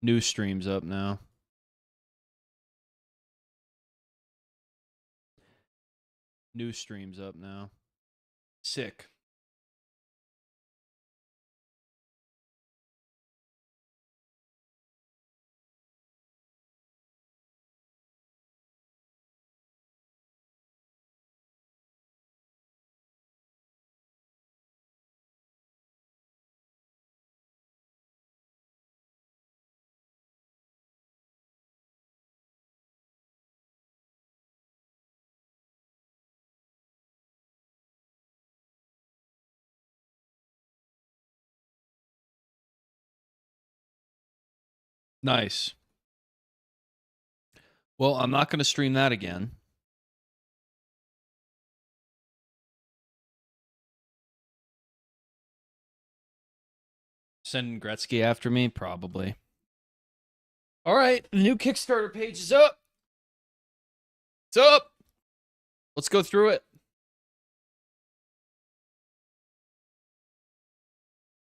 New stream's up now. New stream's up now. Sick. Nice. Well, I'm not going to stream that again. Sending Gretzky after me? Probably. All right. The new Kickstarter page is up. It's up. Let's go through it.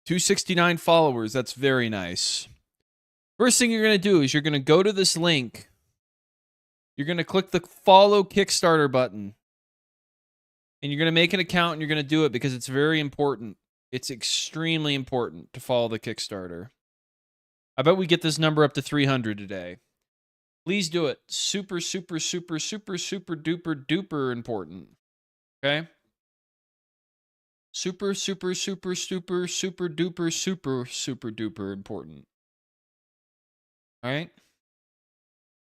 269 followers. That's very nice. First thing you're going to do is you're going to go to this link. You're going to click the follow Kickstarter button. And you're going to make an account and you're going to do it because it's very important. It's extremely important to follow the Kickstarter. I bet we get this number up to 300 today. Please do it. Super, super, super, super, super duper duper important. Okay? Super, super, super, super, super duper, super, super duper important. All right?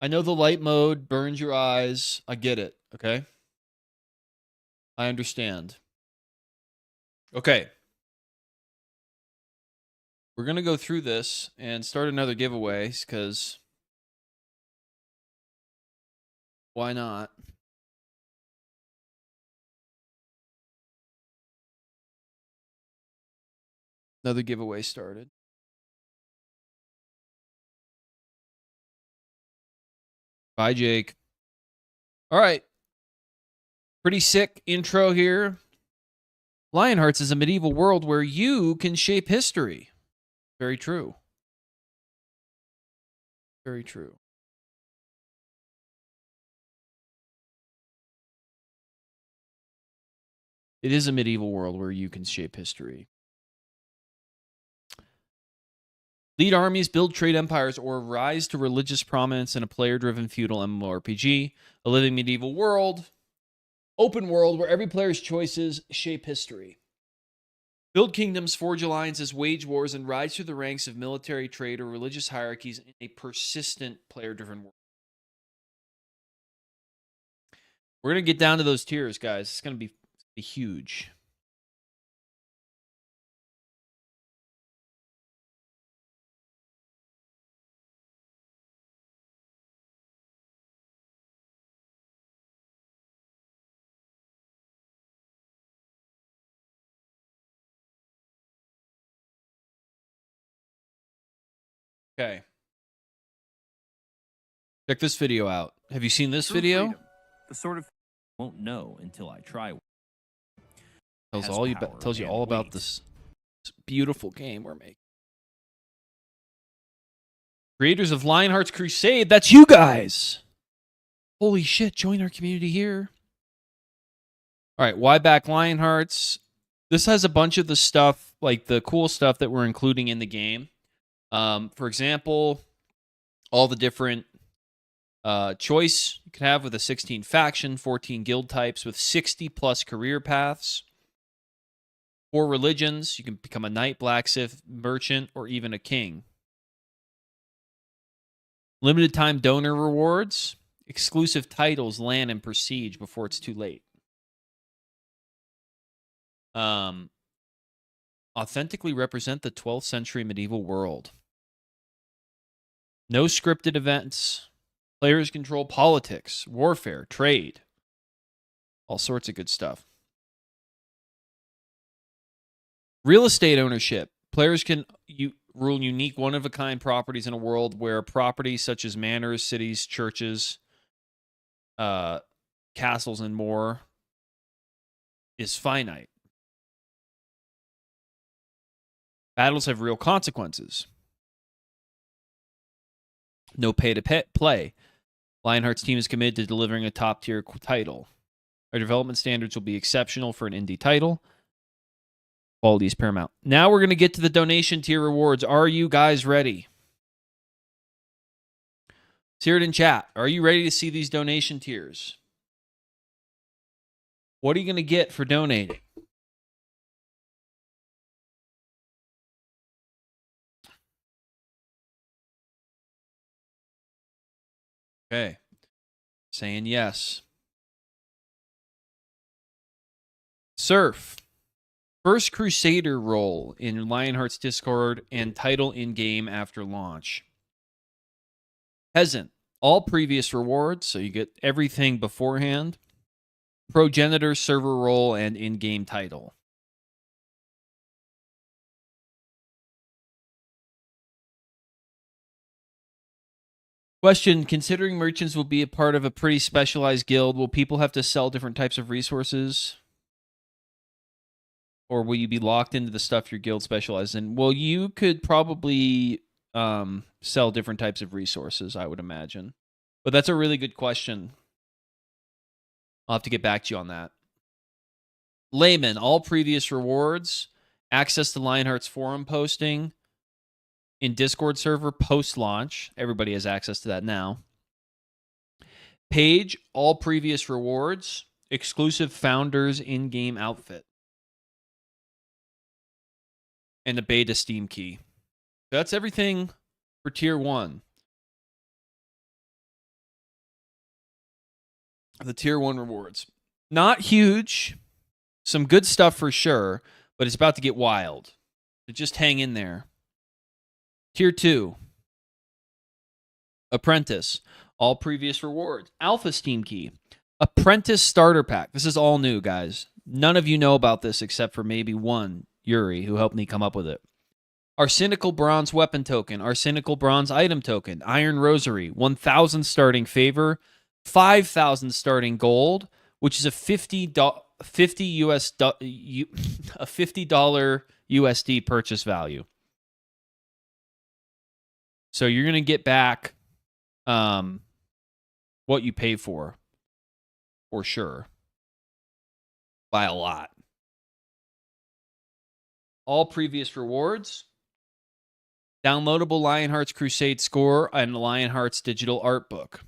I know the light mode burns your eyes. I get it. Okay? I understand. Okay. We're going to go through this and start another giveaway because why not? Another giveaway started. Bye, Jake. All right. Pretty sick intro here. Lionhearts is a medieval world where you can shape history. Very true. Very true. It is a medieval world where you can shape history. Lead armies, build trade empires, or rise to religious prominence in a player-driven feudal MMORPG. A living medieval world. Open world where every player's choices shape history. Build kingdoms, forge alliances, wage wars, and rise through the ranks of military, trade, or religious hierarchies in a persistent player-driven world. We're going to get down to those tiers, guys. It's going to be huge. Okay. Check this video out. Have you seen this video? Freedom, the sort of won't know until I try. Tells you all about this beautiful game we're making. Creators of Lionhearts Crusade, that's you guys. Holy shit, join our community here. All right, why back Lionhearts? This has a bunch of the stuff, like the cool stuff that we're including in the game. For example, all the different choice you can have with a 16 faction, 14 guild types with 60 plus career paths. 4 religions. You can become a knight, blacksmith, merchant, or even a king. Limited time donor rewards. Exclusive titles, land, and prestige before it's too late. Authentically represent the 12th century medieval world. No scripted events. Players control politics, warfare, trade. All sorts of good stuff. Real estate ownership. Players can rule unique one-of-a-kind properties in a world where properties such as manors, cities, churches, castles, and more is finite. Battles have real consequences. No pay to play. Lionhearts team is committed to delivering a top-tier title. Our development standards will be exceptional for an indie title. Quality is paramount. Now we're going to get to the donation tier rewards. Are you guys ready? Let's hear it in chat. Are you ready to see these donation tiers? What are you going to get for donating? Okay. Saying yes. Surf. First Crusader role in Lionhearts Discord and title in-game after launch. Peasant. All previous rewards, so you get everything beforehand. Progenitor server role and in-game title. Question, considering merchants will be a part of a pretty specialized guild, will people have to sell different types of resources? Or will you be locked into the stuff your guild specializes in? Well, you could probably sell different types of resources, I would imagine. But that's a really good question. I'll have to get back to you on that. Layman, all previous rewards, access to Lionhearts forum posting in Discord server post-launch. Everybody has access to that now. Page, all previous rewards, exclusive founders in-game outfit. And a beta Steam key. That's everything for Tier 1. The Tier 1 rewards. Not huge. Some good stuff for sure, but it's about to get wild. So just hang in there. Tier 2. Apprentice. All previous rewards. Alpha Steam key. Apprentice starter pack. This is all new, guys. None of you know about this except for maybe one, Yuri, who helped me come up with it. Arsenical Bronze weapon token. Arsenical Bronze item token. Iron Rosary. 1,000 starting favor. 5,000 starting gold, which is a $50 USD purchase value. So you're going to get back what you pay for sure, by a lot. All previous rewards. Downloadable Lionhearts Crusade score and Lionhearts digital art book.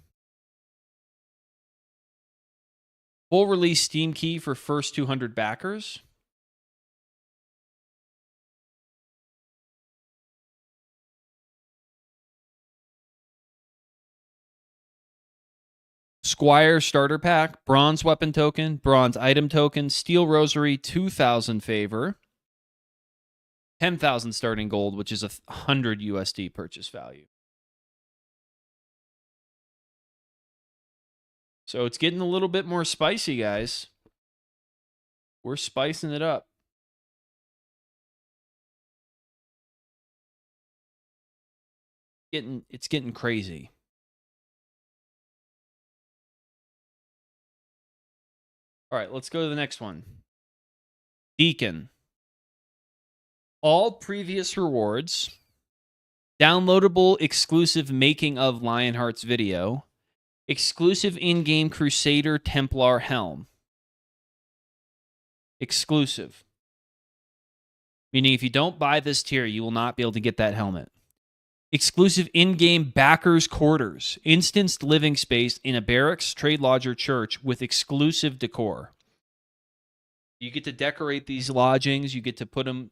Full release Steam key for first 200 backers. Squire starter pack, bronze weapon token, bronze item token, steel rosary, 2,000 favor, 10,000 starting gold, which is 100 USD purchase value. So it's getting a little bit more spicy, guys. We're spicing it up. It's getting crazy. All right, let's go to the next one. Deacon. All previous rewards. Downloadable exclusive making of Lionhearts video. Exclusive in-game Crusader Templar helm. Exclusive. Meaning if you don't buy this tier, you will not be able to get that helmet. Exclusive in-game backers quarters. Instanced living space in a barracks, trade lodge, or church with exclusive decor. You get to decorate these lodgings. You get to fill them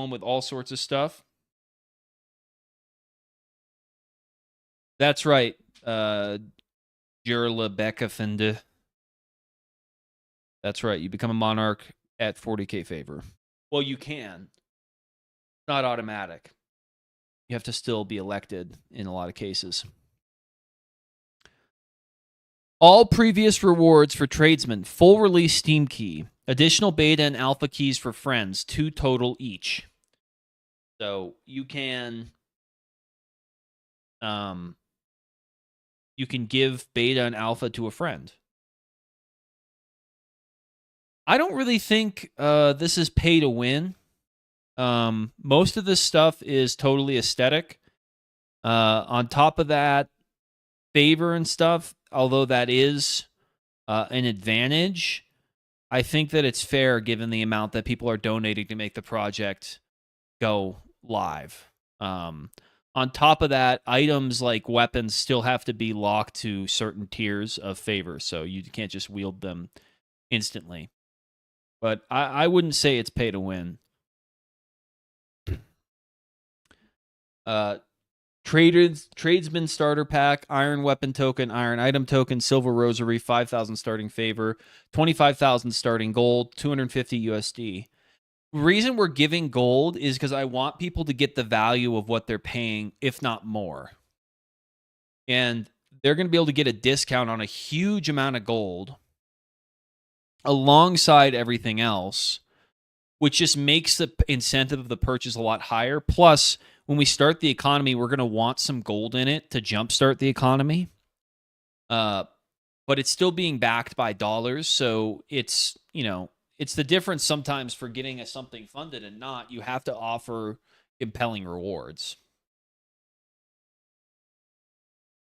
with all sorts of stuff. That's right. Gerla Beckafende. That's right. You become a monarch at 40k favor. Well, you can. It's not automatic. You have to still be elected in a lot of cases. All previous rewards for tradesmen. Full release Steam key. Additional beta and alpha keys for friends. 2 total each. So you can give beta and alpha to a friend. I don't really think this is pay to win. Most of this stuff is totally aesthetic. On top of that, favor and stuff, although that is an advantage, I think that it's fair given the amount that people are donating to make the project go live. On top of that, items like weapons still have to be locked to certain tiers of favor, so you can't just wield them instantly. But I wouldn't say it's pay to win. Tradesman starter pack, iron weapon token, iron item token, silver rosary, 5,000 starting favor, 25,000 starting gold, 250 USD. The reason we're giving gold is because I want people to get the value of what they're paying, if not more. And they're going to be able to get a discount on a huge amount of gold alongside everything else, which just makes the incentive of the purchase a lot higher. Plus, when we start the economy, we're going to want some gold in it to jumpstart the economy. But it's still being backed by dollars, so it's, it's the difference sometimes for getting something funded and not. You have to offer compelling rewards.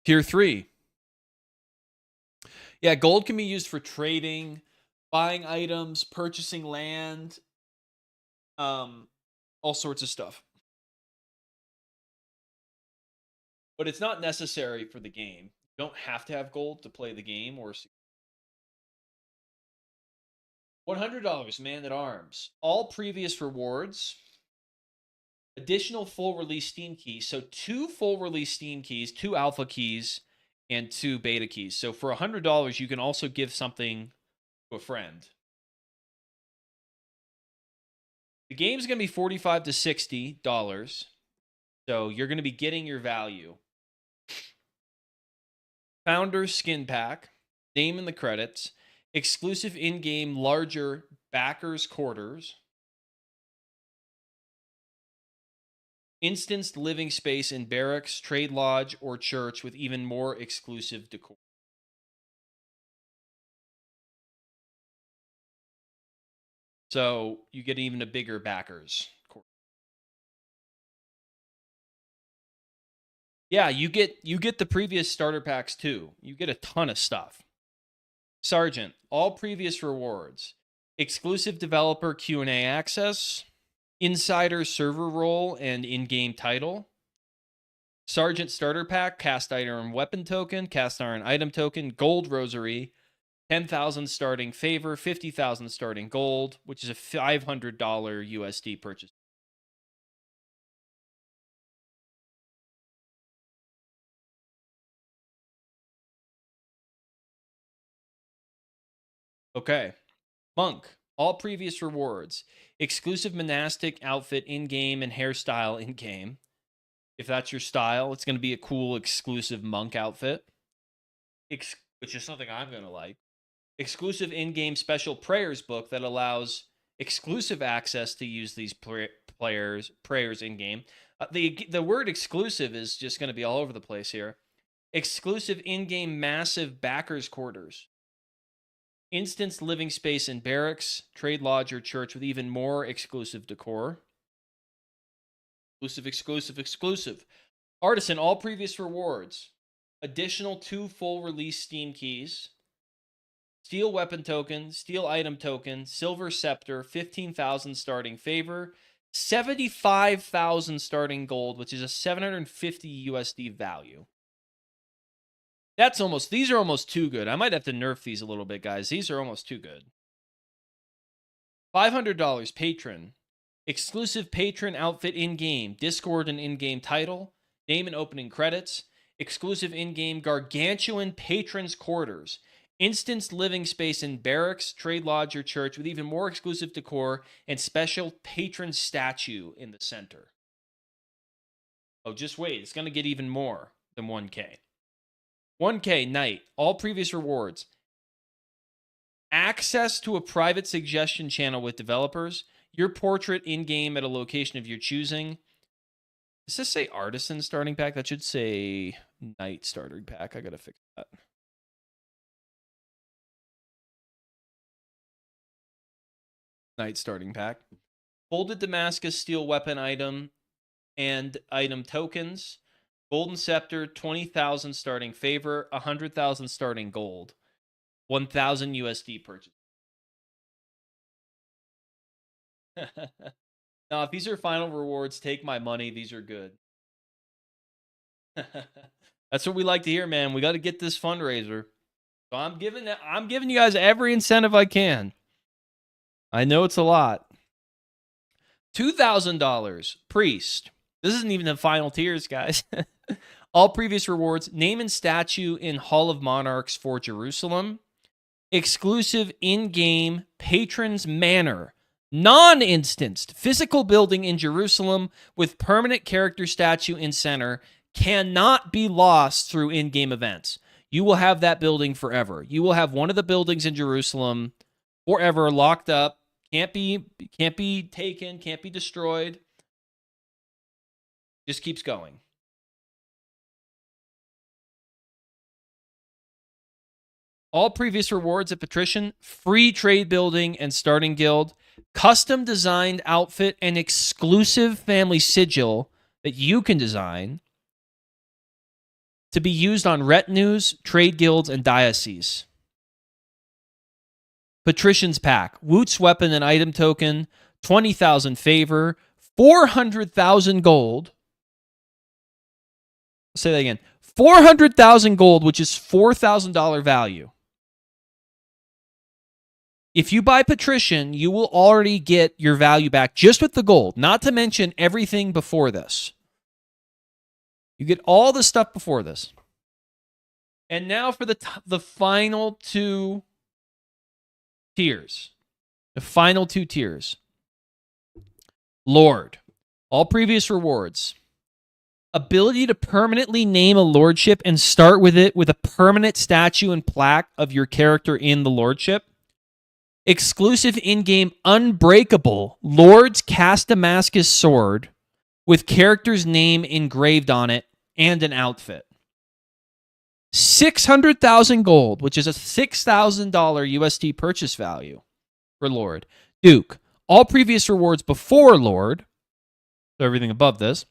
Tier 3. Yeah, gold can be used for trading, buying items, purchasing land, all sorts of stuff. But it's not necessary for the game. You don't have to have gold to play the game. Or $100, Man at Arms. All previous rewards, additional full release Steam keys. So 2 full release Steam keys, 2 alpha keys, and 2 beta keys. So for $100, you can also give something to a friend. The game's going to be $45 to $60. So you're going to be getting your value. Founder's Skin Pack, name in the credits, exclusive in-game larger backers quarters, instanced living space in barracks, trade lodge, or church with even more exclusive decor. So you get even a bigger backers quarter. Yeah, you get the previous starter packs too. You get a ton of stuff. Sergeant, all previous rewards, exclusive developer Q&A access, insider server role and in-game title, Sergeant starter pack, cast iron weapon token, cast iron item token, gold rosary, 10,000 starting favor, 50,000 starting gold, which is a $500 USD purchase. Okay. Monk, all previous rewards, exclusive monastic outfit in-game and hairstyle in-game. If that's your style, it's going to be a cool exclusive monk outfit, which is something I'm going to like. Exclusive in-game special prayers book that allows exclusive access to use these prayers in-game. The word exclusive is just going to be all over the place here. Exclusive in-game massive backers quarters. Instanced living space in barracks, trade lodge, or church with even more exclusive decor. Exclusive. Artisan, all previous rewards. Additional 2 full release Steam keys. Steel weapon token, steel item token, silver scepter, 15,000 starting favor, 75,000 starting gold, which is a 750 USD value. These are almost too good. I might have to nerf these a little bit, guys. These are almost too good. $500 patron. Exclusive patron outfit in-game. Discord and in-game title. Name and opening credits. Exclusive in-game gargantuan patrons quarters. Instanced living space in barracks, trade lodge, or church with even more exclusive decor and special patron statue in the center. Oh, just wait. It's going to get even more than 1K. 1K night. All previous rewards. Access to a private suggestion channel with developers. Your portrait in-game at a location of your choosing. Does this say artisan starting pack? That should say night starting pack. I got to fix that. Night starting pack. Folded Damascus steel weapon item and item tokens. Golden Scepter, 20,000 starting favor, 100,000 starting gold, 1,000 USD purchase. Now, if these are final rewards, take my money. These are good. That's what we like to hear, man. We got to get this fundraiser. So I'm giving you guys every incentive I can. I know it's a lot. $2,000 Priest. This isn't even the final tiers, guys. All previous rewards. Name and statue in Hall of Monarchs for Jerusalem. Exclusive in-game Patrons Manor. Non-instanced physical building in Jerusalem with permanent character statue in center. Cannot be lost through in-game events. You will have that building forever. You will have one of the buildings in Jerusalem forever locked up. Can't be taken, can't be destroyed. Just keeps going. All previous rewards at Patrician, free trade building and starting guild, custom designed outfit and exclusive family sigil that you can design to be used on retinues, trade guilds, and dioceses. Patrician's Pack, Woot's weapon and item token, 20,000 favor, 400,000 gold. I'll say that again. 400,000 gold, which is $4,000 value. If you buy Patrician, you will already get your value back just with the gold, not to mention everything before this. You get all the stuff before this. And now for the final two tiers. The final two tiers. Lord. All previous rewards. Ability to permanently name a lordship and start with it with a permanent statue and plaque of your character in the lordship. Exclusive in-game unbreakable Lord's Cast Damascus sword with character's name engraved on it and an outfit. 600,000 gold, which is a $6,000 USD purchase value for Lord. Duke. All previous rewards before Lord, so everything above this,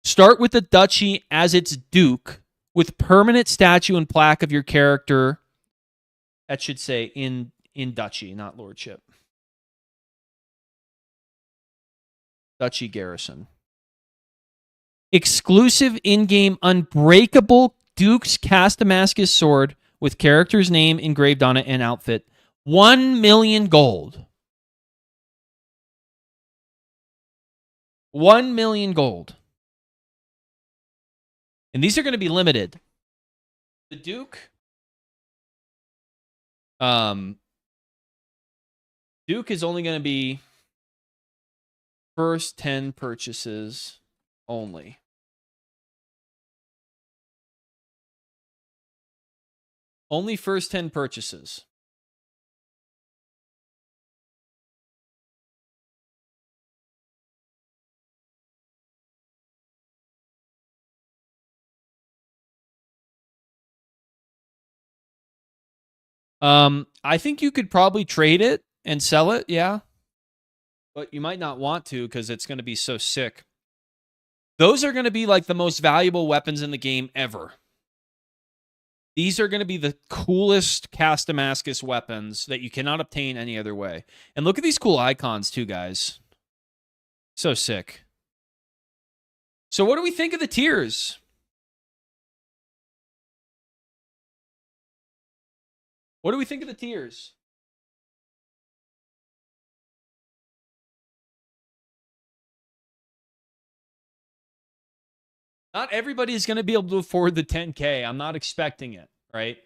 start with the duchy as its Duke with permanent statue and plaque of your character. That should say in duchy, not lordship. Duchy garrison. Exclusive in-game unbreakable Duke's Cast Damascus sword with character's name engraved on it and outfit. 1 million gold. 1 million gold. And these are going to be limited. The Duke. Duke is only going to be first 10 purchases only. Only first 10 purchases. I think you could probably trade it and sell it, yeah. But you might not want to because it's going to be so sick. Those are going to be like the most valuable weapons in the game ever. These are going to be the coolest Cast Damascus weapons that you cannot obtain any other way. And look at these cool icons too, guys. So sick. So what do we think of the tiers? What do we think of the tiers? Not everybody is going to be able to afford the 10K. I'm not expecting it, right?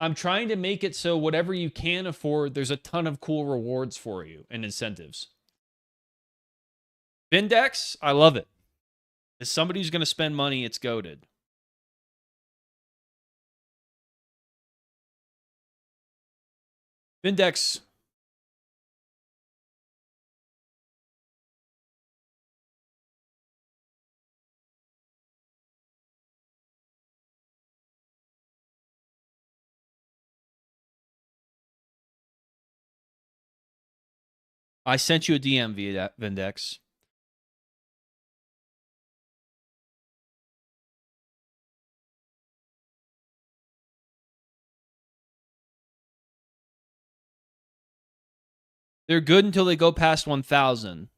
I'm trying to make it so whatever you can afford, there's a ton of cool rewards for you and incentives. Vindex, I love it. As somebody who's going to spend money, it's goated. Vindex. I sent you a DM via that, Vindex. They're good until they go past 1,000.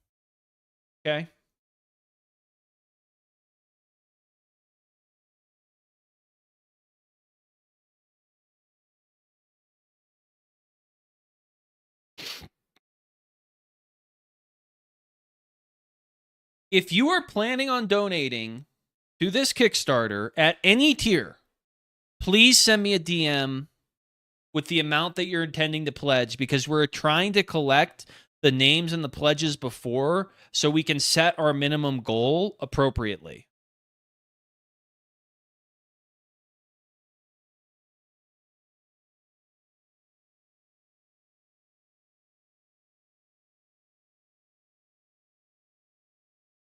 Okay? If you are planning on donating to this Kickstarter at any tier, please send me a DM with the amount that you're intending to pledge, because we're trying to collect the names and the pledges before so we can set our minimum goal appropriately.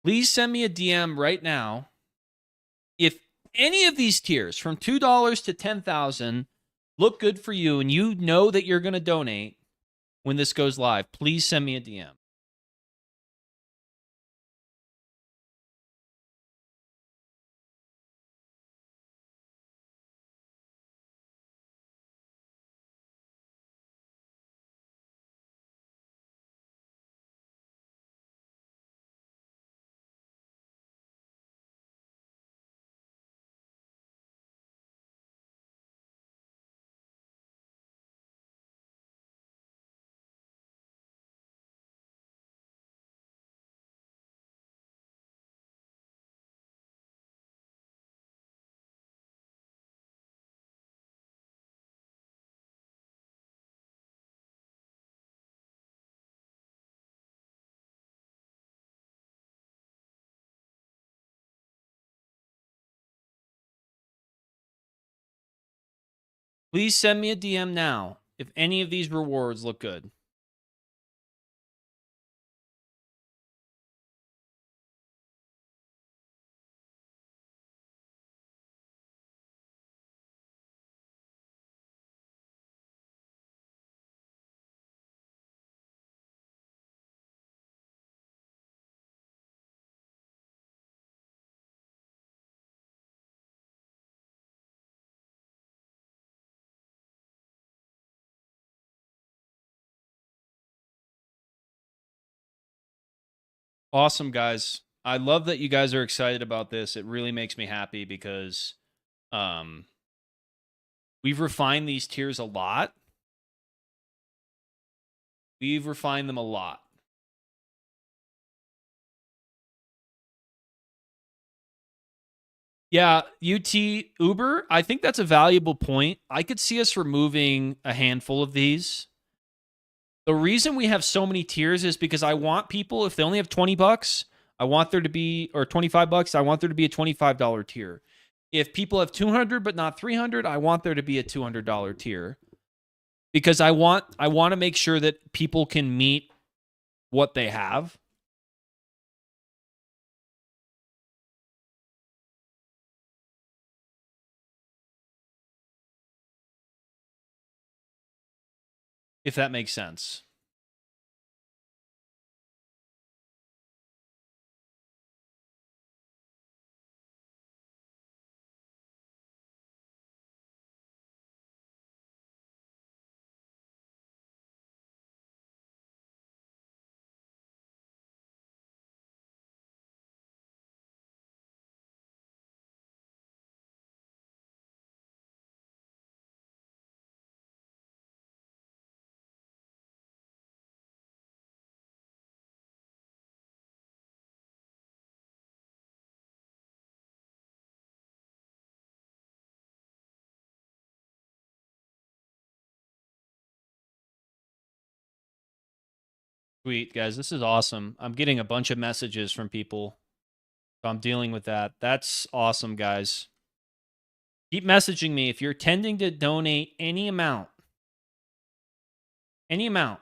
Please send me a DM right now. If any of these tiers from $2 to 10,000 look good for you and you know that you're going to donate when this goes live, please send me a DM. Please send me a DM now if any of these rewards look good. Awesome, guys. I love that you guys are excited about this. It really makes me happy because we've refined these tiers a lot. We've refined them a lot. Yeah, UT Uber, I think that's a valuable point. I could see us removing a handful of these. The reason we have so many tiers is because I want people, if they only have $20, I want there to be, or $25, I want there to be a $25 tier. If people have 200 but not 300, I want there to be a $200 tier. Because I want to make sure that people can meet what they have. If that makes sense. Sweet, guys. This is awesome. I'm getting a bunch of messages from people. So I'm dealing with that. That's awesome, guys. Keep messaging me if you're intending to donate any amount. Any amount.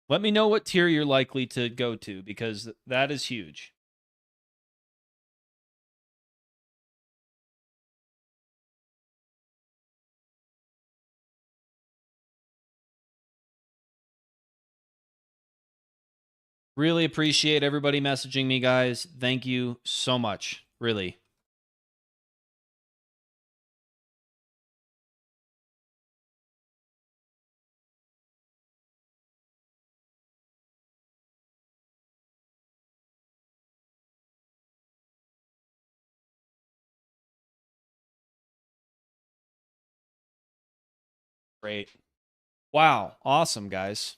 Let me know what tier you're likely to go to, because that is huge. Really appreciate everybody messaging me, guys. Thank you so much. Really. Great. Wow. Awesome, guys.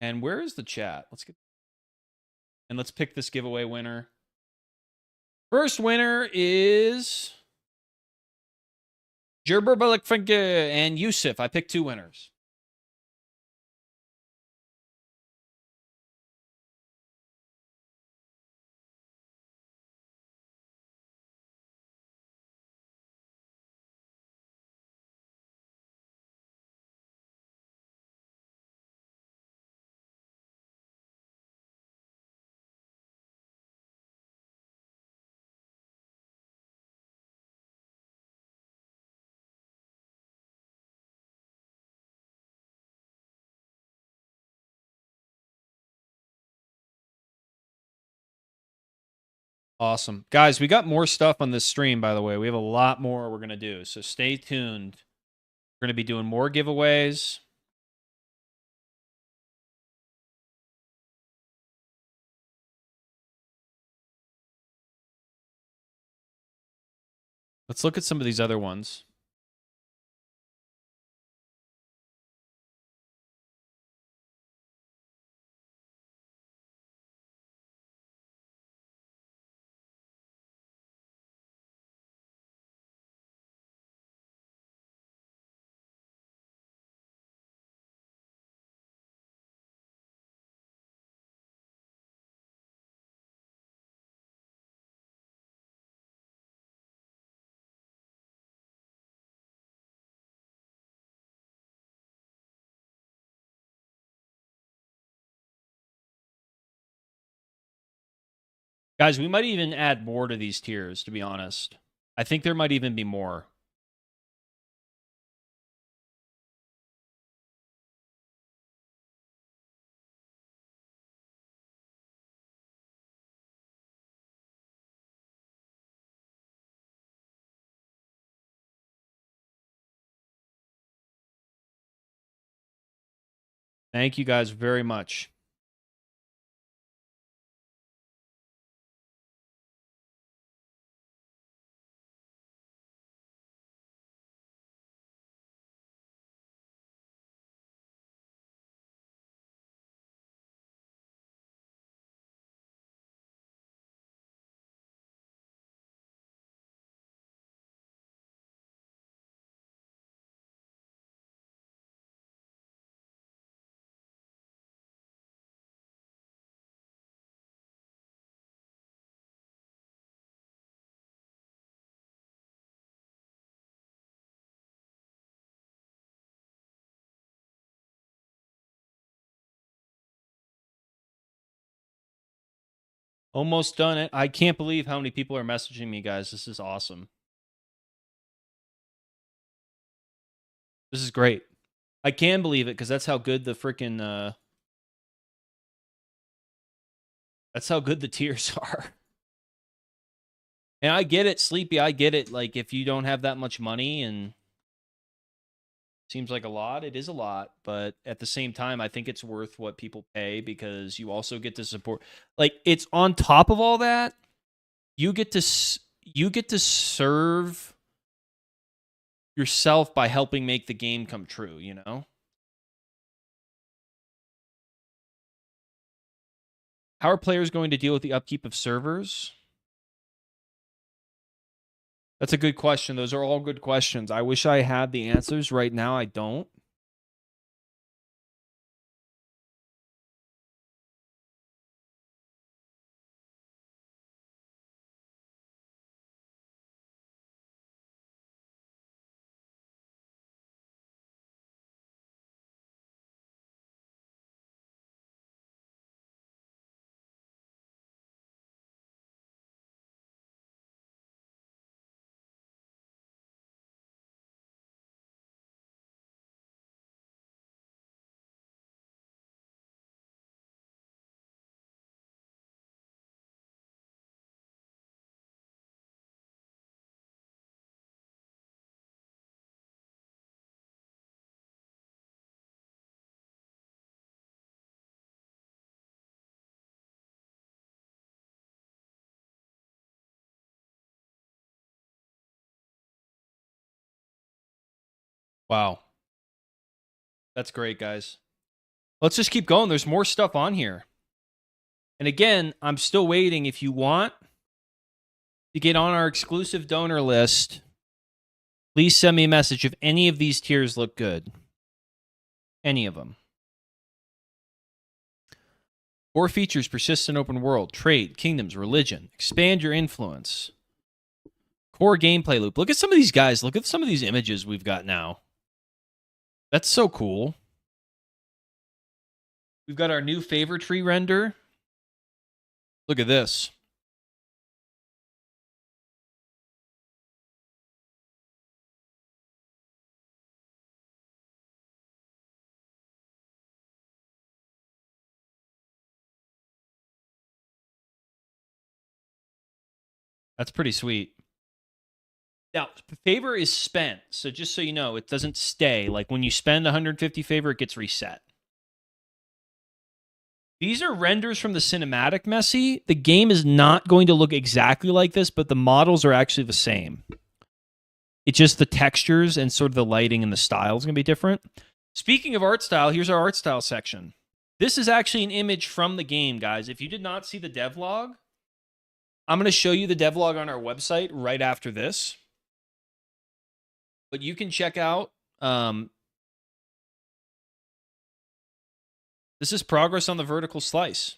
And where is the chat? Let's pick this giveaway winner. First winner is Gerberbalikfinke and Yusuf. I picked 2 winners. Awesome. Guys, we got more stuff on this stream, by the way. We have a lot more we're going to do, so stay tuned. We're going to be doing more giveaways. Let's look at some of these other ones. Guys, we might even add more to these tiers, to be honest. I think there might even be more. Thank you guys very much. Almost done it. I can't believe how many people are messaging me, guys. This is awesome. This is great. I can believe it because that's how good the freaking that's how good the tiers are. And I get it, Sleepy. I get it. Like, if you don't have that much money and seems like a lot, it is a lot. But at the same time, I think it's worth what people pay because you also get to support. Like, it's on top of all that, you get to serve yourself by helping make the game come true, you know? How are players going to deal with the upkeep of servers? That's a good question. Those are all good questions. I wish I had the answers. Right now, I don't. Wow. That's great, guys. Let's just keep going. There's more stuff on here. And again, I'm still waiting. If you want to get on our exclusive donor list, please send me a message if any of these tiers look good. Any of them. Core features: persistent open world, trade, kingdoms, religion. Expand your influence. Core gameplay loop. Look at some of these guys. Look at some of these images we've got now. That's so cool. We've got our new favor tree render. Look at this. That's pretty sweet. Now, favor is spent, so just so you know, it doesn't stay. Like when you spend 150 favor, it gets reset. These are renders from the cinematic, Messi. The game is not going to look exactly like this, but the models are actually the same. It's just the textures and sort of the lighting and the style is going to be different. Speaking of art style, here's our art style section. This is actually an image from the game, guys. If you did not see the devlog, I'm going to show you the devlog on our website right after this. But you can check out, this is progress on the vertical slice.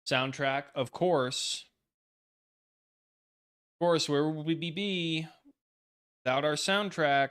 Soundtrack, of course. Of course, where would we be without our soundtrack?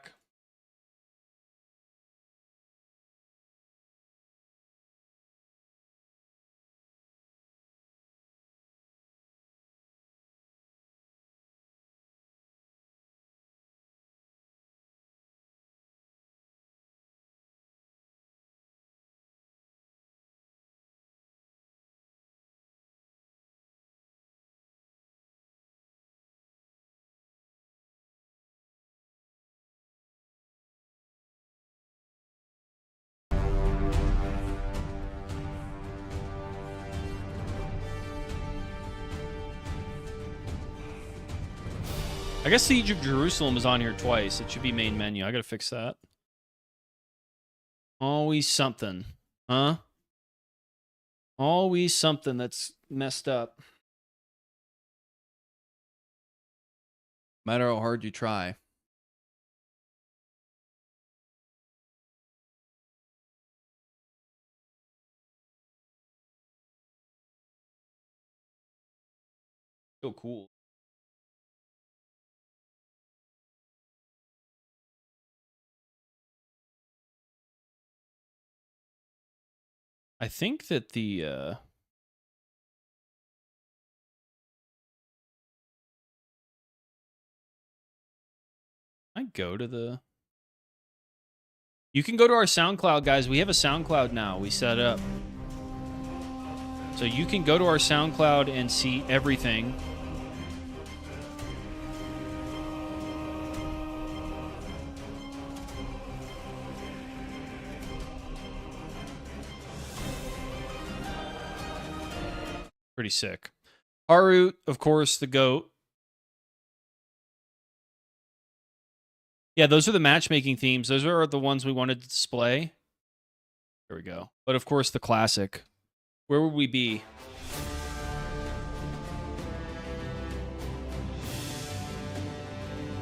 I guess Siege of Jerusalem is on here twice. It should be main menu. I gotta fix that. Always something. Huh? Always something that's messed up. No matter how hard you try. So cool. I think that the I go to the You can go to our SoundCloud, guys. We have a SoundCloud now. We set up. So you can go to our SoundCloud and see everything. Pretty sick. Haru, of course, the GOAT. Yeah, those are the matchmaking themes. Those are the ones we wanted to display. There we go. But of course, the classic. Where would we be?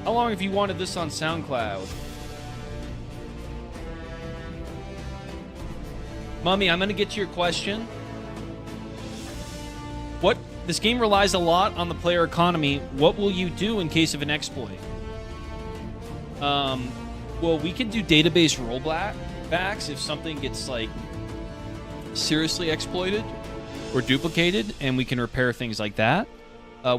How long have you wanted this on SoundCloud? Mummy, I'm going to get to your question. This game relies a lot on the player economy. What will you do in case of an exploit? Well, we can do database rollbacks if something gets, like, seriously exploited or duplicated, and we can repair things like that.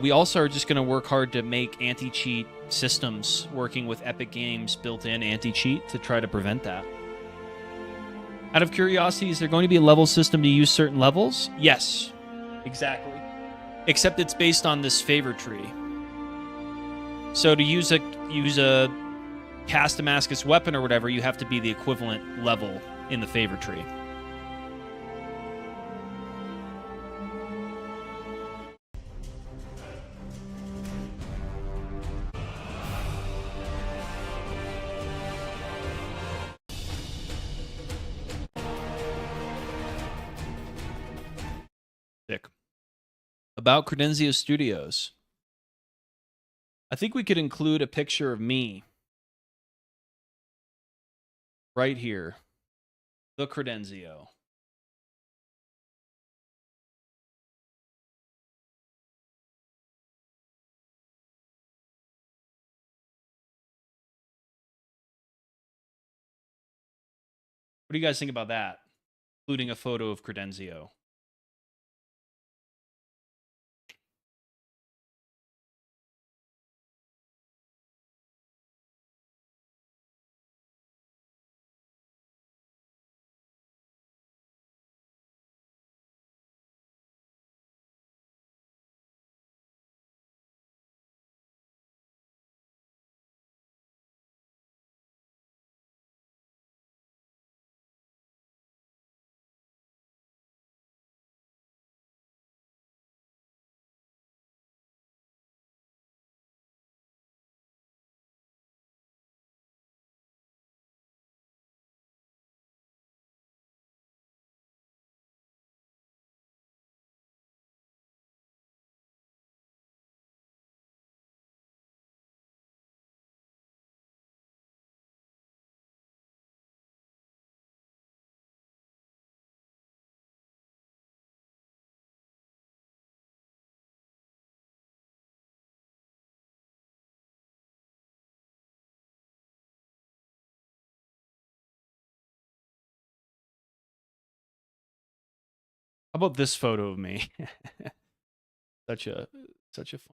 We also are just going to work hard to make anti-cheat systems working with Epic Games built-in anti-cheat to try to prevent that. Out of curiosity, is there going to be a level system to use certain levels? Yes, exactly. Except it's based on this favor tree. So to use a cast a Damascus weapon or whatever, you have to be the equivalent level in the favor tree. Sick. About Credenzio Studios. I think we could include a picture of me right here. The Credenzio. What do you guys think about that? Including a photo of Credenzio. How about this photo of me? such a fun.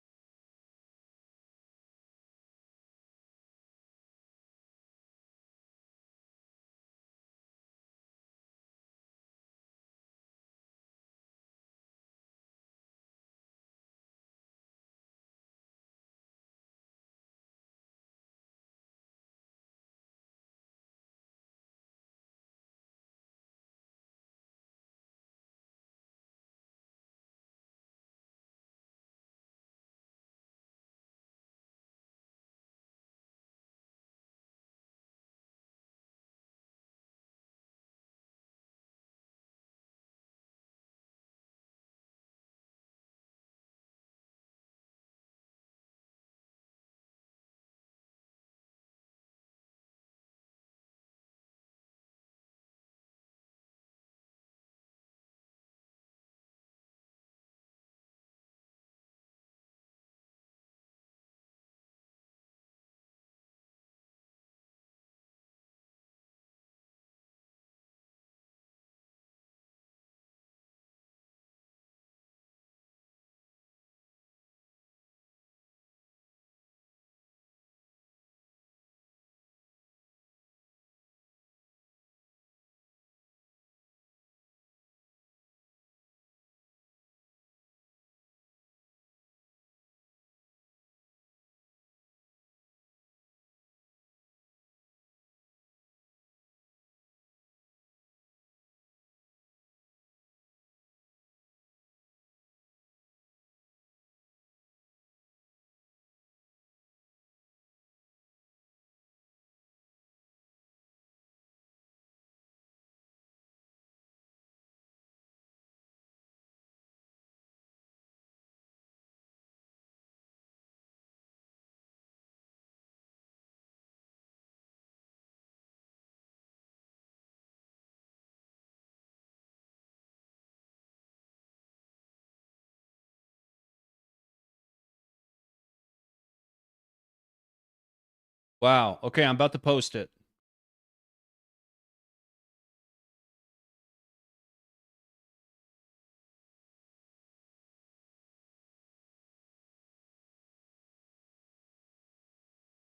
Wow. Okay, I'm about to post it.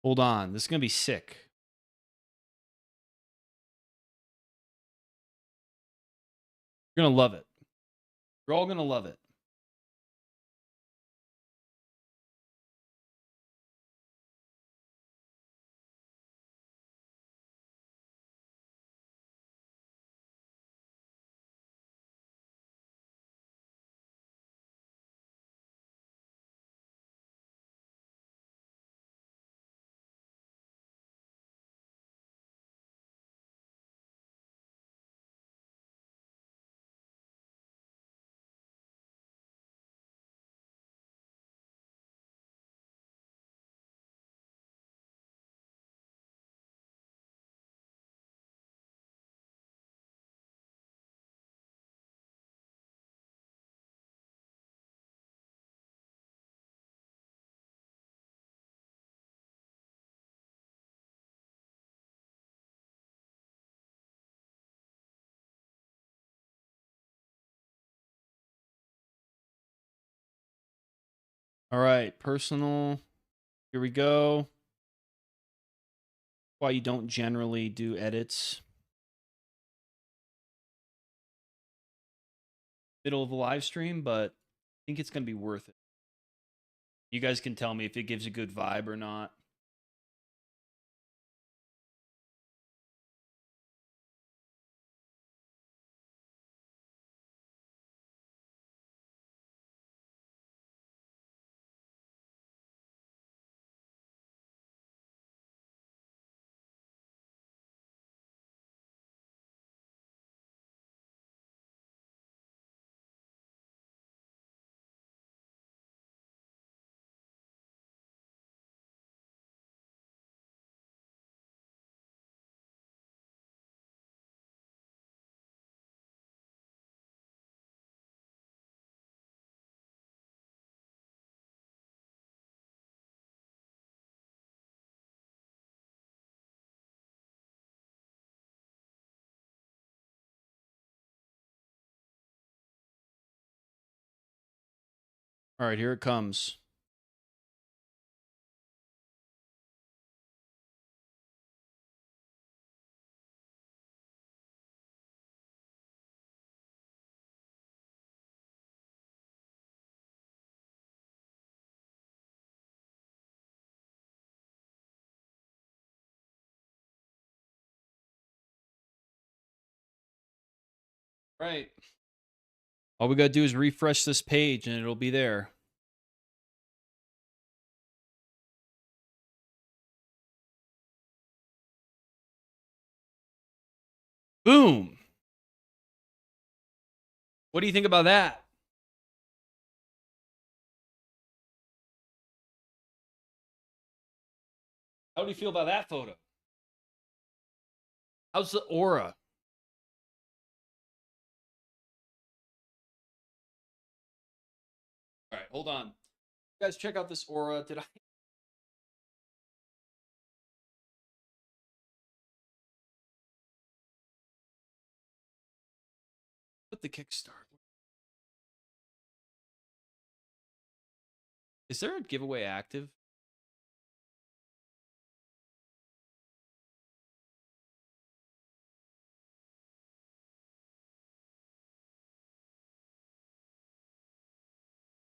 Hold on. This is going to be sick. You're going to love it. You're all going to love it. All right, personal. Here we go. Why you don't generally do edits. Middle of a live stream, but I think it's going to be worth it. You guys can tell me if it gives a good vibe or not. All right, here it comes. Right. All we got to do is refresh this page and it'll be there. Boom. What do you think about that? How do you feel about that photo? How's the aura? All right, hold on. You guys, check out this aura. Did I? Put the Kickstart. Is there a giveaway active?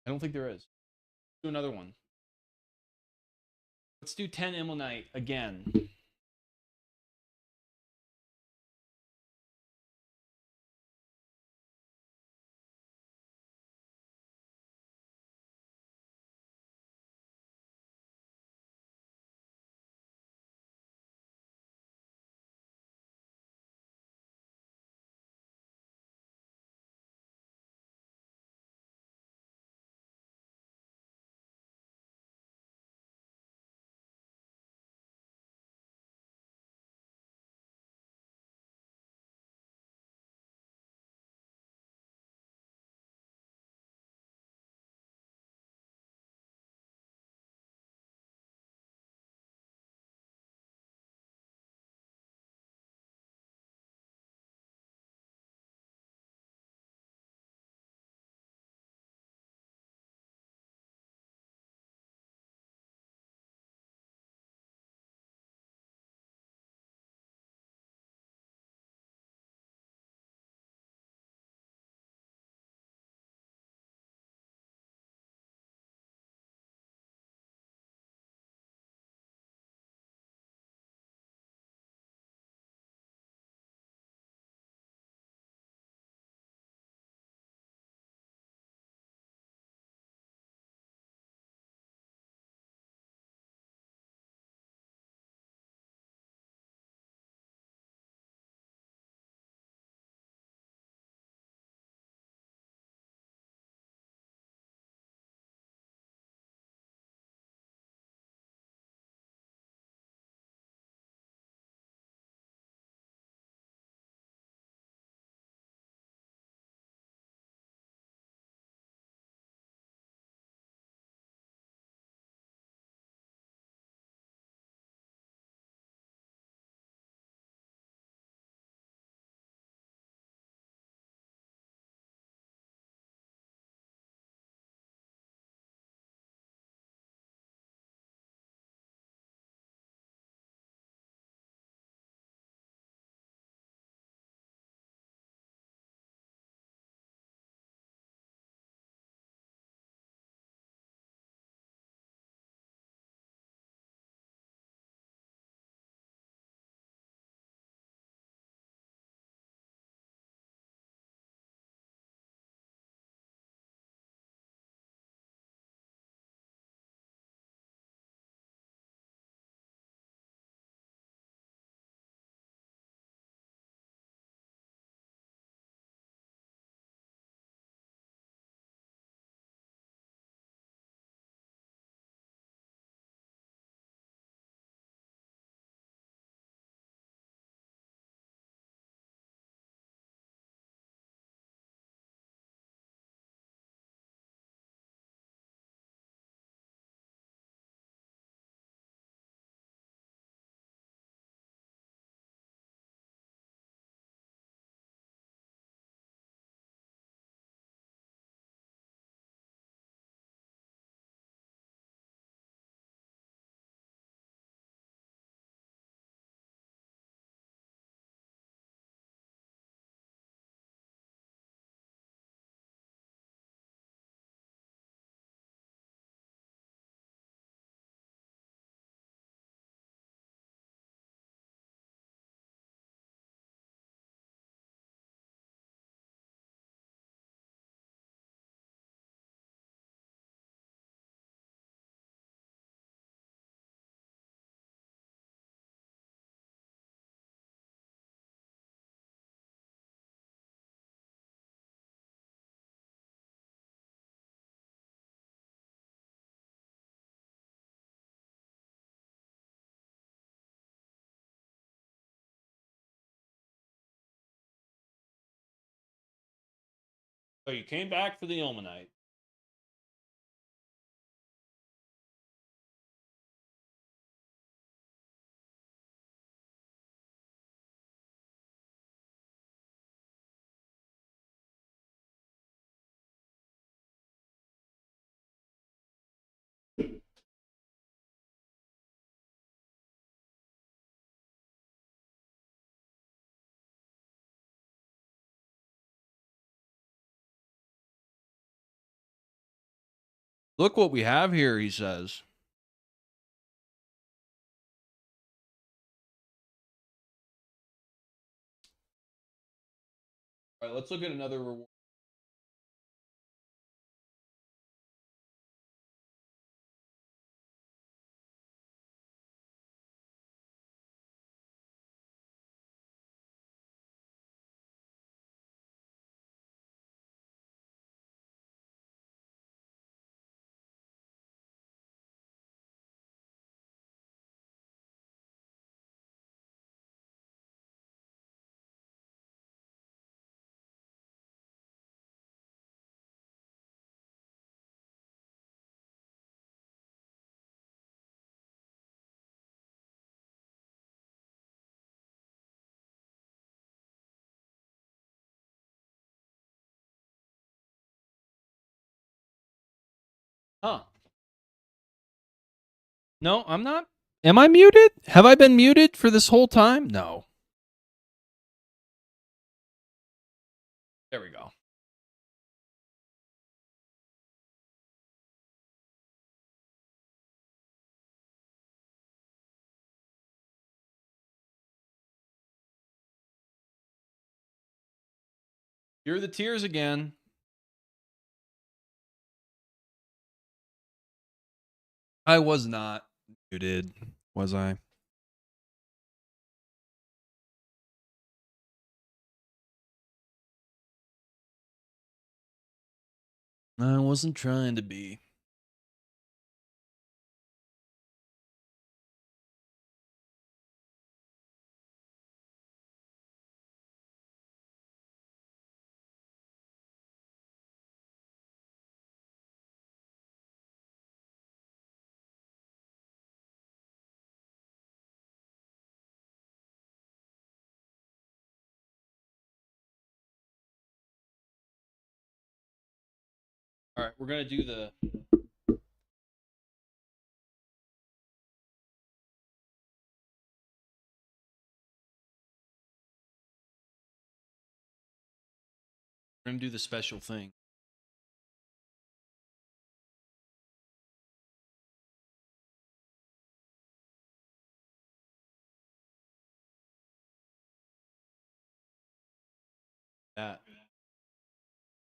I don't think there is. Do another one. Let's do 10 Immolnite again. So you came back for the Ilmenite. Look what we have here, he says. All right, let's look at another reward. Huh. No, I'm not. Am I muted? Have I been muted for this whole time? No. There we go. You're the tiers again. I was not muted, was I? I wasn't trying to be. All right, we're going to do the... We're going to do the special thing. That.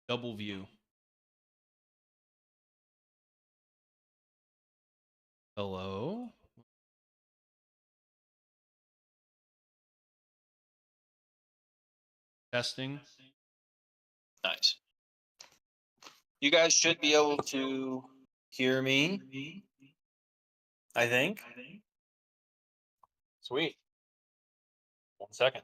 Double view. Hello? Testing. Nice. You guys should be able to hear me, I think. Sweet. 1 second.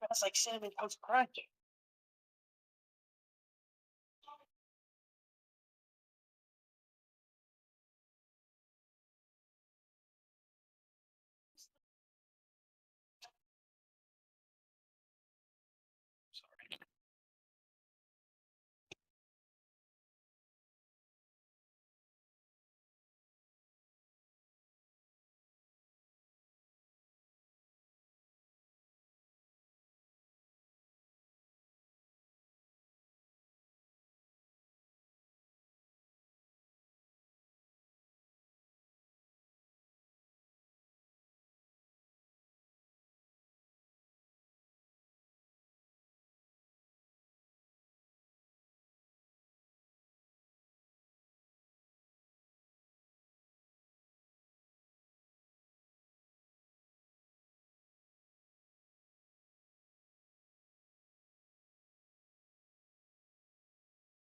That's like Cinnamon Toast Crunch.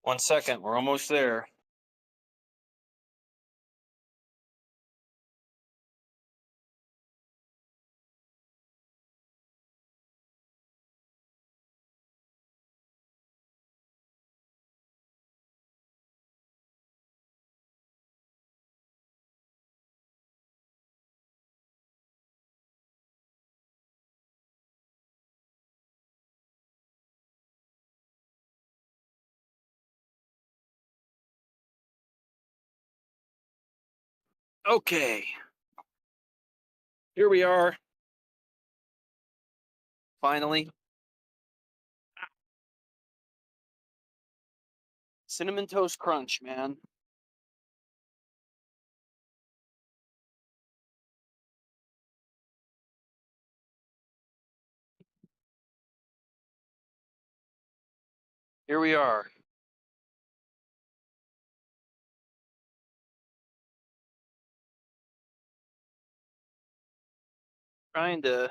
1 second, we're almost there. Okay. Here we are. Finally. Cinnamon Toast Crunch, man. Here we are. Trying to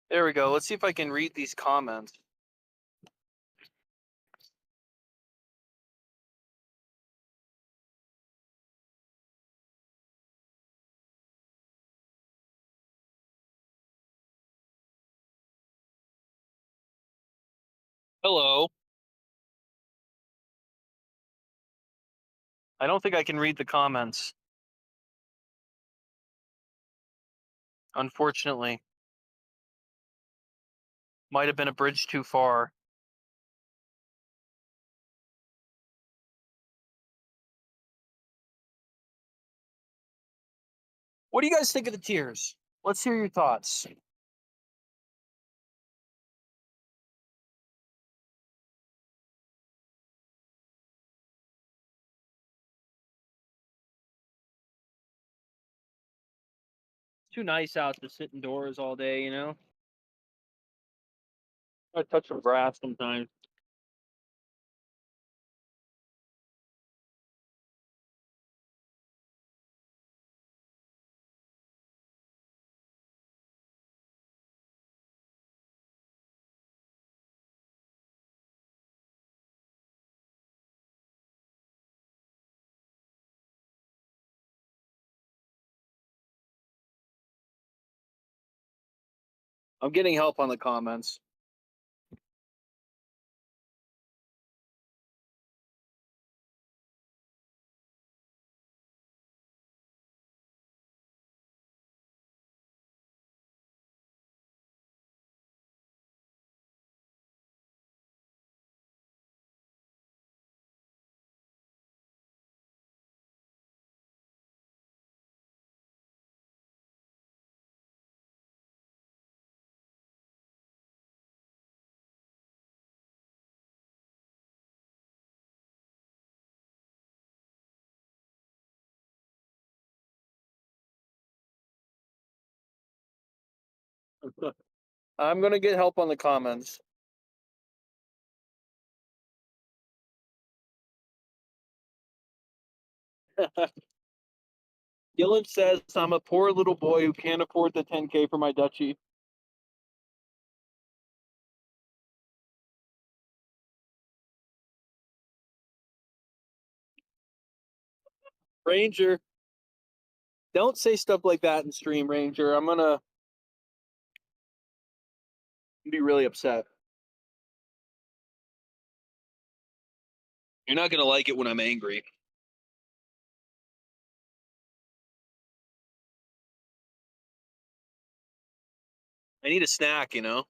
There we go. Let's see if I can read these comments. Hello. I don't think I can read the comments. Unfortunately. Might have been a bridge too far. What do you guys think of the tiers? Let's hear your thoughts. Too nice out to sit indoors all day, you know? I touch some grass sometimes. I'm getting help on the comments. I'm gonna get help on the comments. Dylan says I'm a poor little boy who can't afford the 10K for my duchy. Ranger, don't say stuff like that in stream, Ranger. I'm gonna be really upset. You're not gonna like it when I'm angry. I need a snack, you know?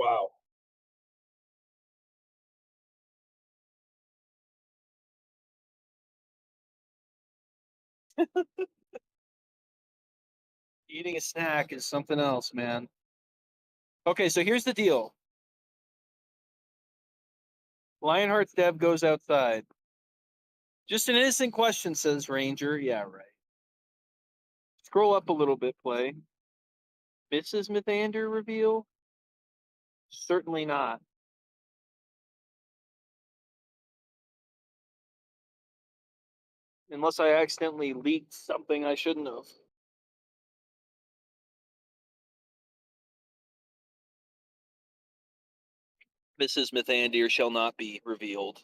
Wow. Eating a snack is something else, man. Okay, so here's the deal. Lionhearts dev goes outside. Just an innocent question, says Ranger. Yeah, right. Scroll up a little bit, play. Mrs. Mythander reveal? Certainly not. Unless I accidentally leaked something I shouldn't have. Mrs. Mythander shall not be revealed.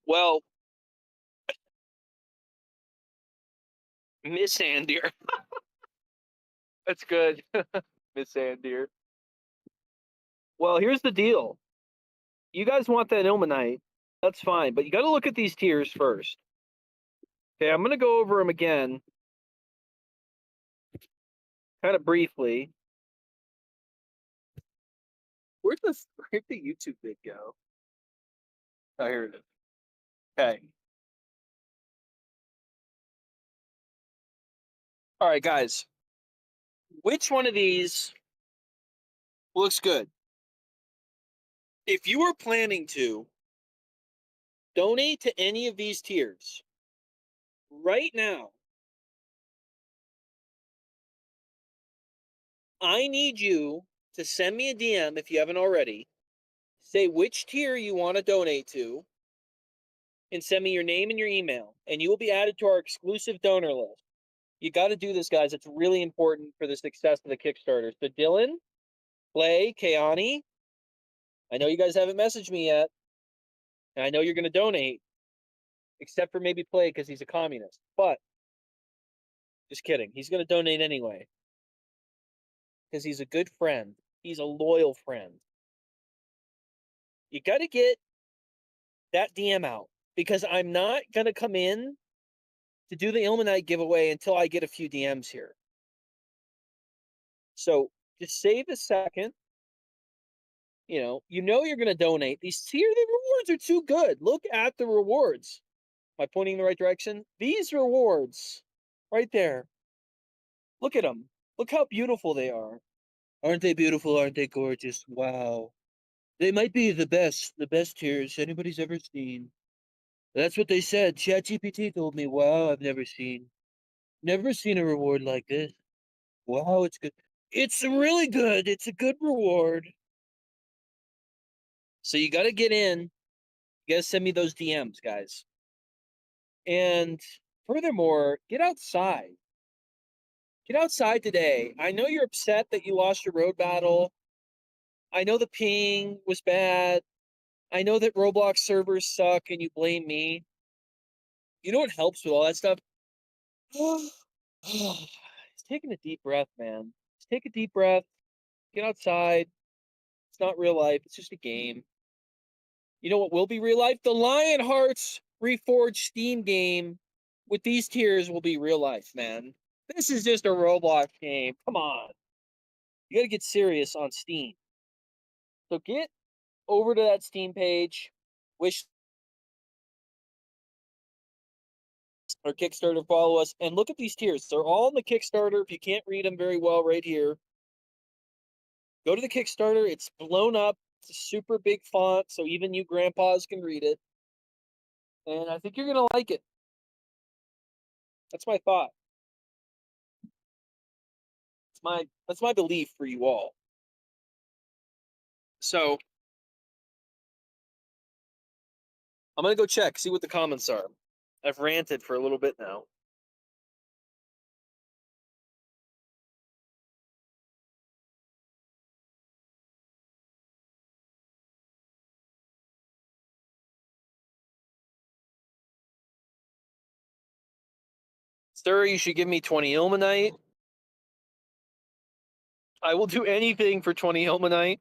Well, Miss Andir. That's good. Miss Andir. Well, here's the deal. You guys want that Ilmenite. That's fine, but you got to look at these tiers first. Okay, I'm going to go over them again, kind of briefly. Where'd the YouTube vid go? Oh, here it is. Okay. All right, guys. Which one of these looks good? If you are planning to donate to any of these tiers right now, I need you to send me a DM if you haven't already. Say which tier you want to donate to and send me your name and your email, and you will be added to our exclusive donor list. You got to do this, guys. It's really important for the success of the Kickstarter. So Dylan, Clay, Kayani, I know you guys haven't messaged me yet, and I know you're going to donate, except for maybe Play because he's a communist. But just kidding. He's going to donate anyway because he's a good friend. He's a loyal friend. You got to get that DM out because I'm not going to come in to do the Ilmenite giveaway until I get a few DMs here. So just save a second. You know you're going to donate. The rewards are too good. Look at the rewards. Am I pointing in the right direction? These rewards right there. Look at them. Look how beautiful they are. Aren't they beautiful? Aren't they gorgeous? Wow. They might be the best tiers anybody's ever seen. That's what they said. ChatGPT told me, wow, I've never seen a reward like this. Wow, it's good. It's really good. It's a good reward. So you got to get in. You got to send me those DMs, guys. And furthermore, get outside. Get outside today. I know you're upset that you lost your road battle. I know the ping was bad. I know that Roblox servers suck and you blame me. You know what helps with all that stuff? Just taking a deep breath, man. Just take a deep breath. Get outside. It's not real life. It's just a game. You know what will be real life? The Lionhearts Reforged Steam game with these tiers will be real life, man. This is just a Roblox game. Come on. You got to get serious on Steam. So get over to that Steam page. Wish or Kickstarter, follow us, and look at these tiers. They're all in the Kickstarter. If you can't read them very well right here, go to the Kickstarter. It's blown up. It's a super big font, so even you grandpas can read it. And I think you're going to like it. That's my thought. That's my belief for you all. So I'm going to go check, see what the comments are. I've ranted for a little bit now. Sir, you should give me 20 Ilmenite. I will do anything for 20 Ilmenite.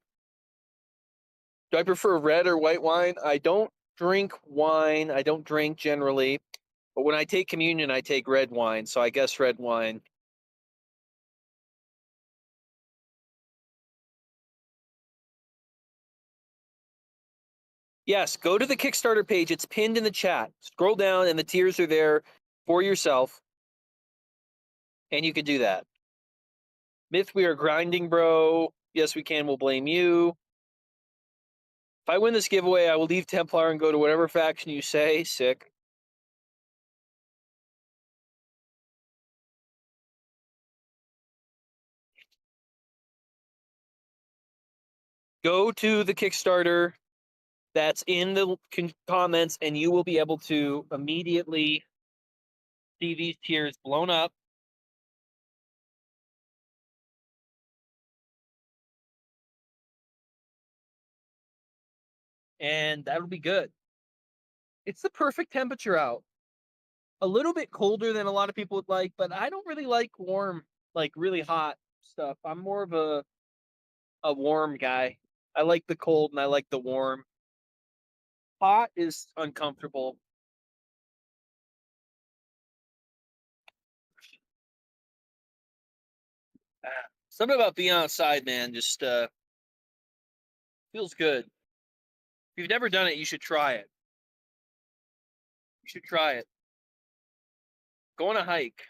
Do I prefer red or white wine? I don't drink wine. I don't drink generally. But when I take communion, I take red wine. So I guess red wine. Yes, go to the Kickstarter page. It's pinned in the chat. Scroll down, and the tiers are there for yourself. And you can do that. Myth, we are grinding, bro. Yes, we can. We'll blame you. If I win this giveaway, I will leave Templar and go to whatever faction you say. Sick. Go to the Kickstarter that's in the comments, and you will be able to immediately see these tiers blown up. And that'll be good. It's the perfect temperature out. A little bit colder than a lot of people would like, but I don't really like warm, like really hot stuff. I'm more of a warm guy. I like the cold and I like the warm. Hot is uncomfortable. Something about being outside, man, just feels good. If you've never done it, you should try it. You should try it. Go on a hike.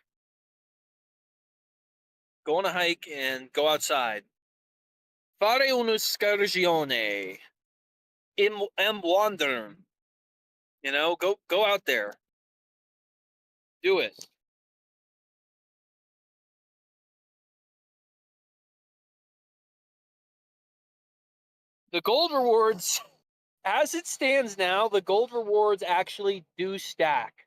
Go on a hike and go outside. Fare un'escursione. Im wandern. You know, go out there. Do it. The gold rewards, as it stands now, the gold rewards actually do stack.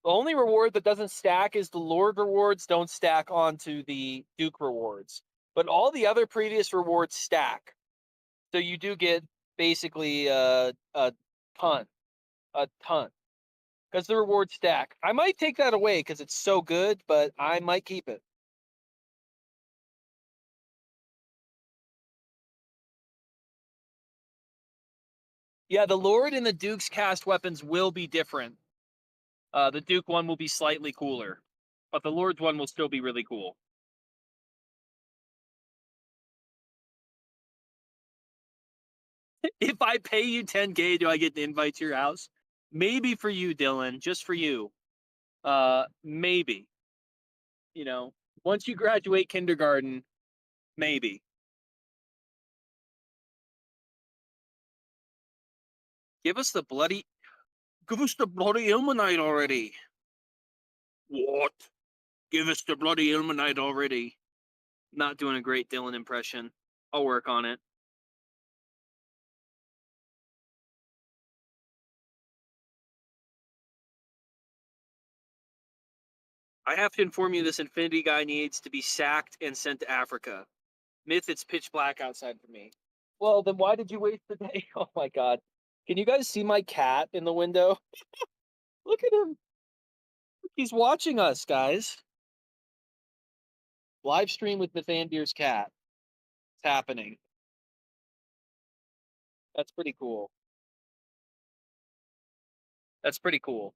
The only reward that doesn't stack is the Lord rewards don't stack onto the Duke rewards. But all the other previous rewards stack. So you do get basically a ton. Because the rewards stack. I might take that away because it's so good, but I might keep it. Yeah, the Lord and the Duke's cast weapons will be different. The Duke one will be slightly cooler, but the Lord's one will still be really cool. If I pay you 10K, do I get an invite to your house? Maybe for you, Dylan, just for you. Maybe. You know, once you graduate kindergarten, maybe. Give us the bloody Ilmenite already. What? Give us the bloody Ilmenite already. Not doing a great Dylan impression. I'll work on it. I have to inform you this Infinity guy needs to be sacked and sent to Africa. Myth, it's pitch black outside for me. Well, then why did you waste the day? Oh my god. Can you guys see my cat in the window? Look at him. He's watching us, guys. Live stream with Nathandir's cat. It's happening. That's pretty cool. That's pretty cool.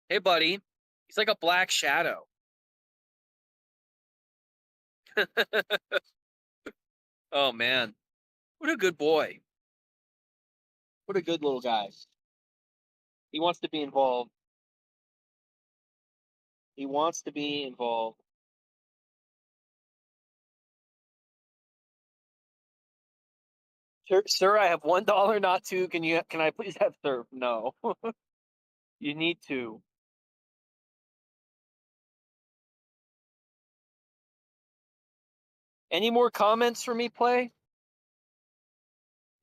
Hey, buddy. He's like a black shadow. Oh, man. What a good boy. What a good little guy. He wants to be involved. He wants to be involved. Sir, I have $1, not two. Can I please have serve? No. You need to. Any more comments for me, Play?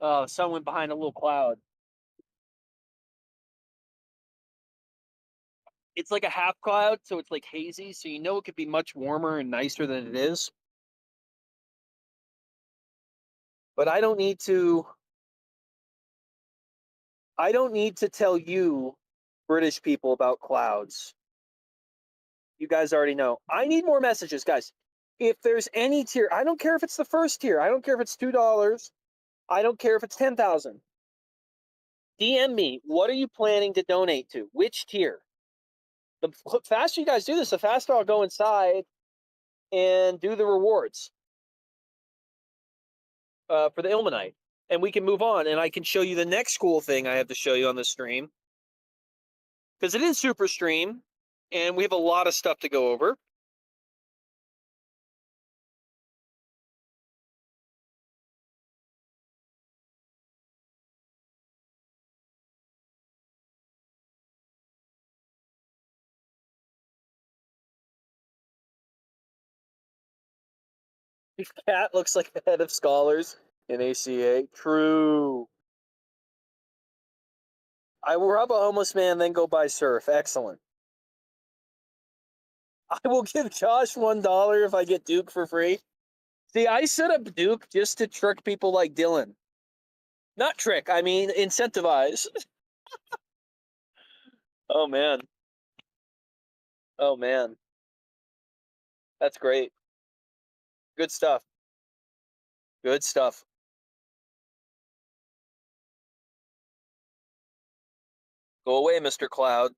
Oh, the sun went behind a little cloud. It's like a half cloud, so it's like hazy, so you know it could be much warmer and nicer than it is. But I don't need to tell you British people about clouds. You guys already know. I need more messages, guys. If there's any tier, I don't care if it's the first tier. I don't care if it's $2. I don't care if it's 10,000. DM me. What are you planning to donate to? Which tier? The faster you guys do this, the faster I'll go inside and do the rewards for the Ilmenite. and we can move on, and I can show you the next cool thing I have to show you on the stream. Because it is Super Stream, and we have a lot of stuff to go over. Cat looks like the head of scholars in ACA. True. I will rob a homeless man, then go buy surf. Excellent. I will give Josh $1 if I get Duke for free. See, I set up Duke just to trick people like Dylan. Not trick, I mean incentivize. Oh man. Oh man. That's great. Good stuff. Good stuff. Go away, Mr. Cloud.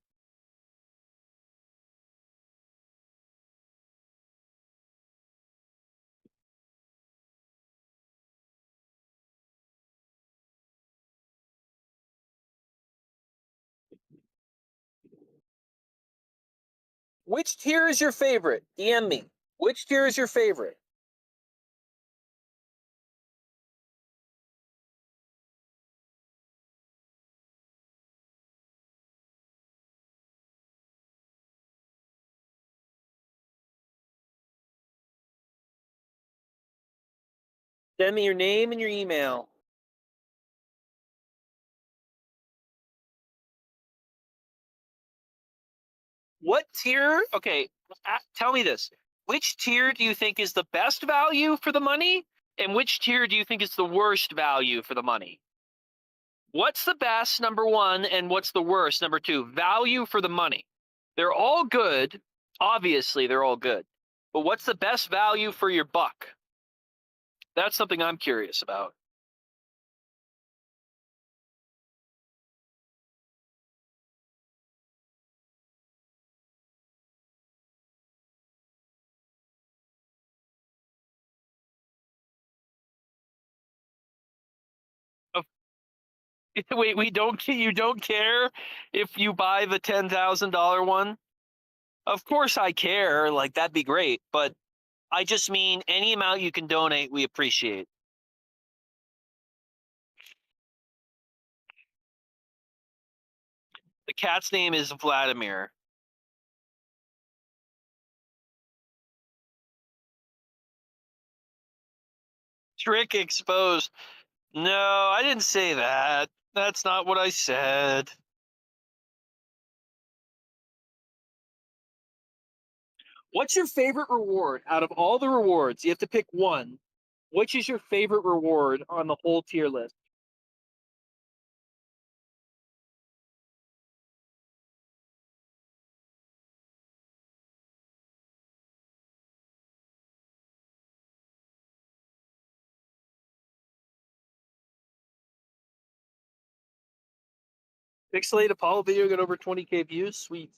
Which tier is your favorite? DM me. Which tier is your favorite? Send me your name and your email. What tier? Okay, tell me this. Which tier do you think is the best value for the money? And which tier do you think is the worst value for the money? What's the best, number one, and what's the worst, number two? Value for the money. They're all good. Obviously, they're all good. But what's the best value for your buck? That's something I'm curious about. Wait, you don't care if you buy the $10,000 one? Of course I care, like that'd be great, but I just mean any amount you can donate, we appreciate. The cat's name is Vladimir. Trick exposed. No, I didn't say that. That's not what I said. What's your favorite reward out of all the rewards? You have to pick one. Which is your favorite reward on the whole tier list? Pixelate Apollo video got over 20K views. Sweet.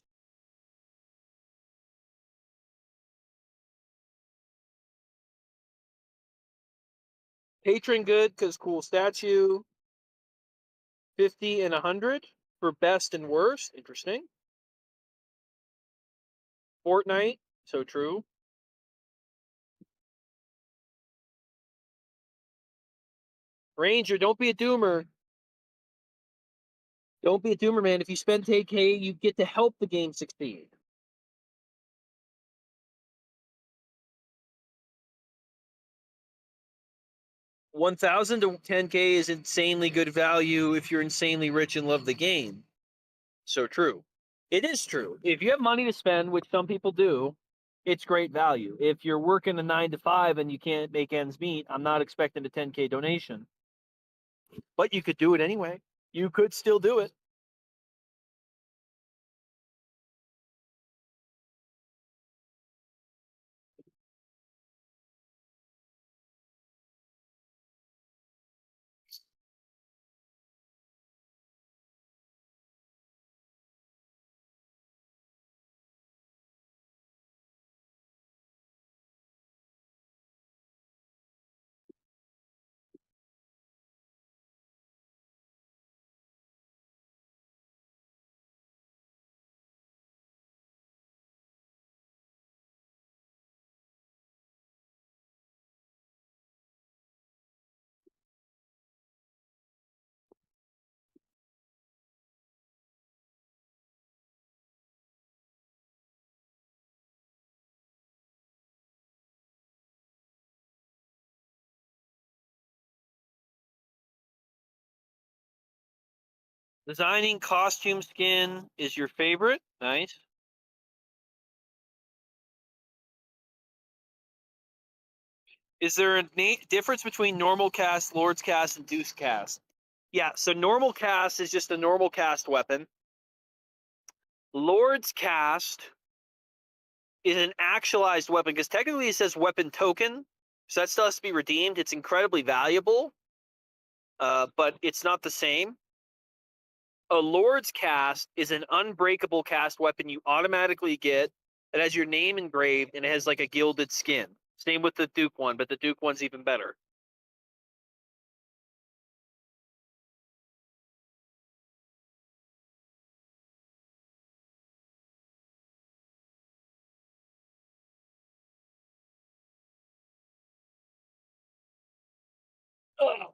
Patron good because cool statue. 50 and 100 for best and worst. Interesting. Fortnite. So true. Ranger, don't be a doomer. Don't be a doomer, man. If you spend 10K, you get to help the game succeed. 1,000 to 10K is insanely good value if you're insanely rich and love the game. So true. It is true. If you have money to spend, which some people do, it's great value. If you're working a 9 to 5 and you can't make ends meet, I'm not expecting a 10K donation. But you could do it anyway. You could still do it. Designing costume skin is your favorite. Nice. Is there a difference between normal cast, Lord's cast, and Deuce cast? Yeah, so normal cast is just a normal cast weapon. Lord's cast is an actualized weapon because technically it says weapon token, so that still has to be redeemed. It's incredibly valuable, but it's not the same. A Lord's cast is an unbreakable cast weapon you automatically get. It has your name engraved and it has like a gilded skin. Same with the Duke one, but the Duke one's even better. Oh,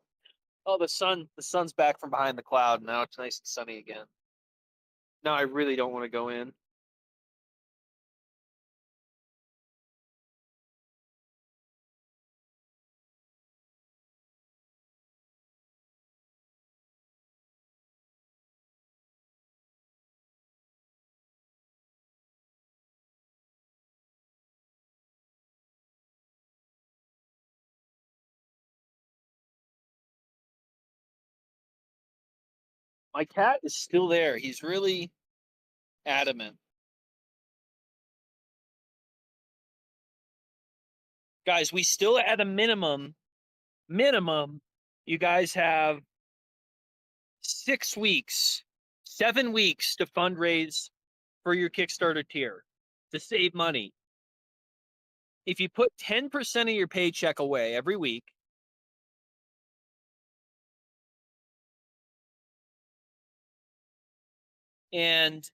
oh, the sun's back from behind the cloud. Now it's nice and sunny again. Now I really don't want to go in. My cat is still there. He's really adamant. Guys, we still at a minimum, you guys have 6 weeks, 7 weeks to fundraise for your Kickstarter tier to save money. If you put 10% of your paycheck away every week, and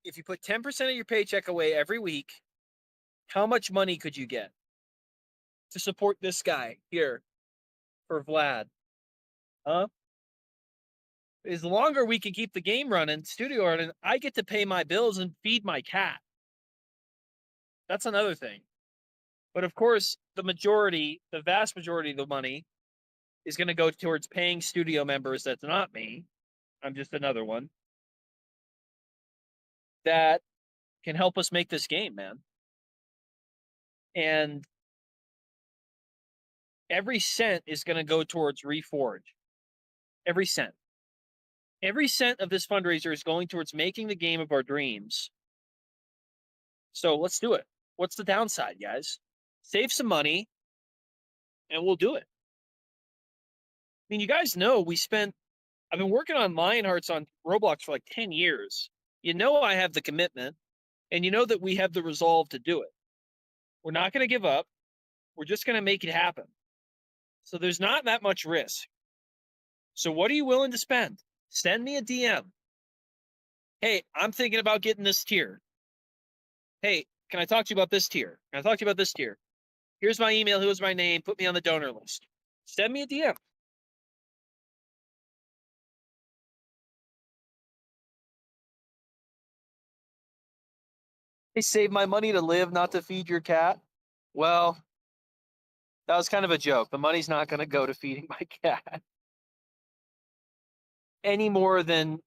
if you put 10% of your paycheck away every week, how much money could you get to support this guy here for Vlad? Huh? As longer we can keep the game running, studio running, I get to pay my bills and feed my cat. That's another thing. But of course, the vast majority of the money is going to go towards paying studio members. That's not me. I'm just another one that can help us make this game, man. And every cent is going to go towards Reforge. Every cent. Every cent of this fundraiser is going towards making the game of our dreams. So let's do it. What's the downside, guys? Save some money, and we'll do it. I mean, you guys know I've been working on Lionhearts on Roblox for like 10 years. You know I have the commitment, and you know that we have the resolve to do it. We're not going to give up. We're just going to make it happen. So there's not that much risk. So what are you willing to spend? Send me a DM. Hey, I'm thinking about getting this tier. Hey, can I talk to you about this tier? Can I talk to you about this tier? Here's my email. Here's my name. Put me on the donor list. Send me a DM. Hey, save my money to live, not to feed your cat. Well, that was kind of a joke. The money's not going to go to feeding my cat any more than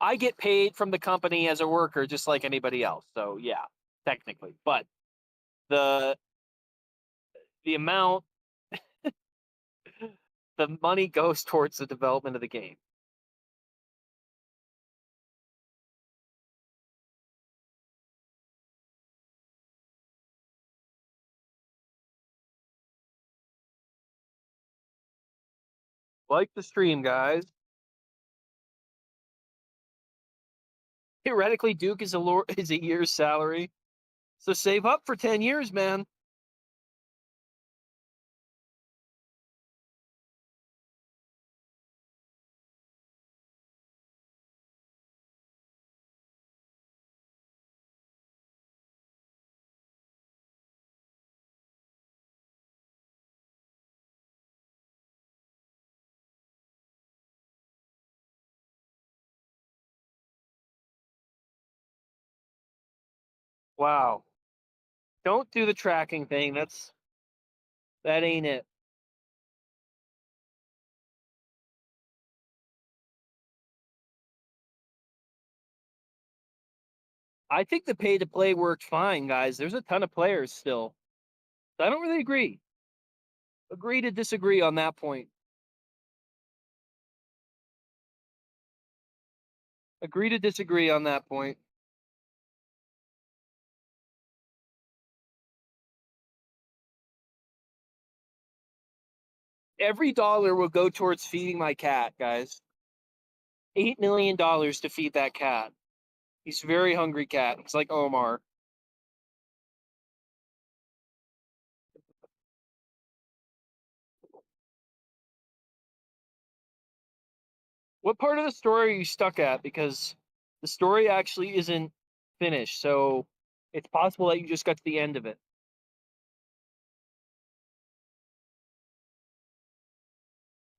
I get paid from the company as a worker, just like anybody else. So yeah, technically, but the amount, the money goes towards the development of the game. Like the stream, guys. Theoretically, Duke is a year's salary. So save up for 10 years, man. Wow. Don't do the tracking thing. That ain't it. I think the pay to play worked fine, guys. There's a ton of players still. I don't really agree. Agree to disagree on that point. Agree to disagree on that point. Every dollar will go towards feeding my cat, guys. $8 million to feed that cat. He's a very hungry cat. He's like Omar. What part of the story are you stuck at? Because the story actually isn't finished, so it's possible that you just got to the end of it.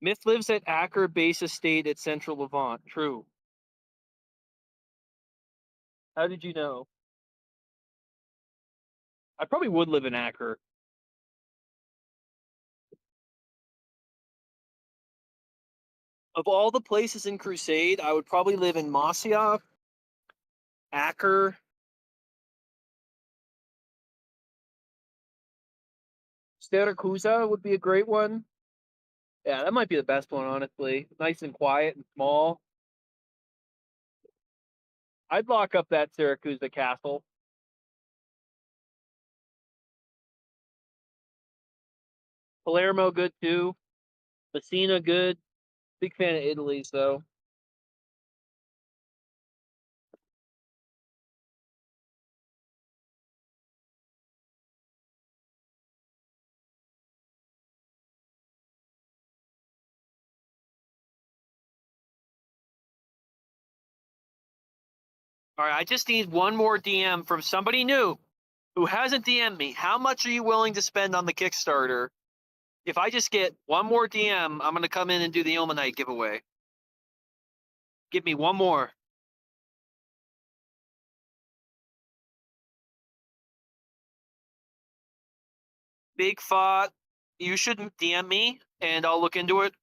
Myth lives at Acker Base Estate at Central Levant. True. How did you know? I probably would live in Acker. Of all the places in Crusade, I would probably live in Mossia, Acker, Staracusa would be a great one. Yeah, that might be the best one, honestly. Nice and quiet and small. I'd lock up that Syracuse castle. Palermo, good too. Messina, good. Big fan of Italy, so. All right, I just need one more DM from somebody new who hasn't DM'd me. How much are you willing to spend on the Kickstarter? If I just get one more DM, I'm going to come in and do the Ilmenite giveaway. Give me one more. Big Fought, you should DM me and I'll look into it.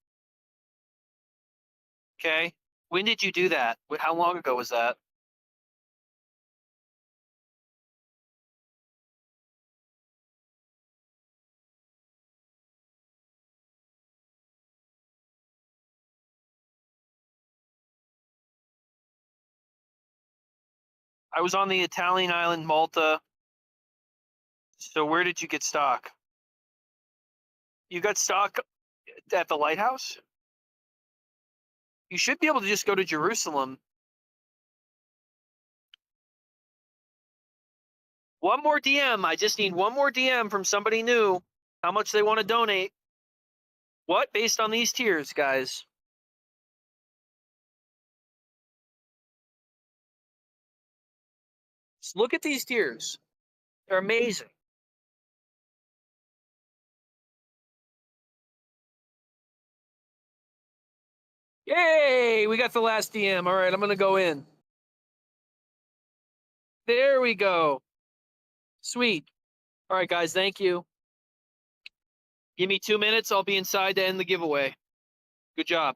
Okay. When did you do that? How long ago was that? I was on the Italian island, Malta. So where did you get stock? You got stock at the lighthouse? You should be able to just go to Jerusalem. One more DM. I just need one more DM from somebody new. How much they want to donate. What? Based on these tiers, guys. Just look at these tiers. They're amazing. Yay! We got the last DM. All right, I'm going to go in. There we go. Sweet. All right, guys, thank you. Give me 2 minutes. I'll be inside to end the giveaway. Good job.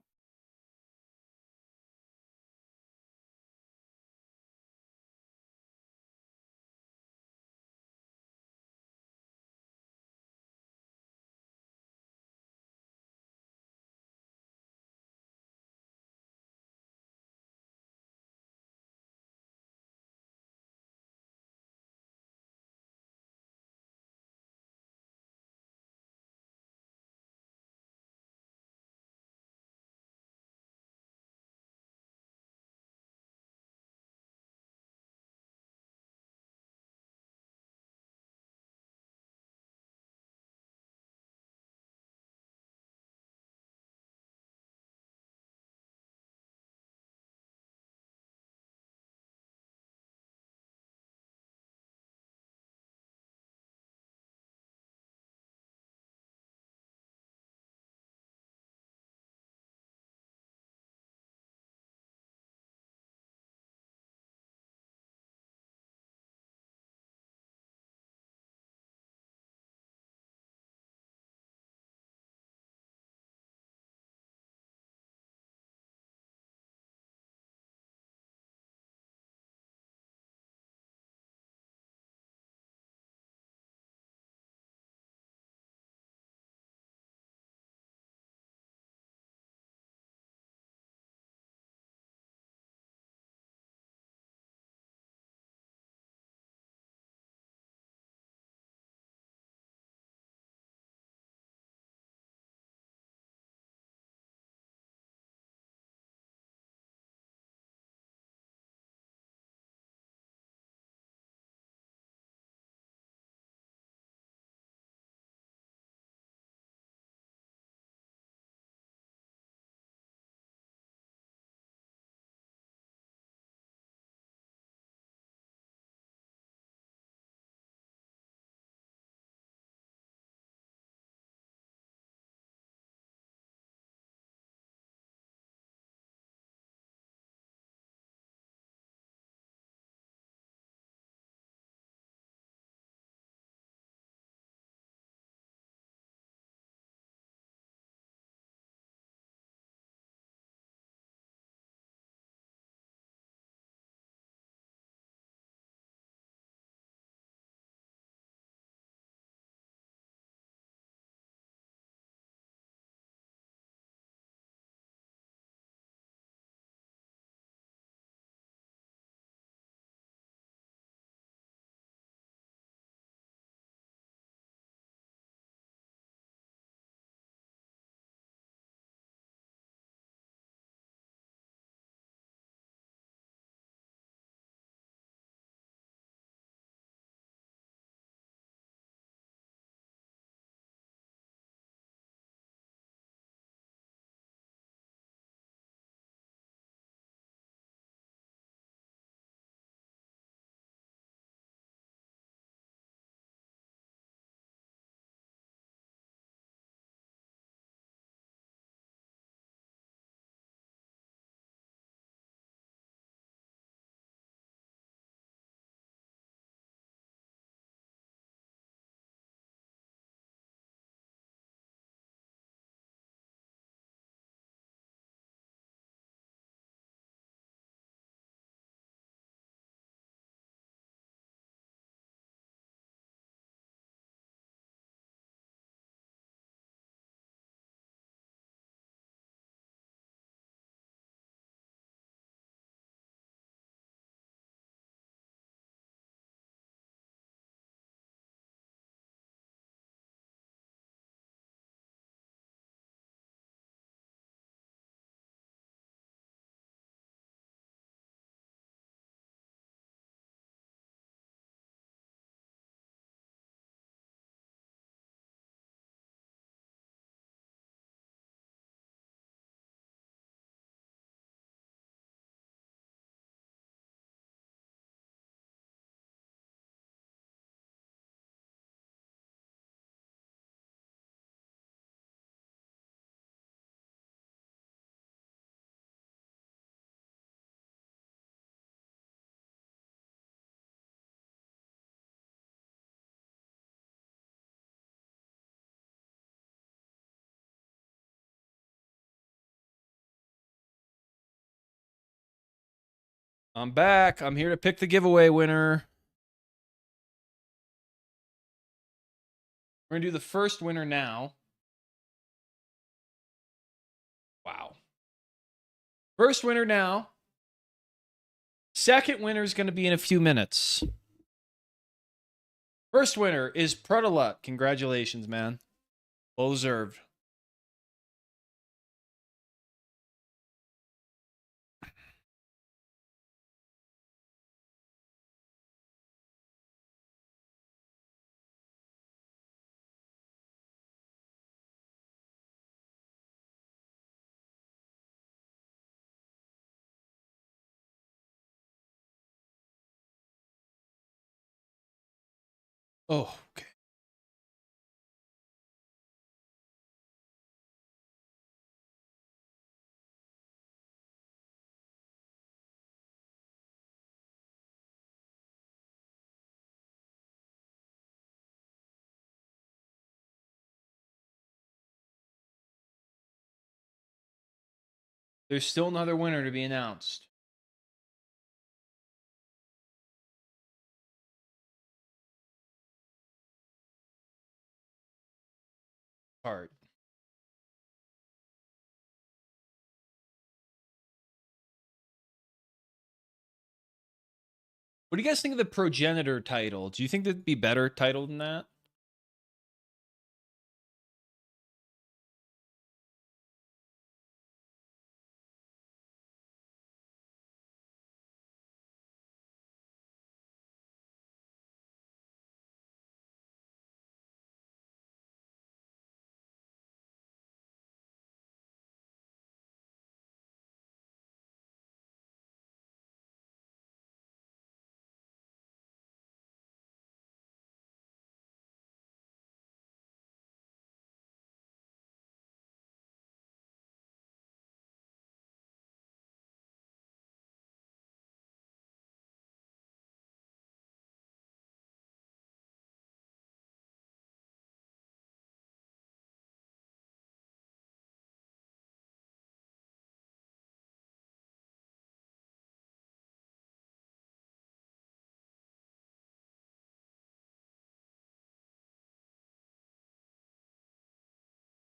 I'm back. I'm here to pick the giveaway winner. We're going to do the first winner now. Wow. First winner now. Second winner is going to be in a few minutes. First winner is Protolut. Congratulations, man. Well deserved. Oh, okay. There's still another winner to be announced. Card. What do you guys think of the progenitor title? Do you think that'd be better title than that?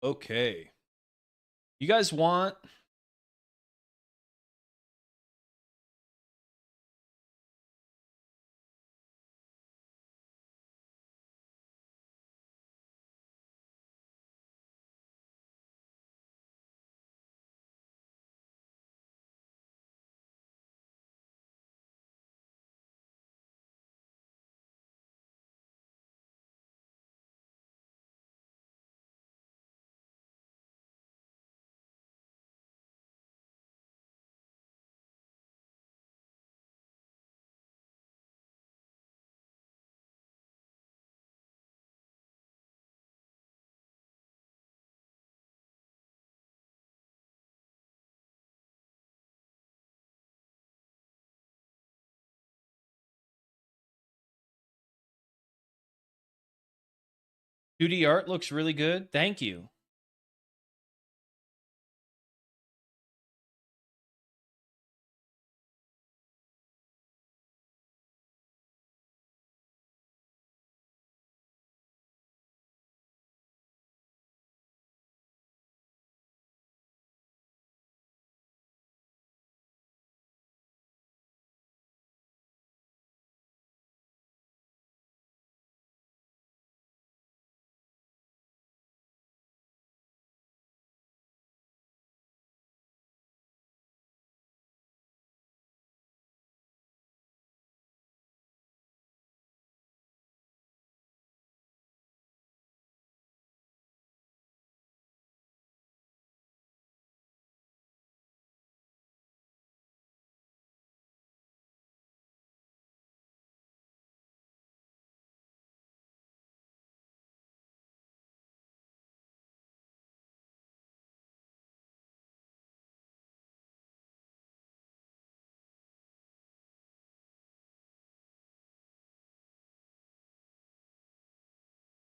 Okay. You guys want... Duty art looks really good. Thank you.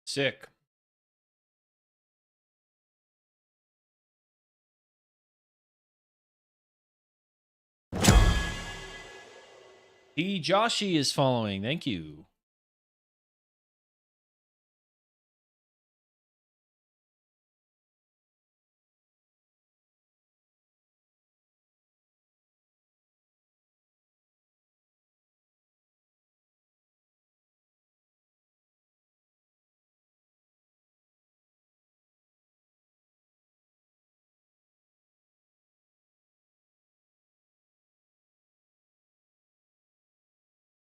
Sick. T. Joshi is following. Thank you.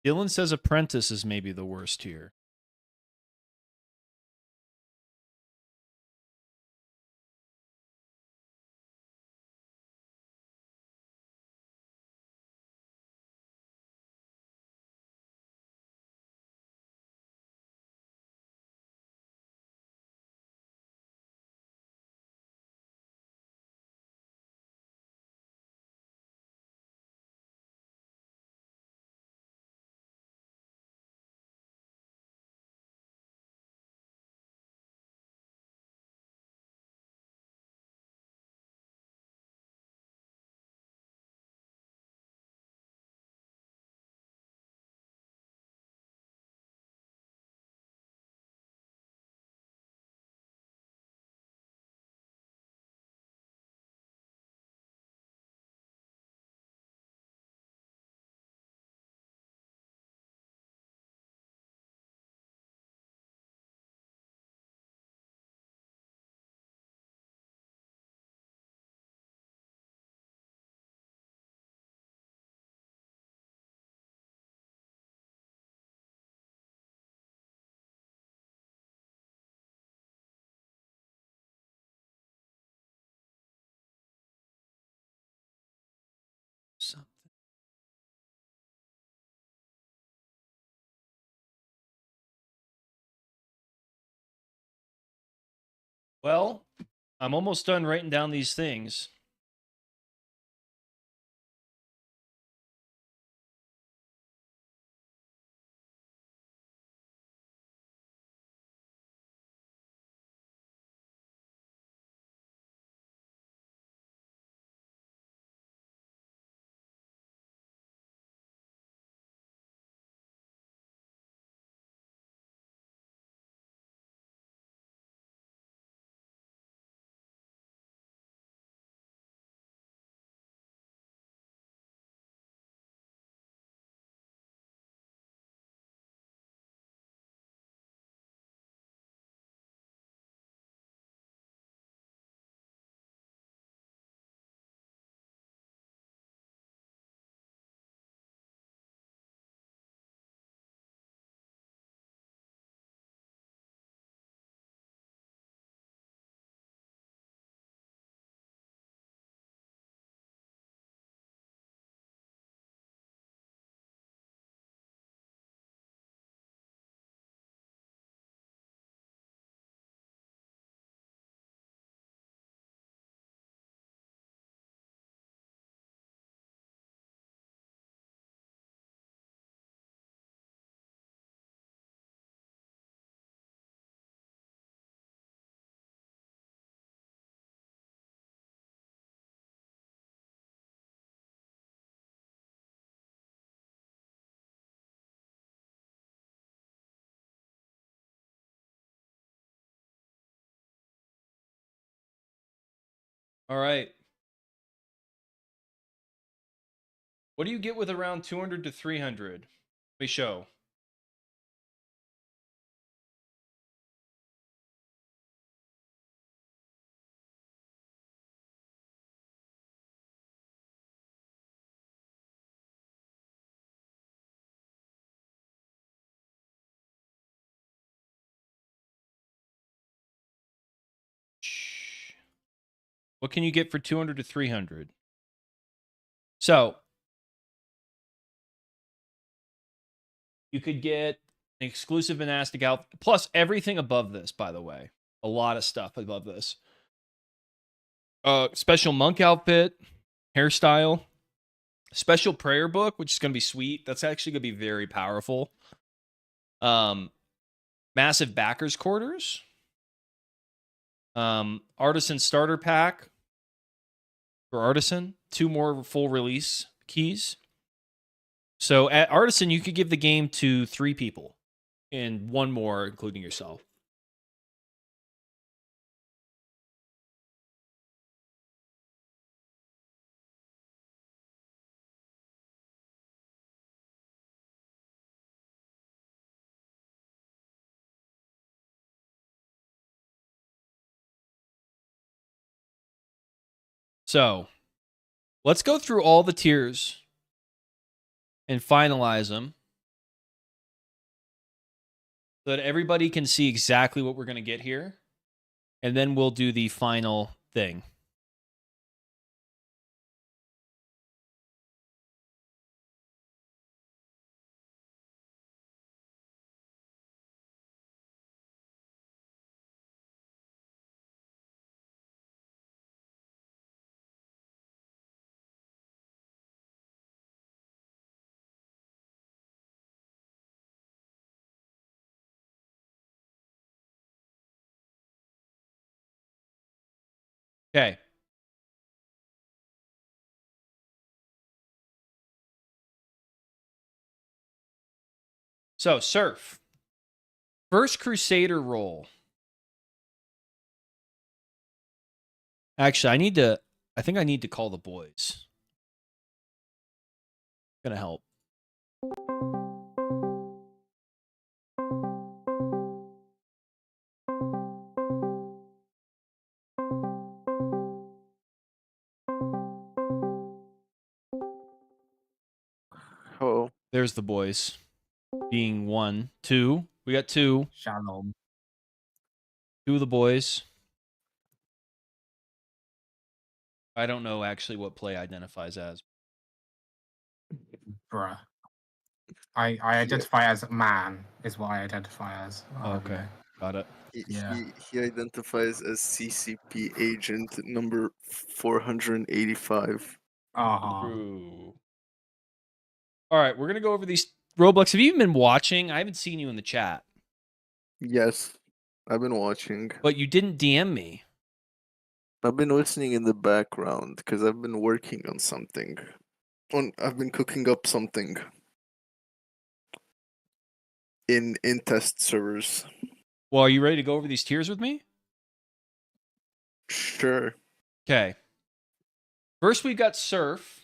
Dylan says Apprentice is maybe the worst tier. Something. Well, I'm almost done writing down these things. All right. What do you get with around 200 to 300? Let me show. What can you get for 200 to 300? So, you could get an exclusive monastic outfit, plus everything above this, by the way. A lot of stuff above this. Special monk outfit, hairstyle, special prayer book, which is going to be sweet. That's actually going to be very powerful. Massive backers quarters. Artisan starter pack for Artisan. 2 more full release keys. So at Artisan, you could give the game to 3 people, and 1 more, including yourself. So let's go through all the tiers and finalize them so that everybody can see exactly what we're going to get here. And then we'll do the final thing. Okay. So, Surf. First Crusader role. Actually, I think I need to call the boys. Gonna help. Oh, There's the boys. Being 1, 2. We got 2. Shalom. 2 of the boys. I don't know actually what play identifies as. Bruh. I identify as man, is what I identify as. Oh, okay. Got it. Yeah. he identifies as CCP agent number 485. Uh-huh. True. All right, we're gonna go over these Roblox. Have you even been watching? I haven't seen you in the chat, Yes, I've been watching. but you didn't DM me. I've been listening in the background because I've been working on something. I've been cooking up something in test servers. Well, are you ready to go over these tiers with me? Sure. Okay. First, we've got Surf.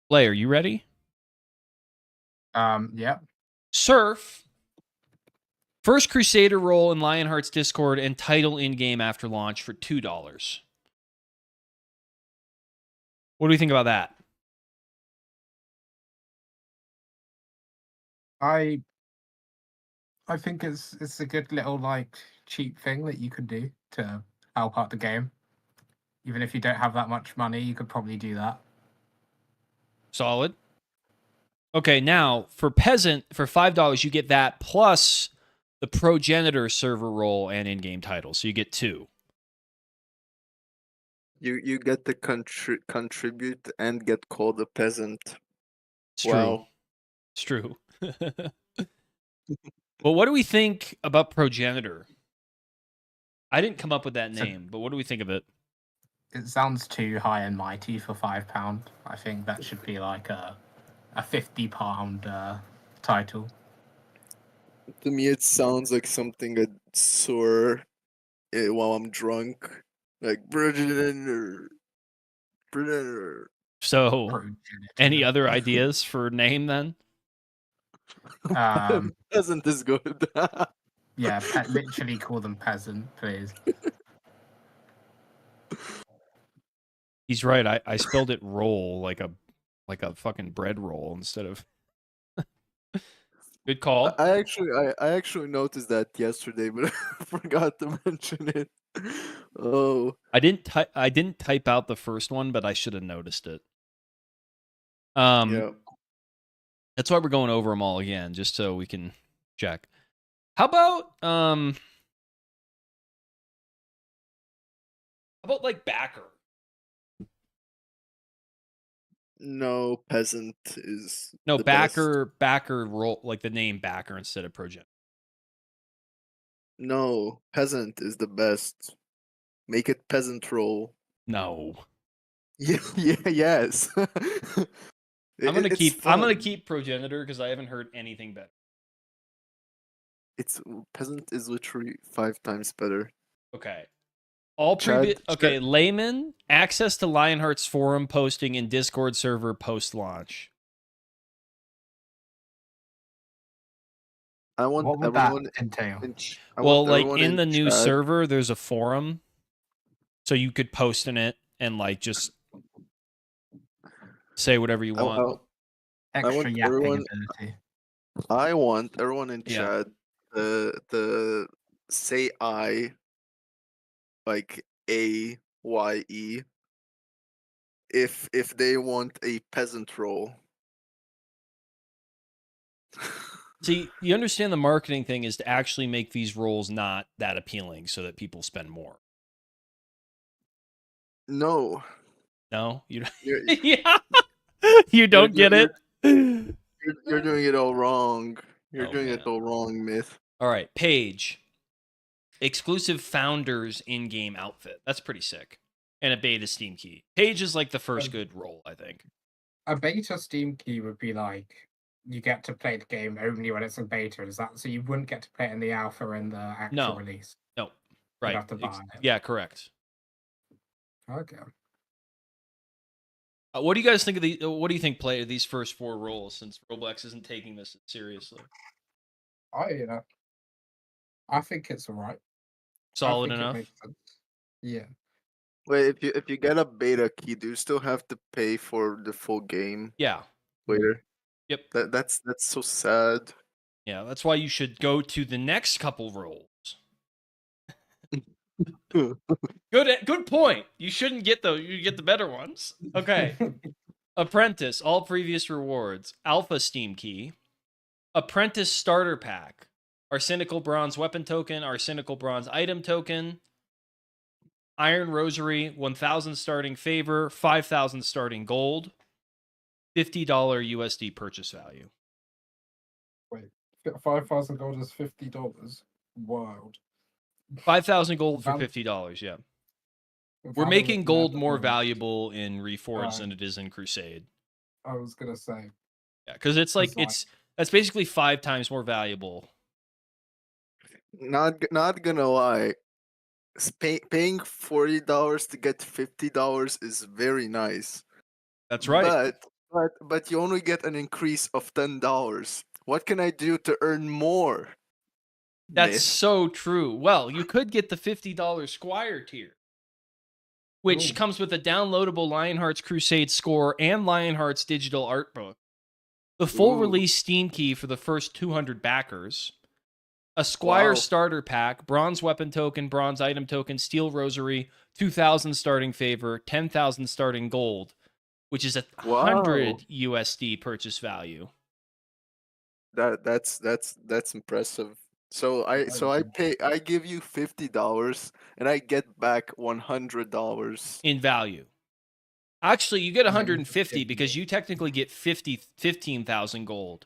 Play, are you ready? Yeah. Surf. First Crusader role in Lionhearts Discord and title in-game after launch for $2. What do we think about that? I think it's a good little like cheap thing that you could do to help out the game. Even if you don't have that much money, you could probably do that. Solid. Okay, now for Peasant, for $5, you get that plus the Progenitor server role and in-game title. So you get 2. You get to contribute and get called a peasant. It's Wow. true. It's true. But what do we think about Progenitor? I didn't come up with that name, but what do we think of it? It sounds too high and mighty for £5. I think that should be like a £50 title. To me, it sounds like something I'd soar while I'm drunk. Like, Predator. So, Progenitor. any other ideas for name then? Peasant is good. Yeah, literally call them peasant, please. He's right. I spelled it roll like a fucking bread roll instead of. Good call. I actually noticed that yesterday, but I forgot to mention it. Oh, I didn't type out the first one, but I should have noticed it. yeah. That's why we're going over them all again, just so we can check. How about like backer? No, peasant is No, the best. backer roll like the name backer instead of Progenitor. No, peasant is the best. Make it peasant roll. No. Yeah, yes. I'm gonna It's keep. I'm gonna fun. keep progenitor because I haven't heard anything better. It's peasant is literally 5 times better. Okay. All previous. Okay, layman access to Lionheart's forum posting and Discord server post launch. I want What would that everyone entail? I Well, want like everyone in the new chat. server, there's a forum, so you could post in it and like just say whatever you want. I want Extra yapping everyone. ability. I want everyone in Yeah. chat to say I like AYE if they want a peasant role. See, you understand the marketing thing is to actually make these roles not that appealing so that people spend more. No, No, you don't. you're Yeah, you don't get it. you're doing it all wrong. You're Oh, doing man. it all wrong, Myth. All right, Page. Exclusive founders in-game outfit. That's pretty sick. And a beta Steam key. Page is like the first good role, I think. A beta Steam key would be like you get to play the game only when it's in beta. Is that so? You wouldn't get to play it in the alpha and the actual No. release. No, You'd right. have to buy it. Yeah, correct. Okay. What do you guys think of the? What do you think play of these first 4 roles? Since Roblox isn't taking this seriously, I think it's alright. solid I think enough. it makes sense. Yeah. Wait, if you get a beta key, do you still have to pay for the full game Yeah. later? Yep. That's so sad. Yeah, that's why you should go to the next couple roles. Good point. You shouldn't get those. You get the better ones. Okay. Apprentice, all previous rewards. Alpha Steam key. Apprentice starter pack. Arsenical bronze weapon token. Arsenical bronze item token. Iron Rosary, 1,000 starting favor. 5,000 starting gold. $50 USD purchase value. Wait, 5,000 gold is $50. Wild. 5,000 gold for Val- $50, yeah. We're Valorant making gold never more worked. valuable in Reforged Right. than it is in Crusade. I was gonna say. Yeah, because it's like that's basically 5 times more valuable. Not gonna lie, paying $40 to get $50 is very nice. That's right. But you only get an increase of $10. What can I do to earn more? That's Myth? so true. Well, you could get the $50 Squire tier, which Ooh. comes with a downloadable Lionhearts Crusade score and Lionhearts digital art book. The full Ooh. release Steam key for the first 200 backers. A Squire Wow. starter pack, bronze weapon token, bronze item token, steel rosary, 2,000 starting favor, 10,000 starting gold, which is a 100 USD purchase value. That's impressive. So I give you $50 and I get back $100 in value. Actually, you get 150 150 because you technically get 15,000 gold.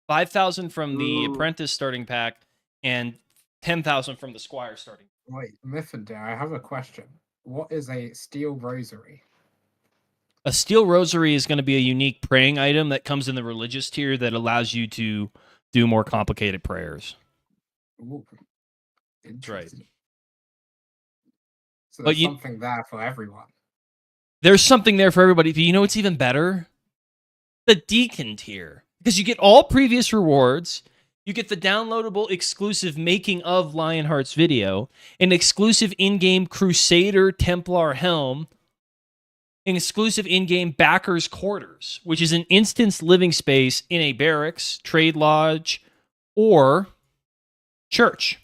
5,000 from the apprentice starting pack and 10,000 from the Squire starting. Wait, Mythinder, I have a question. What is a steel rosary? A steel rosary is going to be a unique praying item that comes in the religious tier that allows you to do more complicated prayers. Ooh, That's right. interesting. So But there's something there for everyone. There's something there for everybody. But you know what's even better? The Deacon tier. Because you get all previous rewards. You get the downloadable exclusive making of Lionhearts video, an exclusive in-game Crusader Templar helm, an exclusive in-game Backers Quarters, which is an instance living space in a barracks, trade lodge, or church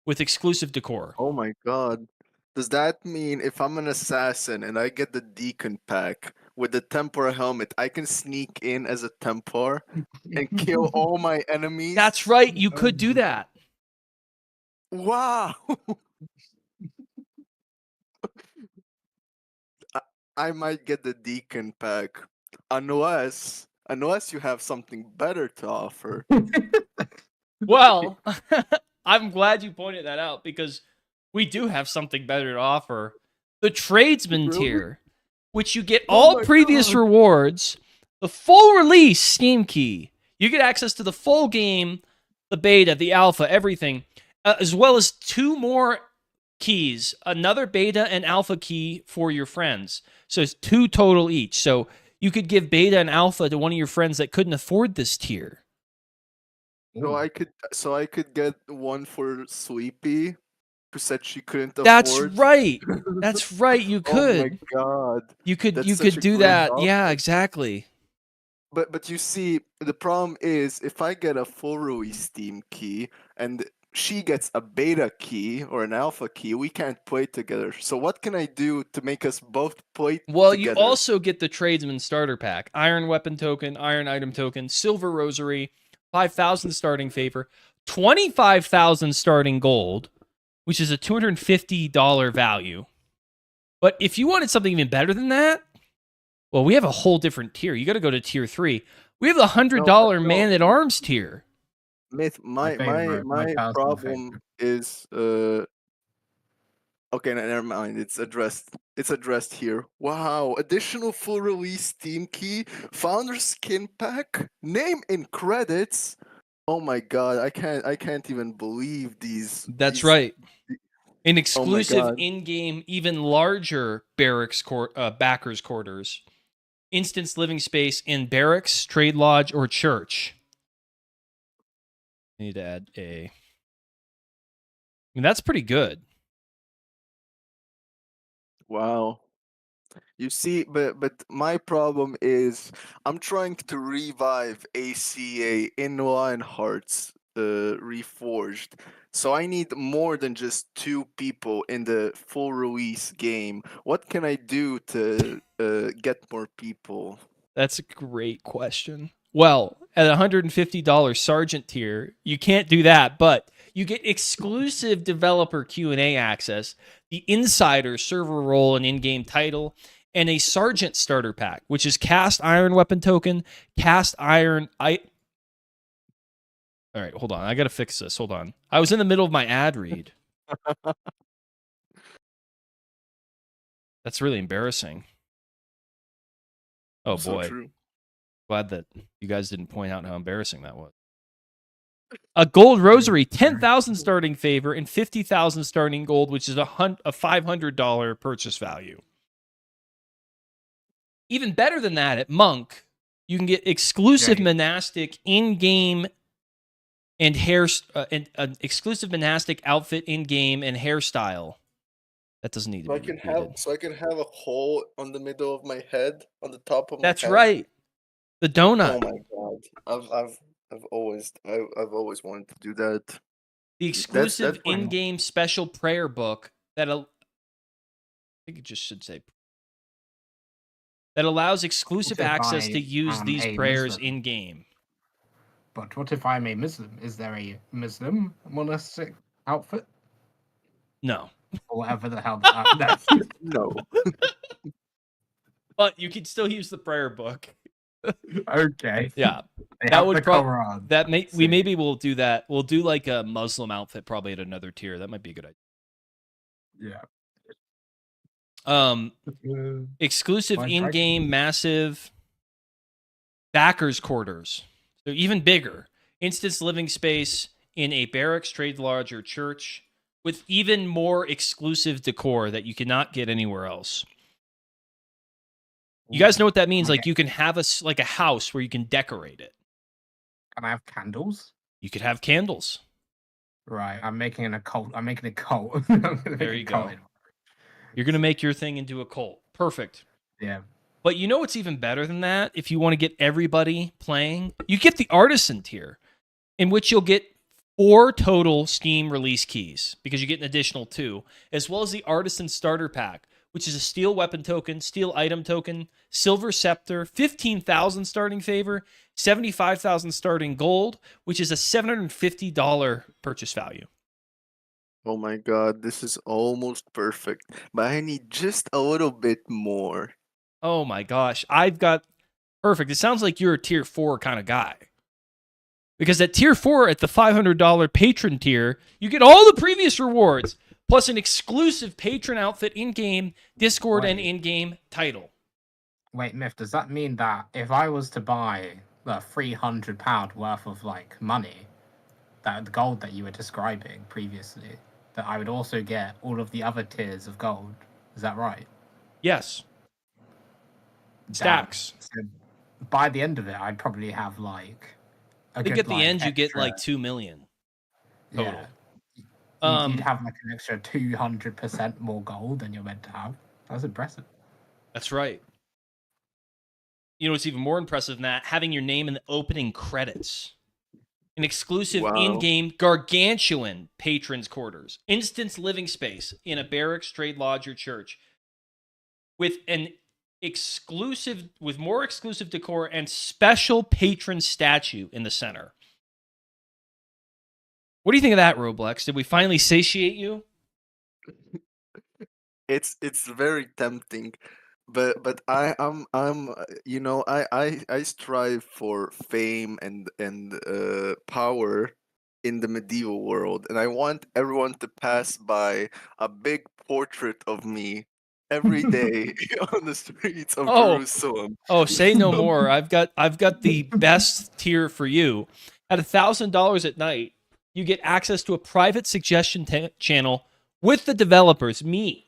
with exclusive decor. Oh my god. Does that mean if I'm an assassin and I get the Deacon pack with the Templar helmet, I can sneak in as a Templar and kill all my enemies? That's right. You could do that. Wow. I might get the Deacon pack unless you have something better to offer. Well, I'm glad you pointed that out because we do have something better to offer. The Tradesman Really? tier, which you get all previous rewards, The full release Steam key. You get access to the full game, the beta, the alpha, everything, as well as 2 more keys, another beta and alpha key for your friends. So it's 2 total each. So you could give beta and alpha to one of your friends that couldn't afford this tier. So I could get one for Sweepy, who said she couldn't That's afford. right. That's right. You could. Oh my god. You could That's you such could a do great that. offer. Yeah, exactly. But you see, the problem is if I get a full Rui Steam key and she gets a beta key or an alpha key, we can't play together. So what can I do to make us both play Well, together? you also get the Tradesman starter pack. Iron weapon token, iron item token, silver rosary, 5,000 starting favor, 25,000 starting gold, which is a $250 value. But if you wanted something even better than that, well, we have a whole different tier. You got to go to tier 3. We have the $100 No. man-at-arms tier. Myth, my personal problem favorite. is okay, never mind. It's addressed here. Wow, additional full release Steam key, founder skin pack, name in credits. Oh my god, I can't even believe these. That's these- right. An exclusive God. in-game, even larger barracks backers quarters, instance living space in barracks, trade lodge, or church. I need to add a. I mean, that's pretty good. Wow. You see, but my problem is I'm trying to revive ACA in Lionhearts Reforged. So I need more than just 2 people in the full release game. What can I do to get more people? That's a great question. Well, at $150 Sergeant tier, you can't do that, but you get exclusive developer Q&A access, the Insider server role and in-game title, and a Sergeant starter pack, which is cast iron weapon token, cast iron... All right, hold on. I got to fix this. Hold on. I was in the middle of my ad read. That's really embarrassing. Oh, So boy. true. Glad that you guys didn't point out how embarrassing that was. A gold rosary, 10,000 starting favor and 50,000 starting gold, which is a $500 purchase value. Even better than that, at Monk, you can get exclusive monastic in-game and hair, an exclusive monastic outfit in-game and hairstyle. That doesn't need to be repeated. So I can have a hole on the middle of my head, on the top of my That's head. right. The donut. Oh my god. I've always wanted to do that. The exclusive that's fine. in-game special prayer book that I think it just should say that allows exclusive What if access I to use am these a prayers Muslim? in-game. But what if I'm a Muslim? Is there a Muslim monastic outfit? No. Or whatever the hell that No. But you could still use the prayer book. Okay. Yeah. They That have would the prob- Quran. That may we See. maybe we'll do that. We'll do like a Muslim outfit probably at another tier. That might be a good idea. Yeah. Exclusive Fine, in-game massive backers quarters. They're even bigger. Instance living space in a barracks, trade lodge, or church with even more exclusive decor that you cannot get anywhere else. You guys know what that means? Like you can have a house where you can decorate it. Can I have candles? You could have candles. Right. I'm making a cult. I'm making a cult. There you go. You're going to make your thing into a cult. Perfect. Yeah. But you know what's even better than that? If you want to get everybody playing, you get the Artisan tier, in which you'll get 4 total Steam release keys, because you get an additional 2, as well as the Artisan starter pack, which is a steel weapon token, steel item token, silver scepter, 15,000 starting favor, 75,000 starting gold, which is a $750 purchase value. Oh my god, this is almost perfect. But I need just a little bit more. Oh my gosh. I've got perfect. It sounds like you're a tier 4 kind of guy. Because at tier 4, at the $500 patron tier, you get all the previous rewards, plus an exclusive patron outfit in-game, Discord, and in-game title. Wait, Myth, does that mean that if I was to buy the £300 worth of like money, that the gold that you were describing previously, that I would also get all of the other tiers of gold? Is that right? Yes. Damn. Stacks. So by the end of it, I'd probably have like a I think good, at the like, end you get extra, like 2 million total. yeah. You'd have like an extra 200% more gold than you're meant to have. That's impressive. That's right. You know what's even more impressive than that? Having your name in the opening credits. An exclusive Wow. in-game gargantuan patrons quarters, instance living space in a barracks, trade lodge, or church, with an exclusive, with more exclusive decor and special patron statue in the center. What do you think of that, Roblex? Did we finally satiate you? It's very tempting, but I'm you know I strive for fame and power in the medieval world, and I want everyone to pass by a big portrait of me every day on the streets of Oh, Jerusalem. say no more. I've got the best tier for you. At $1,000 at night, you get access to a private suggestion channel with the developers, me,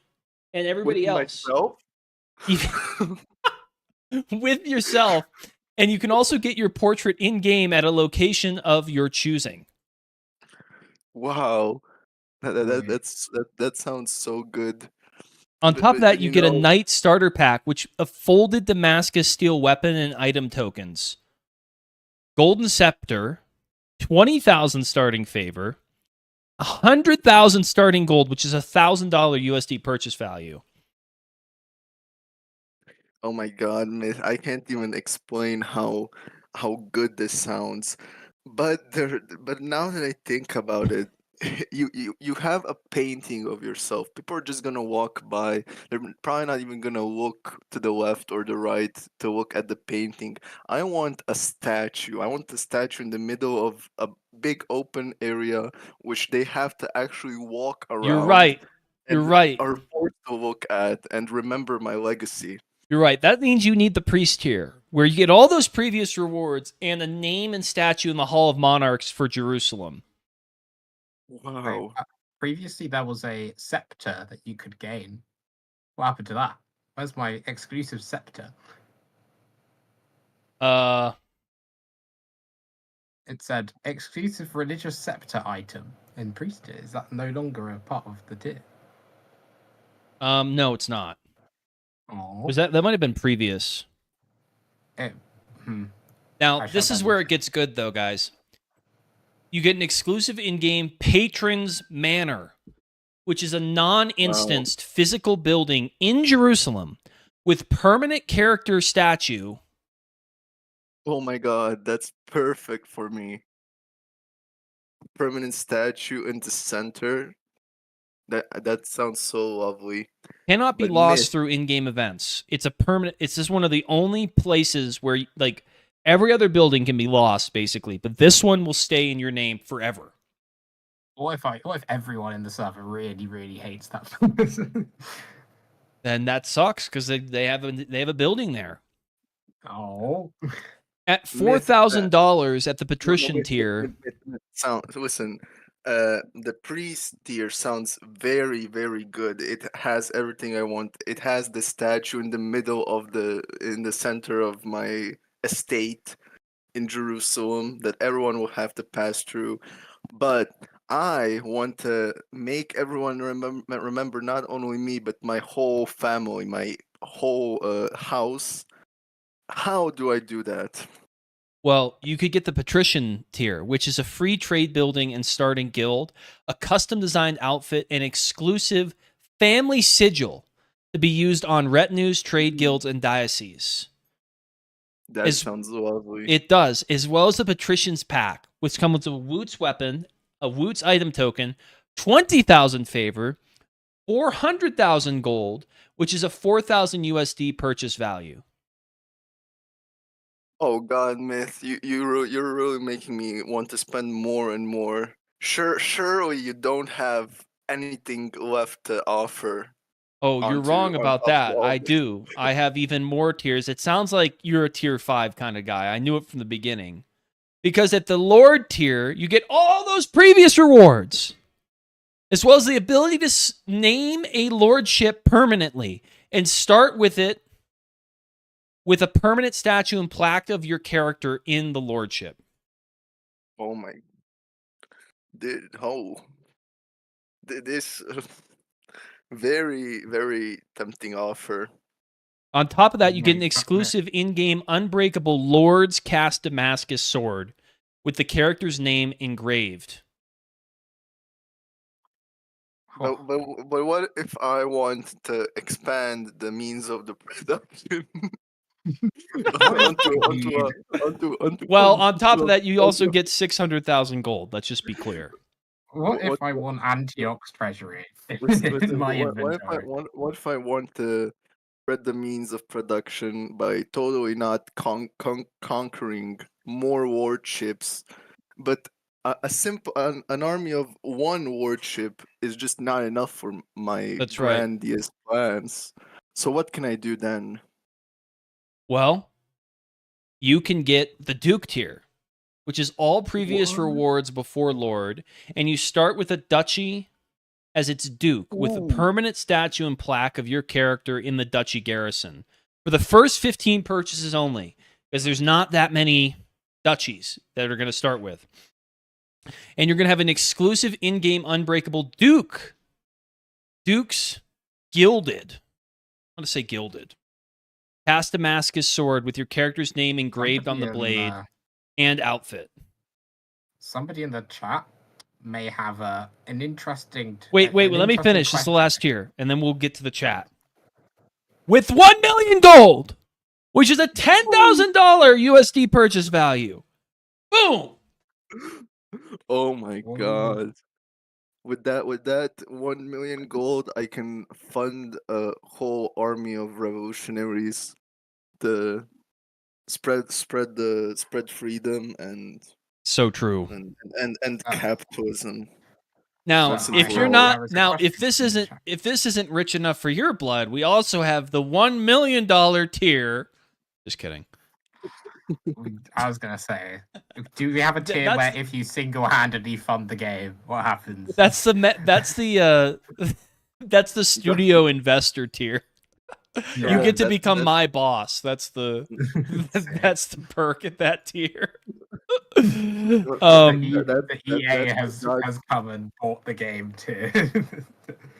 and With everybody else. myself. With yourself, and you can also get your portrait in game at a location of your choosing. Wow, Wait. that sounds so good. On top of that, But you you get a know, knight starter pack, which a folded Damascus steel weapon and item tokens, golden scepter, 20,000 starting favor, 100,000 starting gold, which is $1,000 USD purchase value. oh my god, myth! I can't even explain how good this sounds. But now that I think about it, you have a painting of yourself. People are just gonna walk by. They're probably not even gonna look to the left or the right to look at the painting. I want a statue. I want a statue in the middle of a big open area, which they have to actually walk You're around right. You're and right. are forced to look at and remember my legacy. You're right. That means you need the priest tier, where you get all those previous rewards and a name and statue in the Hall of Monarchs for Jerusalem. Wait, Wow. previously there was a scepter that you could gain. What happened to that? Where's my exclusive scepter? It said exclusive religious scepter item in priest tier. Is that no longer a part of the tier? No, it's not. Oh, Was that might have been previous? it, Now, I shall this is double where it check. gets good, though, guys. You get an exclusive in-game Patron's Manor, which is a non-instanced physical building in Jerusalem with permanent character statue. Oh my god, that's perfect for me. Permanent statue in the center. That sounds so lovely. Cannot be But lost myth, through in-game events. It's a permanent. It's just one of the only places where, like, every other building can be lost, basically, but this one will stay in your name forever. What if everyone in the server really, really hates that? Then that sucks because they have a building there. Oh, At myth. $4,000 at the No, patrician wait, tier. Sound. Listen. The priest tier sounds very, very good. It has everything I want. It has the statue in the middle of in the center of my estate in Jerusalem that everyone will have to pass through. But I want to make everyone remember not only me but my whole family, my whole house. How do I do that? Well, you could get the patrician tier, which is a free trade building and starting guild, a custom designed outfit, and exclusive family sigil to be used on retinues, trade guilds, and dioceses. That sounds lovely. It does, as well as the patrician's pack, which comes with a Woot's weapon, a Woot's item token, 20,000 favor, 400,000 gold, which is a 4,000 USD purchase value. Oh God, Myth, you're really making me want to spend more and more. Surely you don't have anything left to offer. Oh, you're onto wrong on about top of that. all I this. do. I have even more tiers. It sounds like you're a tier 5 kind of guy. I knew it from the beginning. Because at the Lord tier, you get all those previous rewards, as well as the ability to name a lordship permanently and start with it with a permanent statue and plaque of your character in the lordship. Oh my, dude, this very, very tempting offer. On top of that, you get an Wait, exclusive in-game unbreakable Lord's Cast Damascus sword with the character's name engraved. But what if I want to expand the means of the production? onto Well, on top of that, you also get 600,000 gold. Let's just be clear. What if what- I want Antioch's treasury listen, in my what if inventory? what if I want to spread the means of production by totally not conquering more warships, but a simple an army of one warship is just not enough for my That's right. grandiose plans. So what can I do then? Well, you can get the Duke tier, which is all previous What? rewards before Lord, and you start with a duchy as its Duke with a permanent statue and plaque of your character in the duchy garrison for the first 15 purchases only, because there's not that many duchies that are going to start with. And you're going to have an exclusive in-game unbreakable Duke. Duke's Gilded. I want to say Gilded. Cast Damascus sword with your character's name engraved on the blade and outfit. Somebody in the chat may have an interesting. Wait, an let me interesting finish. This is the question. last tier, and then we'll get to the chat. With 1 million gold, which is a $10,000 USD purchase value. Boom! Oh my Ooh. god. With that 1 million gold, I can fund a whole army of revolutionaries to spread freedom and So true. capitalism. Now, So if I you're have- not there is a now, question in the chat. if this isn't rich enough for your blood, we also have the $1 million tier. Just kidding. I was gonna say, do we have a tier That's- where if you single-handedly fund the game, what happens? That's the that's the studio investor tier. Yeah. You get to That- become that- my boss. That's the that's the perk at that tier. The EA that's the has come and bought the game too.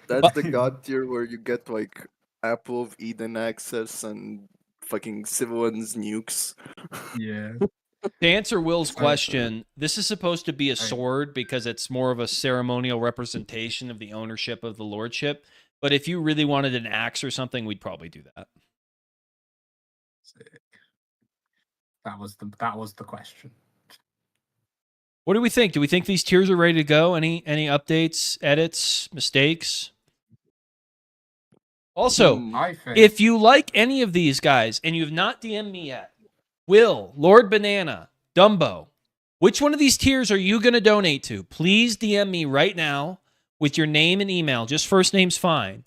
That's the god tier where you get like Apple of Eden access and fucking civilians nukes. Yeah. To answer Will's So- question, this is supposed to be a Right. sword because it's more of a ceremonial representation of the ownership of the lordship. But if you really wanted an axe or something, we'd probably do that. Sick. That was the question. What do we think? Do we think these tiers are ready to go? Any updates, edits, mistakes? Also, I think if you like any of these guys and you have not DM'd me yet, Will, Lord Banana, Dumbo, which one of these tiers are you going to donate to? Please DM me right now with your name and email. Just first name's fine.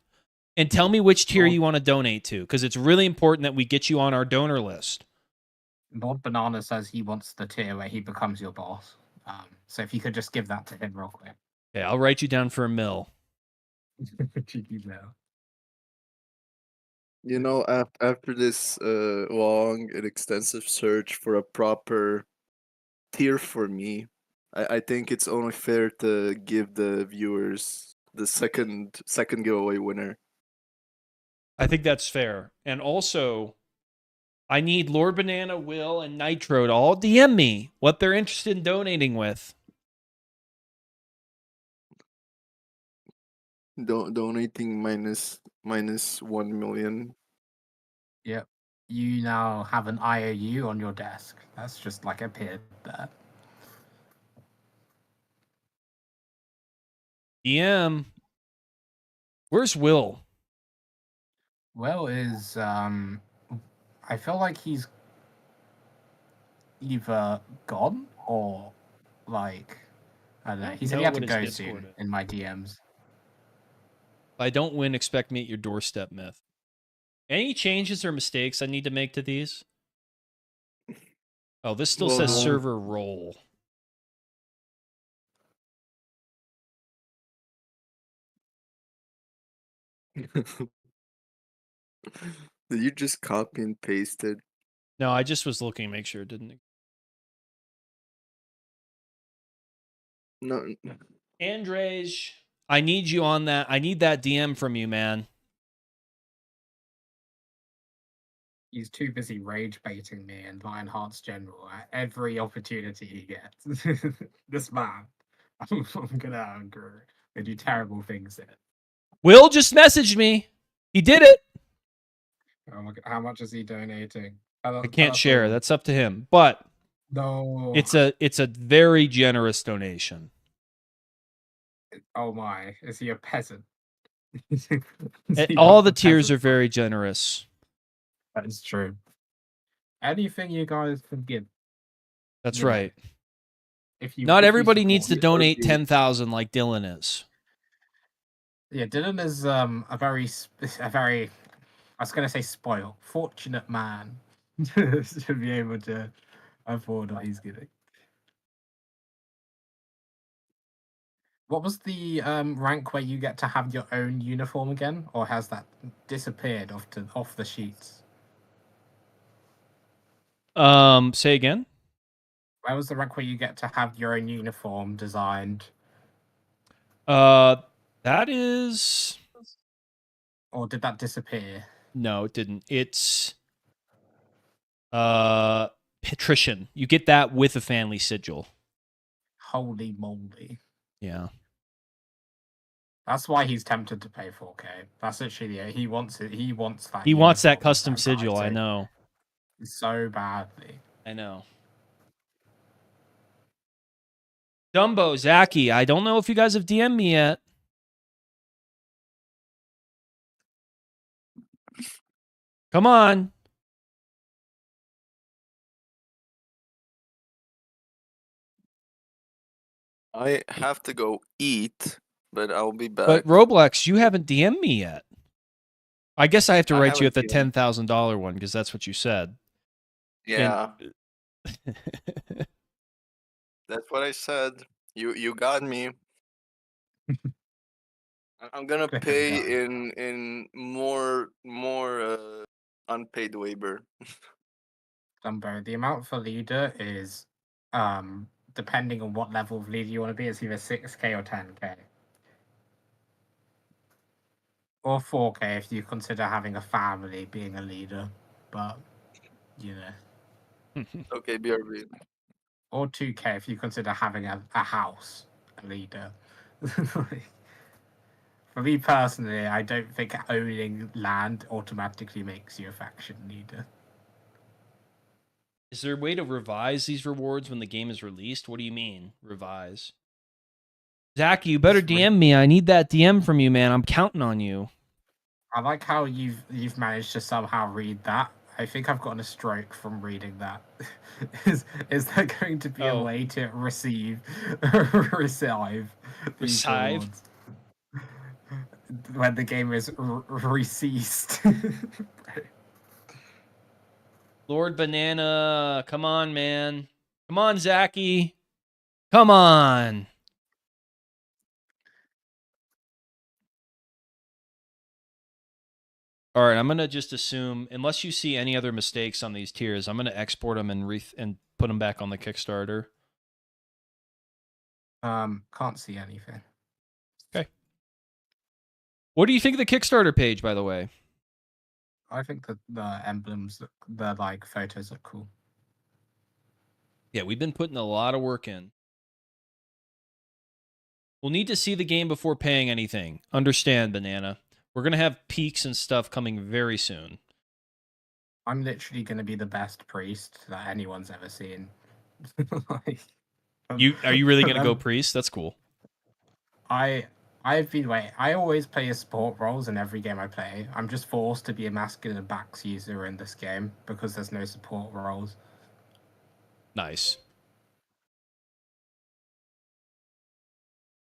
And tell me which tier you want to donate to, because it's really important that we get you on our donor list. Lord Banana says he wants the tier where he becomes your boss. So if you could just give that to him real quick. Okay, I'll write you down for a mill. Cheeky mail. You know, after this long and extensive search for a proper tier for me, I think it's only fair to give the viewers the second giveaway winner. I think that's fair. And also, I need Lord Banana, Will, and Nitro to all DM me what they're interested in donating with. Donating minus 1 million. Yep. You now have an IOU on your desk. That's just like appeared there. DM. Where's Will? Will is I feel like he's either gone or like I don't know. He said he know had to what his go Discord soon is. in my DMs. I don't win, expect me at your doorstep, myth. Any changes or mistakes I need to make to these? Oh, this still Well, says the- server role. Did you just copy and paste it? No, I just was looking to make sure it didn't. No. Andrej, I need you on that. I need that DM from you, man. He's too busy rage baiting me and Lionhearts General at every opportunity he gets. This man, I'm gonna do terrible things in it. Will just messaged me. He did it. Oh my God, how much is he donating? I can't share. That's up to him. But no. it's a very generous donation. Oh my, is he a peasant? All the tiers are very generous. That is true. Anything you guys can give. That's You know, right. If you, Not if you everybody needs to support- donate 10,000 like Dylan is. Yeah, Dylan is a very, I was gonna say spoiled, fortunate man to be able to afford what he's getting. What was the rank where you get to have your own uniform again, or has that disappeared off the sheets? Say again? Where was the rank where you get to have your own uniform designed, That is or did that disappear? no, it didn't. It's patrician. You get that with a family sigil. Holy moly! Yeah. That's why he's tempted to pay 4K. That's literally it. He wants it. He wants that. He wants that uniform with custom sigil, I writing know. so badly. I know. Dumbo, Zachy, I don't know if you guys have DM'd me yet. Come on. I have to go eat, but I'll be back. But Roblox, you haven't DM'd me yet. I guess I have to I write you at haven't the DM'd. $10,000 one because that's what you said. Yeah, that's what I said. You got me. I'm gonna Click of pay gun. in more unpaid labor. Dumbo, the amount for leader is, depending on what level of leader you want to be, it's either 6K or 10K. Or 4K if you consider having a family being a leader. But, you know. Okay, BRB. Or 2K if you consider having a house a leader. For me personally, I don't think owning land automatically makes you a faction leader. Is there a way to revise these rewards when the game is released? What do you mean, revise? Zach, you better DM me. I need that DM from you, man. I'm counting on you. I like how you've managed to somehow read that. I think I've gotten a stroke from reading that. Is there going to be a way to receive these Receive? rewards when the game is receased? Lord Banana, come on, man. Come on, Zachy. Come on. All right, I'm going to just assume, unless you see any other mistakes on these tiers, I'm going to export them and put them back on the Kickstarter. Can't see anything. Okay. What do you think of the Kickstarter page, by the way? I think that the emblems, the like photos are cool. Yeah, we've been putting a lot of work in. We'll need to see the game before paying anything. Understand, Banana. We're going to have peaks and stuff coming very soon. I'm literally going to be the best priest that anyone's ever seen. Like, Are you really going to go priest? That's cool. I always play as support roles in every game I play. I'm just forced to be a masculine and backs user in this game because there's no support roles. Nice.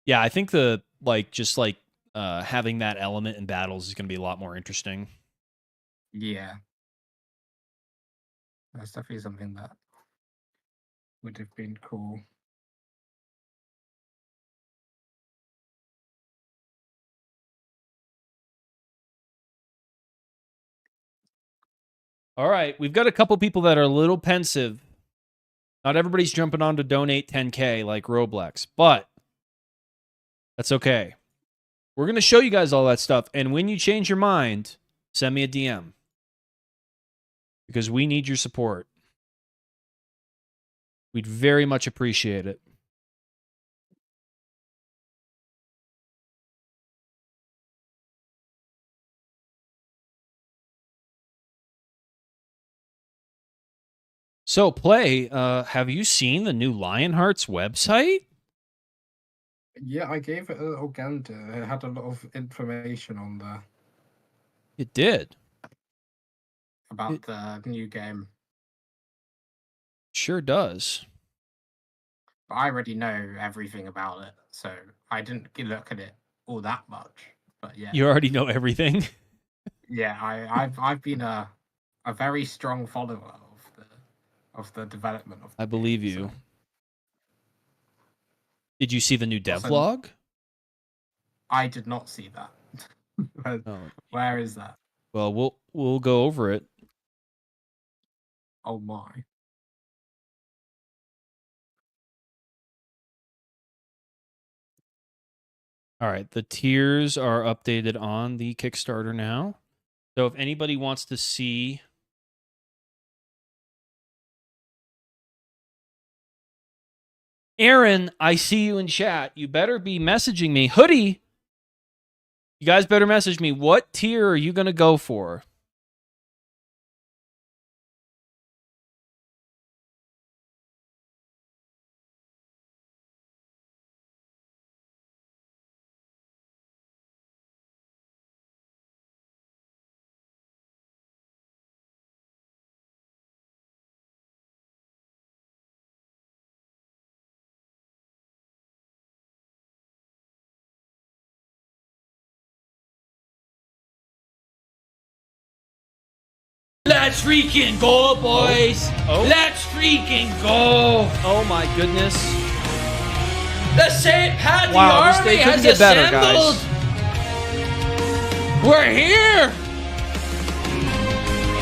Yeah, I think just having that element in battles is going to be a lot more interesting. Yeah. That's definitely something that would have been cool. All right, we've got a couple people that are a little pensive. Not everybody's jumping on to donate 10K like Roblox, but that's okay. We're going to show you guys all that stuff, and when you change your mind, send me a DM. Because we need your support. We'd very much appreciate it. So, Play, have you seen the new Lionhearts website? Yeah, I gave it a little gander. It had a lot of information on there It did. about the new game. Sure does. But I already know everything about it, so I didn't look at it all that much. But yeah, You already know everything. yeah, I've been a very strong follower of the development of. I believe game, you. so. Did you see the new Also, devlog? I did not see that. Where is that? Well, we'll go over it. Oh my. All right, the tiers are updated on the Kickstarter now. So if anybody wants to see Aaron, I see you in chat. You better be messaging me. Hoodie, you guys better message me. What tier are you going to go for? Let's freaking go, boys! Oh. Let's freaking go! Oh my goodness. The St. Pat Wow, this Army day couldn't has get better, assembled! guys. We're here!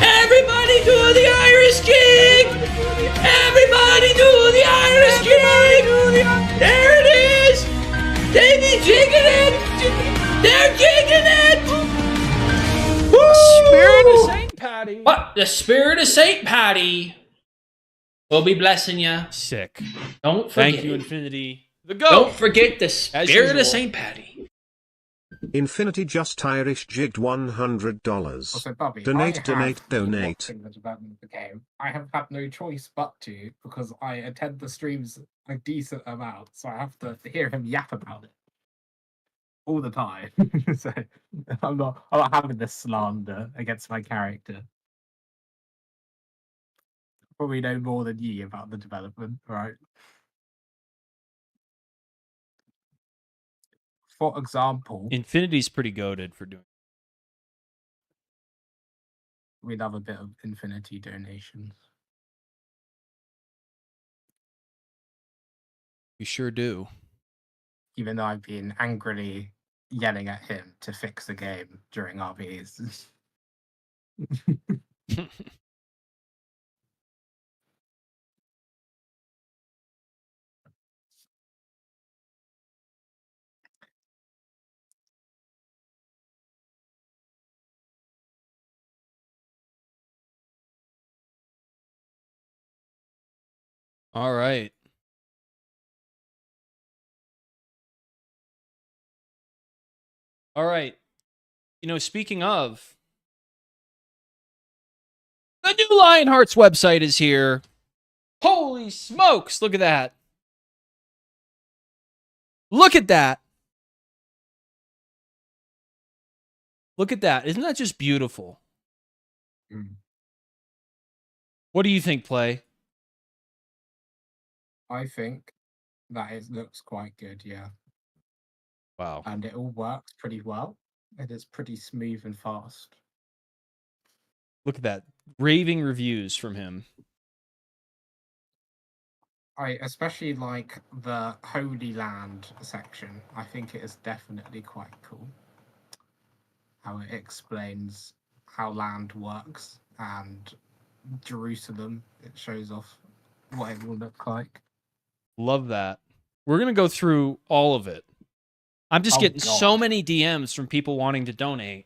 Everybody do the Irish King! Everybody do the Irish King! There it is! They be jigging it! They're jigging it! Woo! Spirit of St. Patty. What? The spirit of St. Patty will be blessing you. Sick. Don't forget. Thank you, Infinity. The goat. Don't forget the spirit usual. of St. Patty. Infinity just Irish jigged $100. Also, Bobby, Donate, I donate, have been donate. watching the development of the game. I have had no choice but to, because I attend the streams a decent amount, so I have to hear him yap about it all the time. So I'm not having this slander against my character. Probably know more than you about the development, right? For example, Infinity's pretty goated for doing. we'd have a bit of Infinity donations. We sure do. Even though I've been angrily yelling at him to fix the game during RBs. All right. All right. You know, speaking of, the new Lionhearts website is here. Holy smokes. Look at that. Look at that. Look at that. Isn't that just beautiful? Mm. What do you think, Play? I think that it looks quite good, yeah. Wow. and it all works pretty well. It is pretty smooth and fast. Look at that. Raving reviews from him. I especially like the Holy Land section. I think it is definitely quite cool. How it explains how land works, and Jerusalem, it shows off what it will look like. Love that. We're going to go through all of it. I'm just Oh, getting so God. many DMs from people wanting to donate.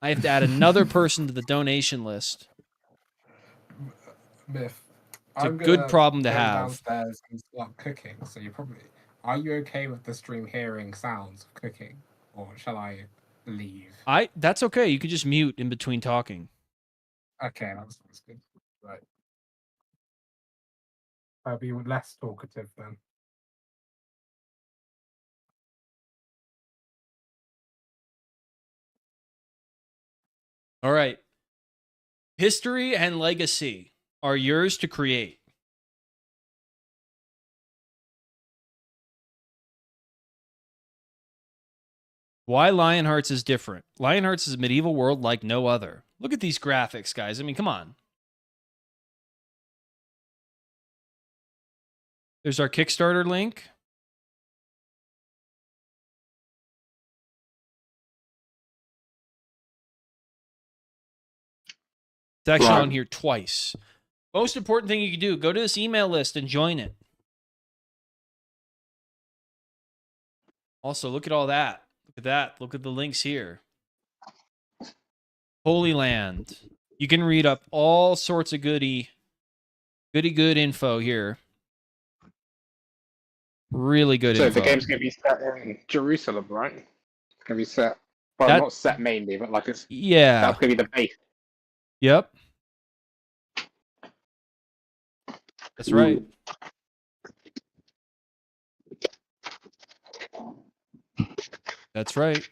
I have to add another person to the donation list. Myth. It's a I'm good gonna problem to go have. downstairs and start cooking. So you probably are you okay with the stream hearing sounds of cooking, or shall I leave? That's okay. You can just mute in between talking. Okay, that sounds good. Right. I'll be less talkative then. All right. History and legacy are yours to create. Why Lionhearts is different. Lionhearts is a medieval world like no other. Look at these graphics, guys. I mean, come on. There's our Kickstarter link. It's actually on here twice. Most important thing you can do, go to this email list and join it. Also, look at all that. Look at that. Look at the links here. Holy Land. You can read up all sorts of goody good info here. Really good So info. the game's going to be set in Jerusalem, right? It's going to be set, well, That- not set mainly, but like it's Yeah. that's going to be the base. Yep. That's right. That's right.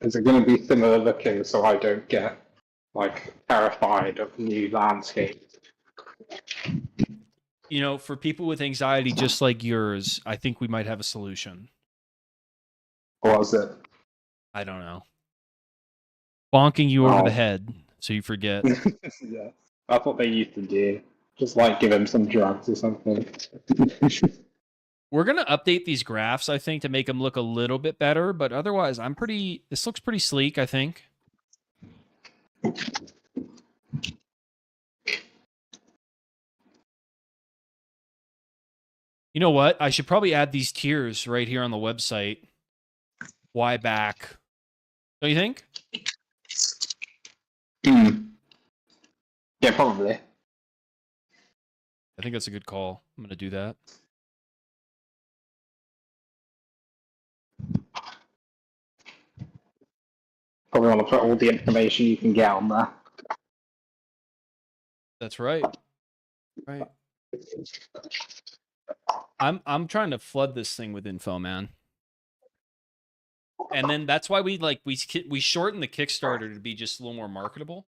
Is it going to be similar looking so I don't get like terrified of new landscapes? You know, for people with anxiety just like yours, I think we might have a solution. Or is it? I don't know. Bonking you over Oh. the head so you forget. Yeah, that's what they used to do. Just like give him some drugs or something. We're going to update these graphs, I think, to make them look a little bit better, but otherwise, this looks pretty sleek, I think. You know what? I should probably add these tiers right here on the website. Why back? Don't you think? Yeah, probably. I think that's a good call. I'm going to do that. Probably want to put all the information you can get on there. That's right. Right. I'm trying to flood this thing with info, man. And then that's why we shorten the Kickstarter to be just a little more marketable.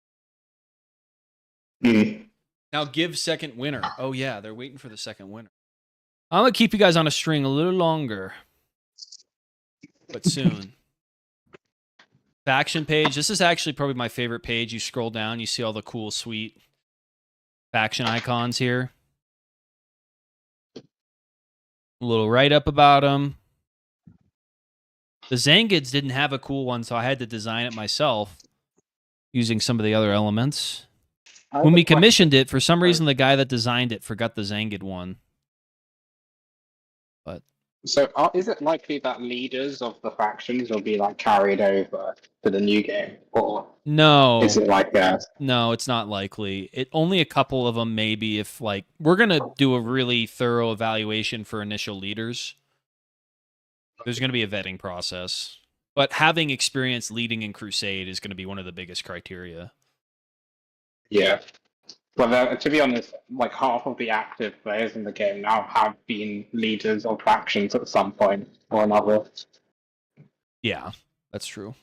Now give second winner. Oh yeah, they're waiting for the second winner. I'm gonna keep you guys on a string a little longer, but soon. Faction page. This is actually probably my favorite page. You scroll down, you see all the cool, sweet faction icons here. A little write-up about them. The Zangids didn't have a cool one, so I had to design it myself using some of the other elements. When we commissioned it, for some reason, the guy that designed it forgot the Zangid one. But So is it likely that leaders of the factions will be like carried over to the new game, or no, is it like that? no, it's not likely. Only a couple of them, maybe. If like we're gonna do a really thorough evaluation for initial leaders, there's gonna be a vetting process. But having experience leading in Crusade is gonna be one of the biggest criteria. Yeah. Well, to be honest, like half of the active players in the game now have been leaders of factions at some point or another. Yeah, that's true.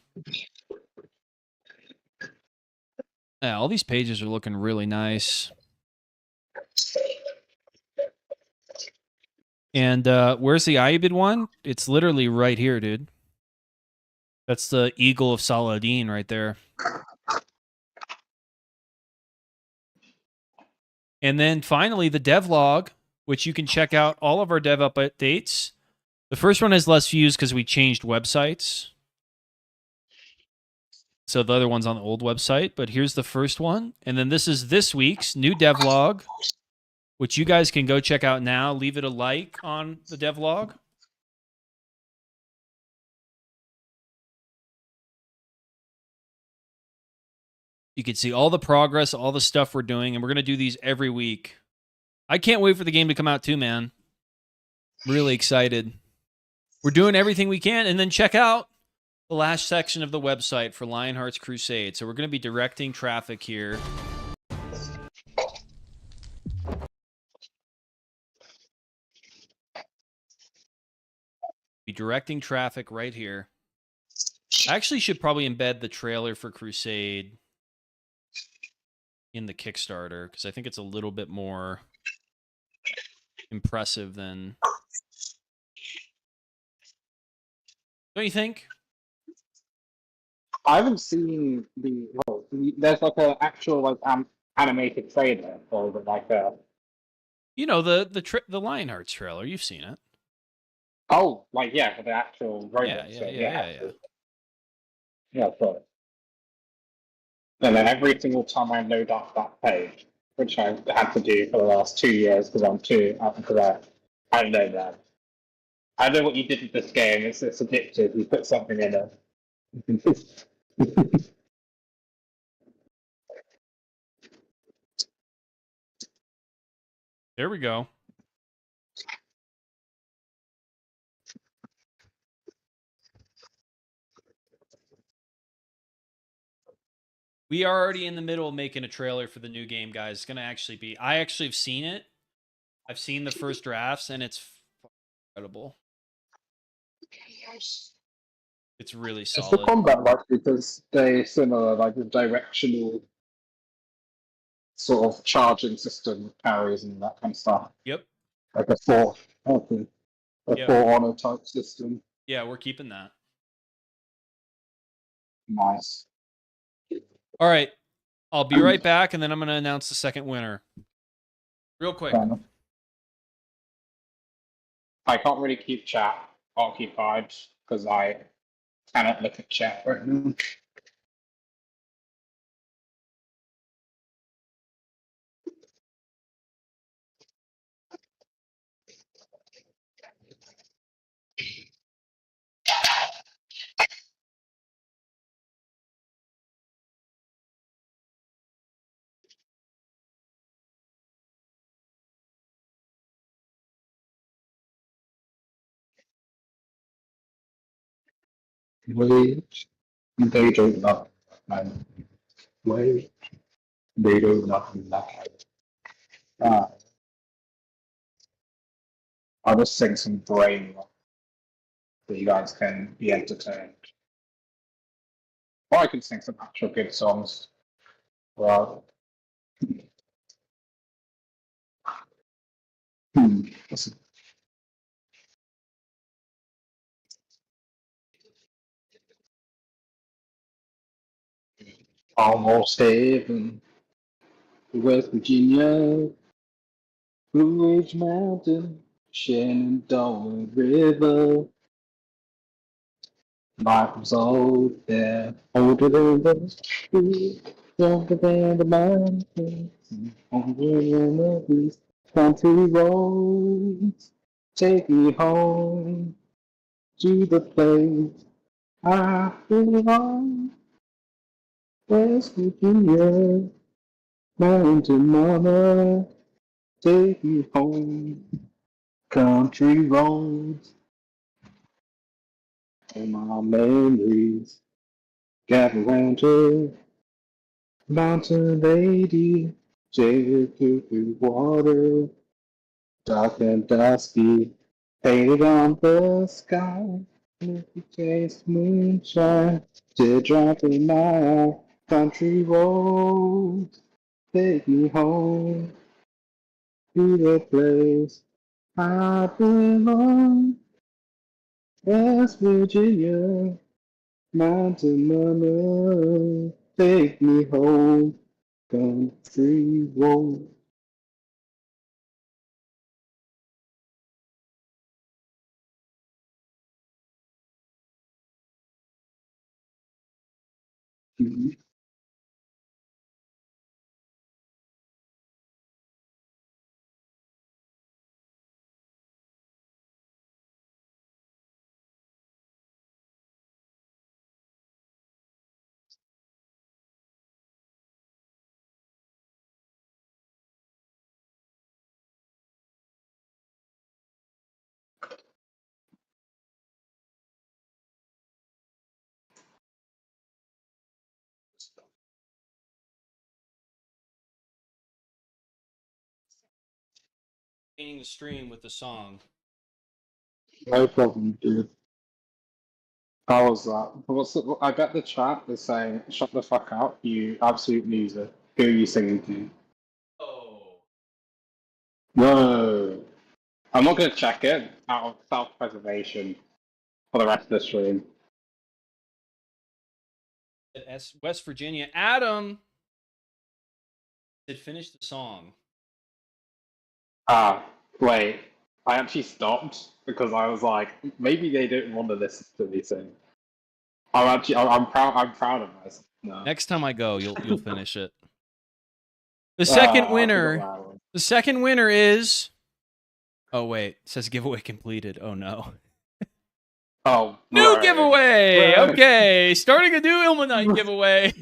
Yeah, all these pages are looking really nice. And where's the Ayyubid one? It's literally right here, dude. That's the Eagle of Saladin right there. And then finally, the devlog, which you can check out all of our dev updates. The first one has less views because we changed websites. So the other one's on the old website, but here's the first one. And then this is this week's new devlog, which you guys can go check out now. Leave it a like on the devlog. You can see all the progress, all the stuff we're doing, and we're going to do these every week. I can't wait for the game to come out too, man. Really excited. We're doing everything we can, and then check out the last section of the website for Lionhearts Crusade. So we're going to be directing traffic here. Be directing traffic right here. I actually should probably embed the trailer for Crusade in the Kickstarter because I think it's a little bit more impressive than... Don't you think? I haven't seen the. Well, there's like an actual like animated trailer or like a. You know, the Lionhearts trailer. You've seen it. Oh, like yeah, for the actual robot. Yeah. Yeah, sure. And then every single time I load up that page, which I had to do for the last 2 years because I'm too up for that. I know that. I know what you did with this game. It's addictive. You put something in it. There we go. We are already in the middle of making a trailer for the new game, guys. It's going to actually be... I actually have seen it. I've seen the first drafts, and it's incredible. It's really solid. It's the combat like because they similar like the directional sort of charging system carries and that kind of stuff. Yep. Like a For Honor type system. Yeah, we're keeping that. Nice. All right. I'll be right back, and then I'm going to announce the second winner. Real quick. I can't really keep chat occupied because I cannot look at chat right now. Wait, they don't know. Wait, they don't know. I'll just sing some brain so you guys can be entertained. Or I can sing some actual good songs. Well, Almost Heaven, West Virginia, Blue Ridge Mountain, Shenandoah River. Life was old there, older than the street, younger than the mountains, older than these country roads. Take me home to the place I belong. West Virginia, mountain mama, take me home. Country roads, and my memories gather round her. Mountain lady, Jericho through water, dark and dusty, painted on the sky. If you taste moonshine, teardrop in my eye. Country roads, take me home to the place I belong West Virginia, Mountain Mama, take me home, country road. The stream with the song. No problem, dude. How was that? I bet the chat is saying, shut the fuck up, you absolute loser. Who are you singing to? Oh. No. I'm not going to check it out of self-preservation for the rest of the stream. West Virginia. Adam did finish the song. Ah, wait. I actually stopped because I was like, maybe they don't want to listen to me sing. I'm proud of myself. No. Next time I go, you'll finish it. The second winner. The second winner is. Oh wait, it says giveaway completed. Oh no. Oh, New right. giveaway. Right. Okay, starting a new Ilmenite giveaway.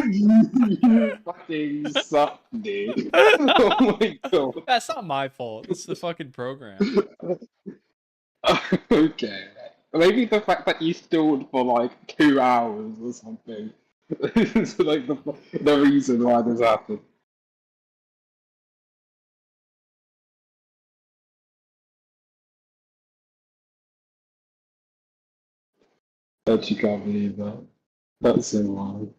You fucking suck, dude. Oh my god. That's not my fault. It's the fucking program. Okay. Maybe the fact that you stalled for like 2 hours or something is like the reason why this happened. That you can't believe that. That's so wild.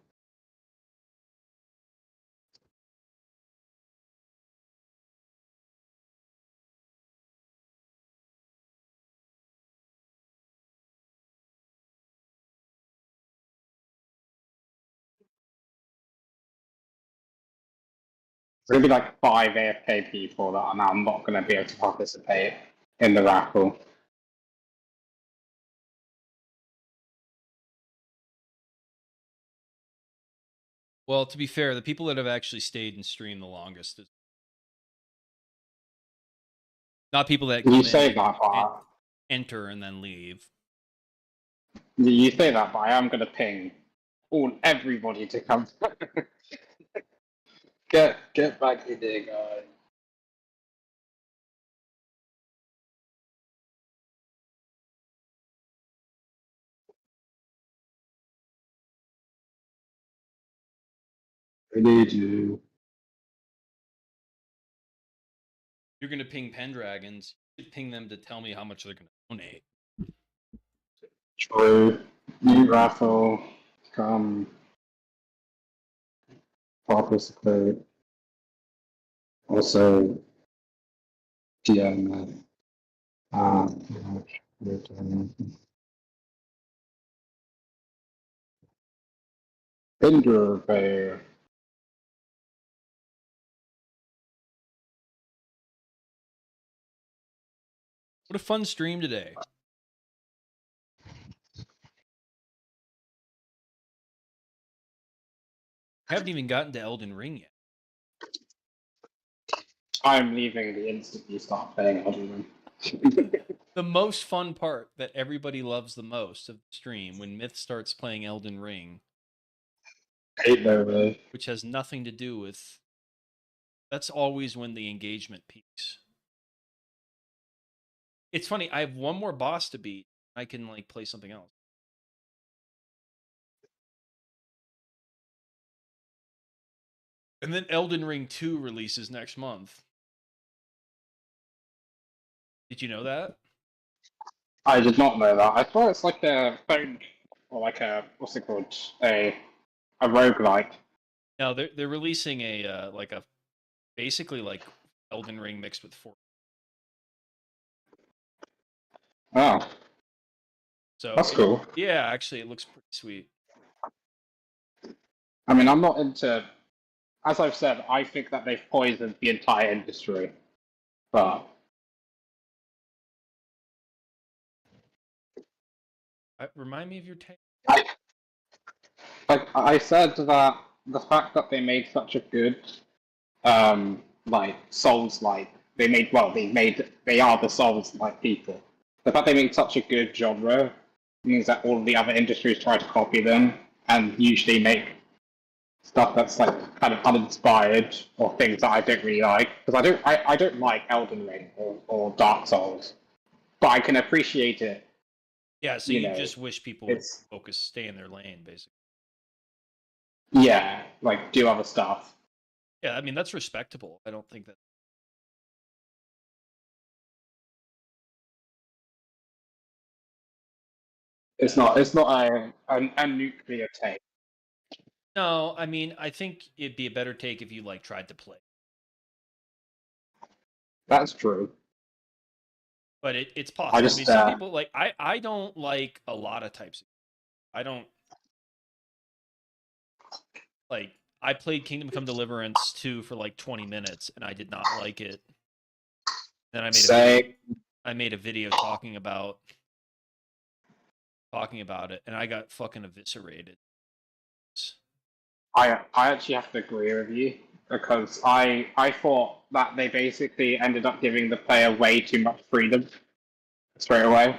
There's gonna be like 5 AFK people that are now not gonna be able to participate in the raffle. Well, to be fair, the people that have actually stayed and streamed the longest is not people that come You in say and that, but enter and then leave. you say that, but I am gonna ping everybody to come. Get back in there, guys. I need you. You're gonna ping Pendragons. You should ping them to tell me how much they're gonna donate. True. New raffle. Come. Participate. Also, DM. Hinder Bear. What a fun stream today. I haven't even gotten to Elden Ring yet. I'm leaving the instant you start playing Elden Ring. The most fun part that everybody loves the most of the stream when Myth starts playing Elden Ring, Ain't no way. which has nothing to do with. That's always when the engagement peaks. It's funny. I have one more boss to beat. I can like play something else. And then Elden Ring 2 releases next month. Did you know that? I did not know that. I thought it's like a phone, or like a, what's it called? A roguelike. No, they're releasing a basically like Elden Ring mixed with Fortnite. Oh, So that's cool. Yeah, actually, it looks pretty sweet. I mean, I'm not into. As I've said, I think that they've poisoned the entire industry. But Remind me of your take. I, like I said that the fact that they made such a good, like Souls like they are the Souls like people. The fact they made such a good genre means that all the other industries try to copy them and usually make stuff that's like kind of uninspired or things that I don't really like, because I don't like Elden Ring or Dark Souls, but I can appreciate it. Yeah, so you just wish people would It's focus, stay in their lane, basically. yeah, like do other stuff. Yeah, I mean that's respectable. I don't think that. It's not a nuclear take. No, I mean I think it'd be a better take if you like tried to play. That's true. But it's possible. I I just mean, some people like I don't like a lot of types. I don't like. I played Kingdom Come Deliverance 2 for like 20 minutes, and I did not like it. Then I made a video talking about it, and I got fucking eviscerated. I actually have to agree with you, because I thought that they basically ended up giving the player way too much freedom straight away.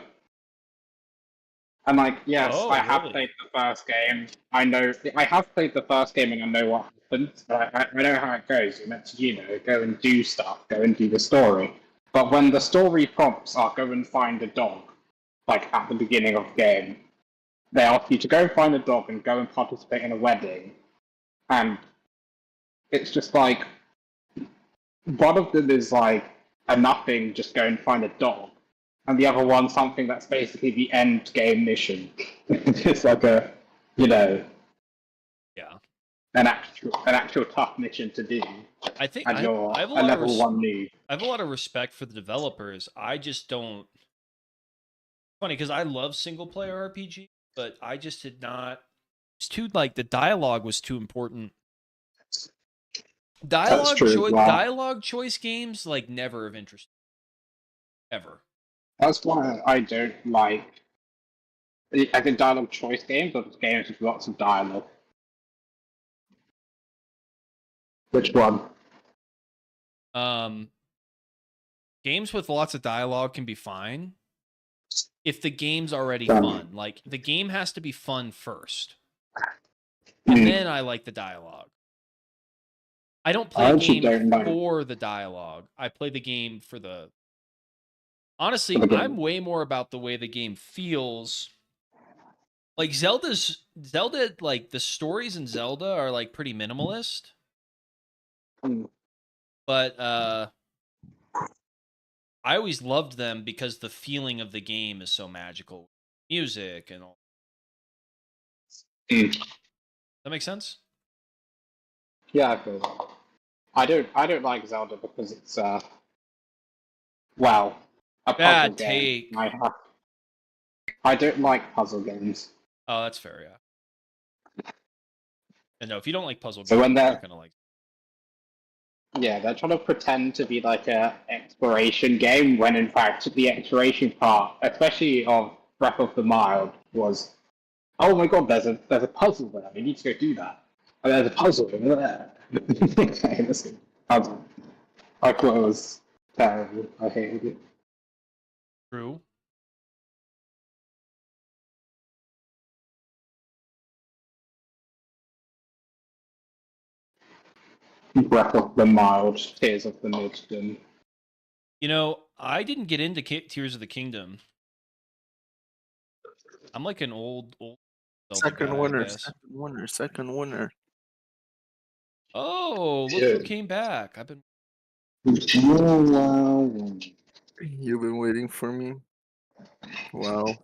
And like, yes, Oh, I have really? played the first game. I have played the first game and I know what happens. But I know how it goes. You're meant to, go and do stuff, go and do the story. But when the story prompts are go and find a dog, like at the beginning of the game, they ask you to go find a dog and go and participate in a wedding. And it's just like, one of them is like a nothing, just go and find a dog. And the other one, something that's basically the end game mission. It's like a, yeah, an actual tough mission to do. I think And you're I have a a lot of level 1 noob. I have a lot of respect for the developers. I just don't. Funny because I love single player RPG, but I just did not. It's too like the dialogue was too important. That's true as well. Dialogue choice games like never of interest. Ever. That's why I don't like. I think dialogue choice games are games with lots of dialogue. Which one? Games with lots of dialogue can be fine if the game's already Done. fun. Like the game has to be fun first, and then I like the dialogue. I don't play a game for the dialogue. I play the game for the. Honestly, I'm way more about the way the game feels. Like Zelda, like the stories in Zelda are like pretty minimalist. But I always loved them because the feeling of the game is so magical. Music and all. That makes sense? Yeah, I feel that. I don't like Zelda because it's well, a puzzle Bad game. take. I don't like puzzle games. Oh, that's fair, yeah. And no, if you don't like puzzle games, So when you're not gonna like. Yeah, they're trying to pretend to be like a exploration game when in fact the exploration part, especially of Breath of the Wild, was, oh my god, there's a puzzle there. We need to go do that. And there's a puzzle over there. Okay, this puzzle. I thought it was terrible. I hated it. True. Breath of the Wild, Tears of the Kingdom. You know, I didn't get into Tears of the Kingdom. I'm like an old Second guy, second winner. Oh, look who came back. I've been. You've been waiting for me. Wow.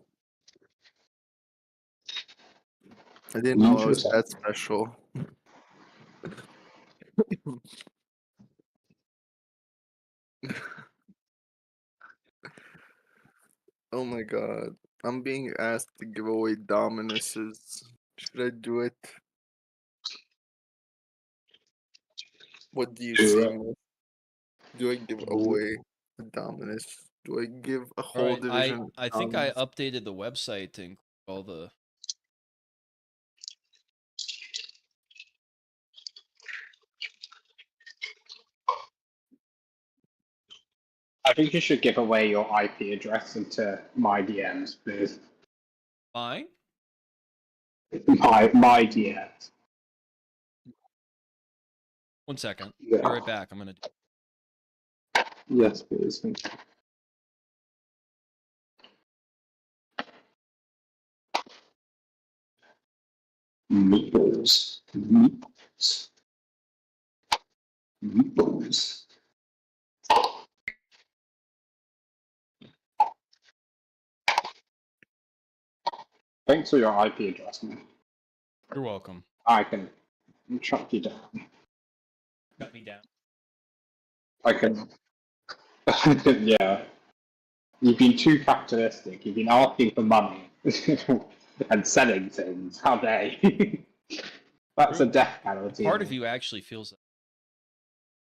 I didn't know I was that special. Oh my god. I'm being asked to give away Dominuses. Should I do it? What do you Do see? it. Mo? Do I give away a Dominus? Do I give a All whole right, division I think I Dominus? updated the website to include all the. I think you should give away your IP address into my DMs, please. Mine? My DMs. 1 second. Yeah. Be right back. I'm gonna. Yes, please. Thank you. Meatballs. Meatballs. Meatballs. Thanks for your IP address, man. You're welcome. I can track you down. Cut me down. I can. Yeah. You've been too capitalistic. You've been asking for money and selling things. How dare you? That's a True. death penalty. Part of you actually feels that.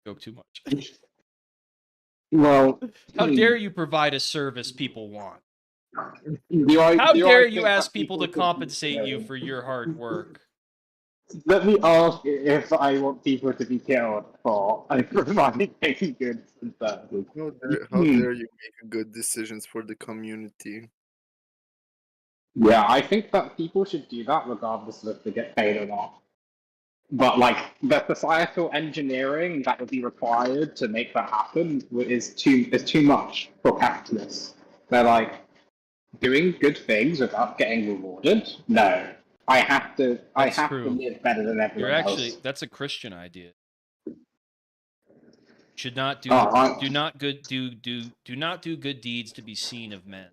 Joke too much. Well, How dare you provide a service people want? do I, How do dare I you think ask that people to should be compensate you killed? for your hard work? Let me ask if I want people to be killed for providing goods and services. How dare you make good decisions for the community? Yeah, I think that people should do that regardless of if they get paid or not. But like the societal engineering that would be required to make that happen is too much for capitalists. They're like doing good things without getting rewarded. No, I have to That's to true. live better than everyone You're actually else. that's a Christian idea. Should not do I- do not do good deeds to be seen of men.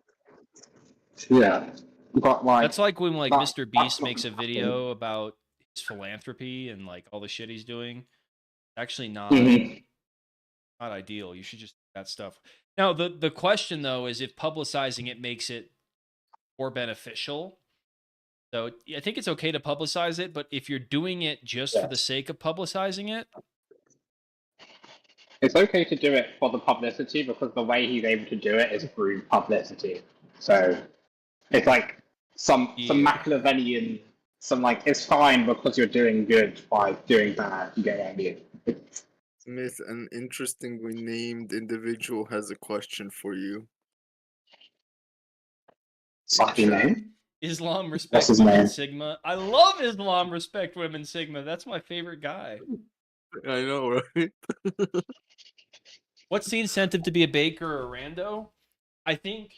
Yeah, but like That's like when like that- Mr. that's Beast not makes a happening. video about his philanthropy and like all the shit he's doing. Actually not Mhm. not ideal. You should just do that stuff. Now the question though is if publicizing it makes it more beneficial. So I think it's okay to publicize it, but if you're doing it just for the sake of publicizing it, It's okay to do it for the publicity because the way he's able to do it is through publicity. So it's like some Yeah. Machiavellian, some like it's fine because you're doing good by doing bad. You get what I mean? Smith, an interestingly named individual has a question for you. What's his name? Islam What's respect his women name? Sigma. I love Islam respect women Sigma. That's my favorite guy. I know, right? What's the incentive to be a baker or a rando? I think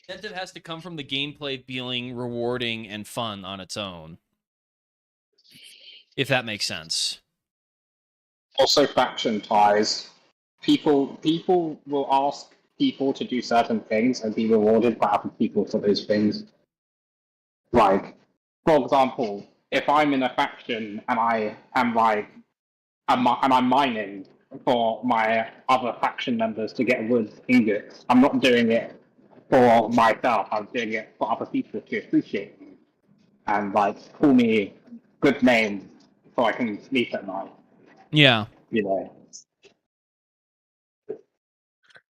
incentive has to come from the gameplay feeling rewarding and fun on its own. If that makes sense. Also, faction ties. People will ask people to do certain things and be rewarded by other people for those things. Like, for example, if I'm in a faction and I am like, and I'm mining for my other faction members to get wood ingots, I'm not doing it for myself. I'm doing it for other people to appreciate me and like call me good names so I can sleep at night. Yeah. You know.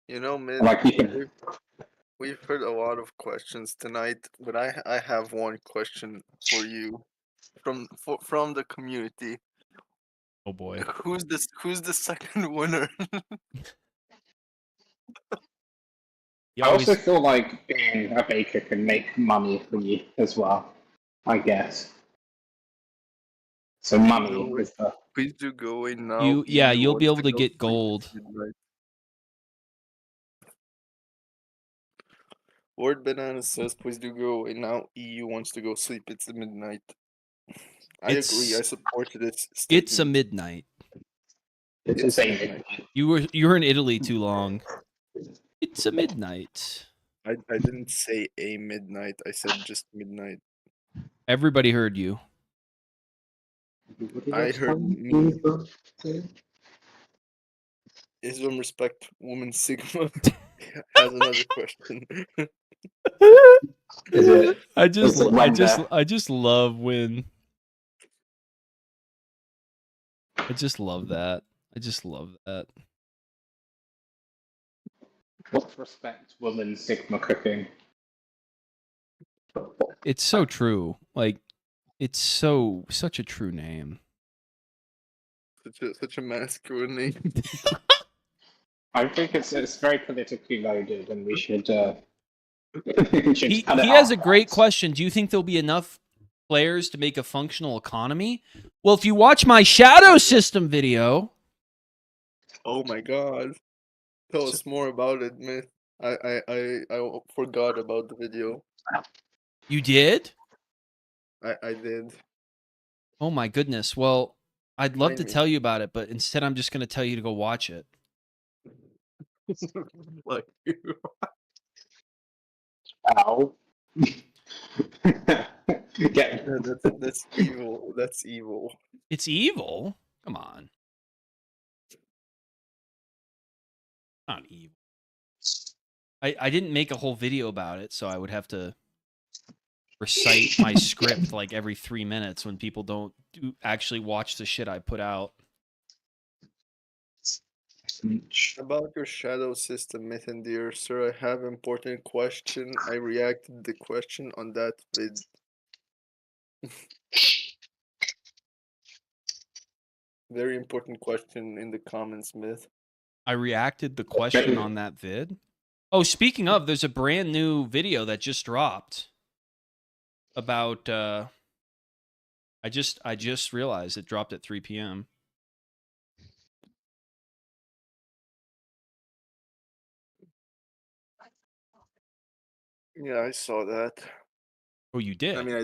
You know, Mid, Like you can. we've heard a lot of questions tonight, but I have one question for you from the community. Oh boy. Who's the second winner? You I also always feel like being a baker can make money for you as well, I guess. So money No, is the. please do go away now. you'll be wants able to go get sleep. It's gold. midnight. Lord Banana says, please do go away now. EU wants to go sleep. It's midnight. I agree. I support this statement. It's a midnight. It's It's insane. midnight. You were in Italy too long. It's a midnight. I didn't say a midnight. I said just midnight. Everybody heard you. I heard me. Islam respect woman Sigma. has another question. Is it? I just, Is it I when just, the- I just love when. I just love that. I just love that. What's respect woman Sigma cooking? It's so true. Like, it's such a true name. Such a masculine name. I think it's very politically loaded, and we should. We should He cut it has a off, great guys. question. Do you think there'll be enough players to make a functional economy? Well, if you watch my shadow system video, Oh my god. Tell us more about it, Myth. I forgot about the video. you did? I did. Oh my goodness. Well, I'd love to Remind me. tell you about it, but instead I'm just going to tell you to go watch it. Like you. Ow. Get That's evil. That's evil. It's evil? Come on. Not evil. I didn't make a whole video about it, so I would have to recite my script like every 3 minutes when people don't actually watch the shit I put out. About your shadow system, Myth and Dear Sir, I have important question. I reacted the question on that vid. Very important question in the comments, Myth. I reacted the question on that vid. Oh, speaking of, there's a brand new video that just dropped about I just realized it dropped at 3 p.m. Yeah, I saw that. Oh, you did? I mean,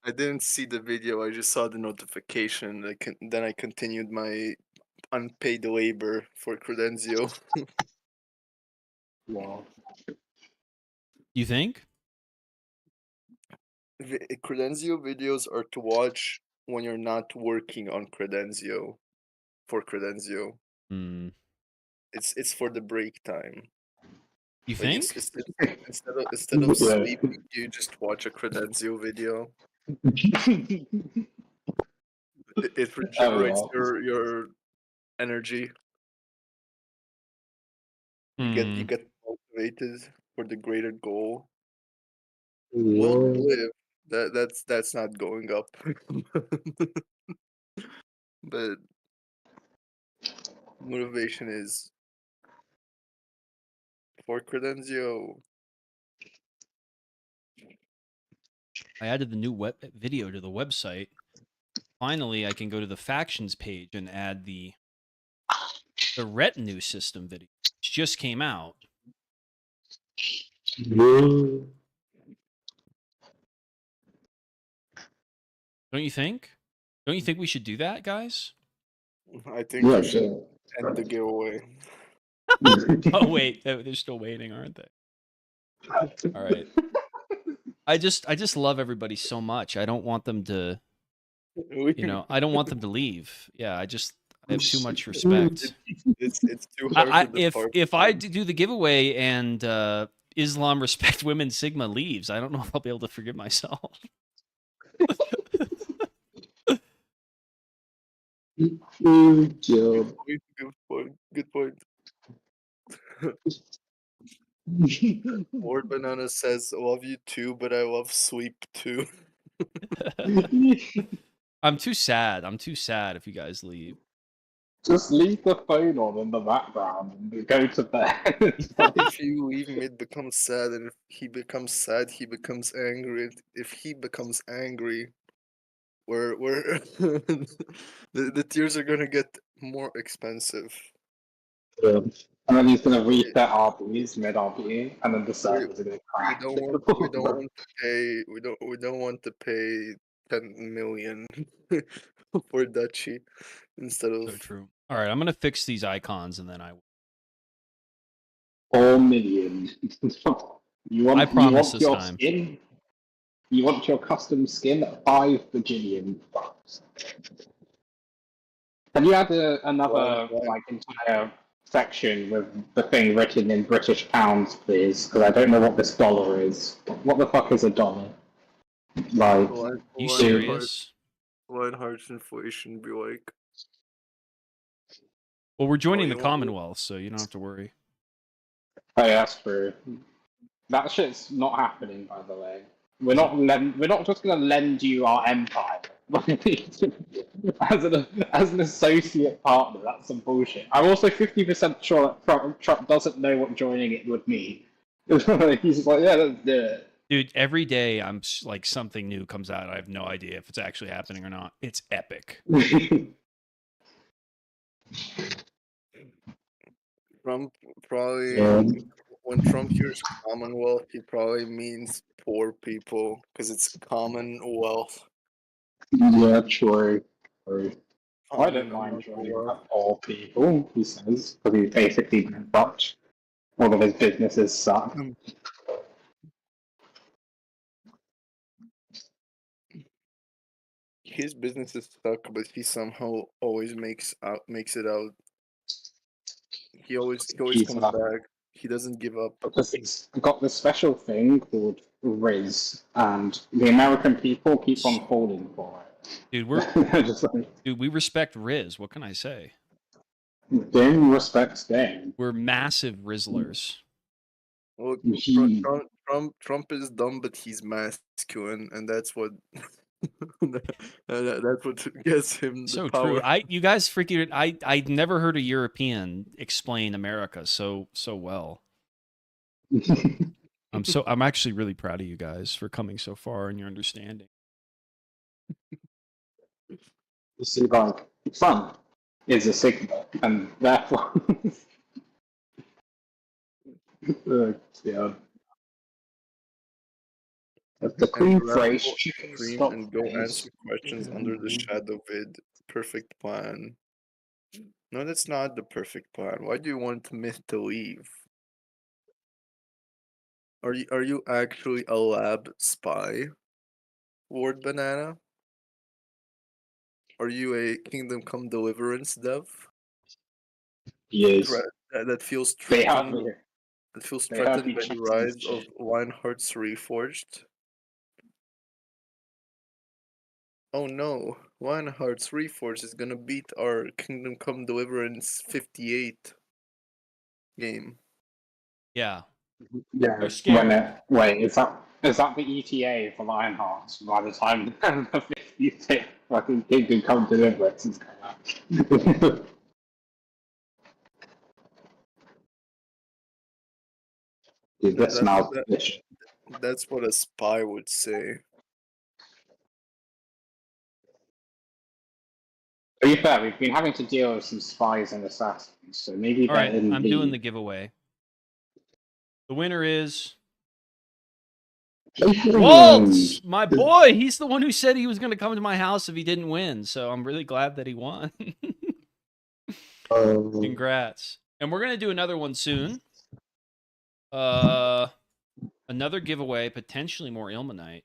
I didn't see the video. I just saw the notification. Then I continued my unpaid labor for Credenzio. Wow. You think? Credenzio videos are to watch when you're not working on Credenzio. For Credenzio, Hmm. it's for the break time. You Like think? instead of sleeping, you just watch a Credenzio video. It regenerates your energy. You get motivated for the greater goal. Will live. That's not going up. But motivation is for Credenzio. I added the new web video to the website. Finally, I can go to the factions page and add the retinue system video, which just came out. Don't you think? Don't you think we should do that, guys? I think we should end the giveaway. Oh wait, they're still waiting, aren't they? All right. I just love everybody so much. I don't want them to, I don't want them to leave. Yeah, I have too much respect. It's too hard to depart. If I do the giveaway and Islam Respect Women Sigma leaves, I don't know if I'll be able to forgive myself. Good point. Lord Banana says, "Love you too, but I love sleep too." I'm too sad. I'm too sad if you guys leave. Just leave the phone on in the background and go to bed. If you leave him, it becomes sad, and if he becomes sad, he becomes angry. If he becomes angry, we're the tiers are gonna get more expensive. And then he's gonna reset RBs mid RB, and then the servers are gonna crash. We don't want to pay 10 million for Dutchy instead of So true. All right, I'm gonna fix these icons and then I. 4 million. I promise you want this your time. Skin? You want your custom skin at 5 bajillion bucks. Can you add another Why? like entire section with the thing written in British pounds, please? Because I don't know what this dollar is. What the fuck is a dollar? Like, You serious? Lionhearts inflation be like. Well, we're joining the you want- Commonwealth, so you don't have to worry. oh yeah, that's true. That shit's not happening, by the way. We're not just gonna lend you our empire as an associate partner. That's some bullshit. I'm also 50% sure that Trump doesn't know what joining it would mean. He's just like, yeah, let's do it. Dude, every day like something new comes out. I have no idea if it's actually happening or not. It's epic. Trump probably Yeah. when Trump hears Commonwealth, he probably means poor people because it's Commonwealth. Yeah, true. I don't mind Commonwealth. joining all people, he says, because he's basically been fucked. All of his businesses suck. His businesses suck, but he somehow always makes it out. He always He's comes not. back. He doesn't give up. Because he's got this special thing called Riz, and the American people keep on falling for Dude, we're it. Just like, dude, we respect Riz. What can I say? Dame respects Dame. We're massive Rizzlers. Well, He- Trump is dumb, but he's masculine, and that's what that's what gets him the So power. true. You guys freaking I never heard a European explain America so well. I'm actually really proud of you guys for coming so far and your understanding. You see, like, fun is a sigma, and therefore. Yeah. If the Queen phrase chicken Stream stop and go phrase. answer questions under the shadow vid. Perfect plan. No, that's not the perfect plan. Why do you want Myth to leave? Are you actually a lab spy, Ward Banana? Are you a Kingdom Come Deliverance dev? Yes. That feels They have threatened. me. That feels They have threatened me by the checked rise this of shit. Lionhearts Reforged. Oh no, Lionhearts Reforged is gonna beat our Kingdom Come Deliverance 58 game. Yeah. Yeah. They're scared. Wait, is that the ETA for Lionhearts by the time the 50th fucking Kingdom Come Deliverance is coming out? Dude, this smells delicious. That's what a spy would say. To be fair, we've been having to deal with some spies and assassins, so maybe All they're right, in I'm doing the giveaway. The winner is Waltz, my boy. He's the one who said he was going to come to my house if he didn't win. So I'm really glad that he won. Congrats. And we're going to do another one soon. Another giveaway, potentially more Ilmenite.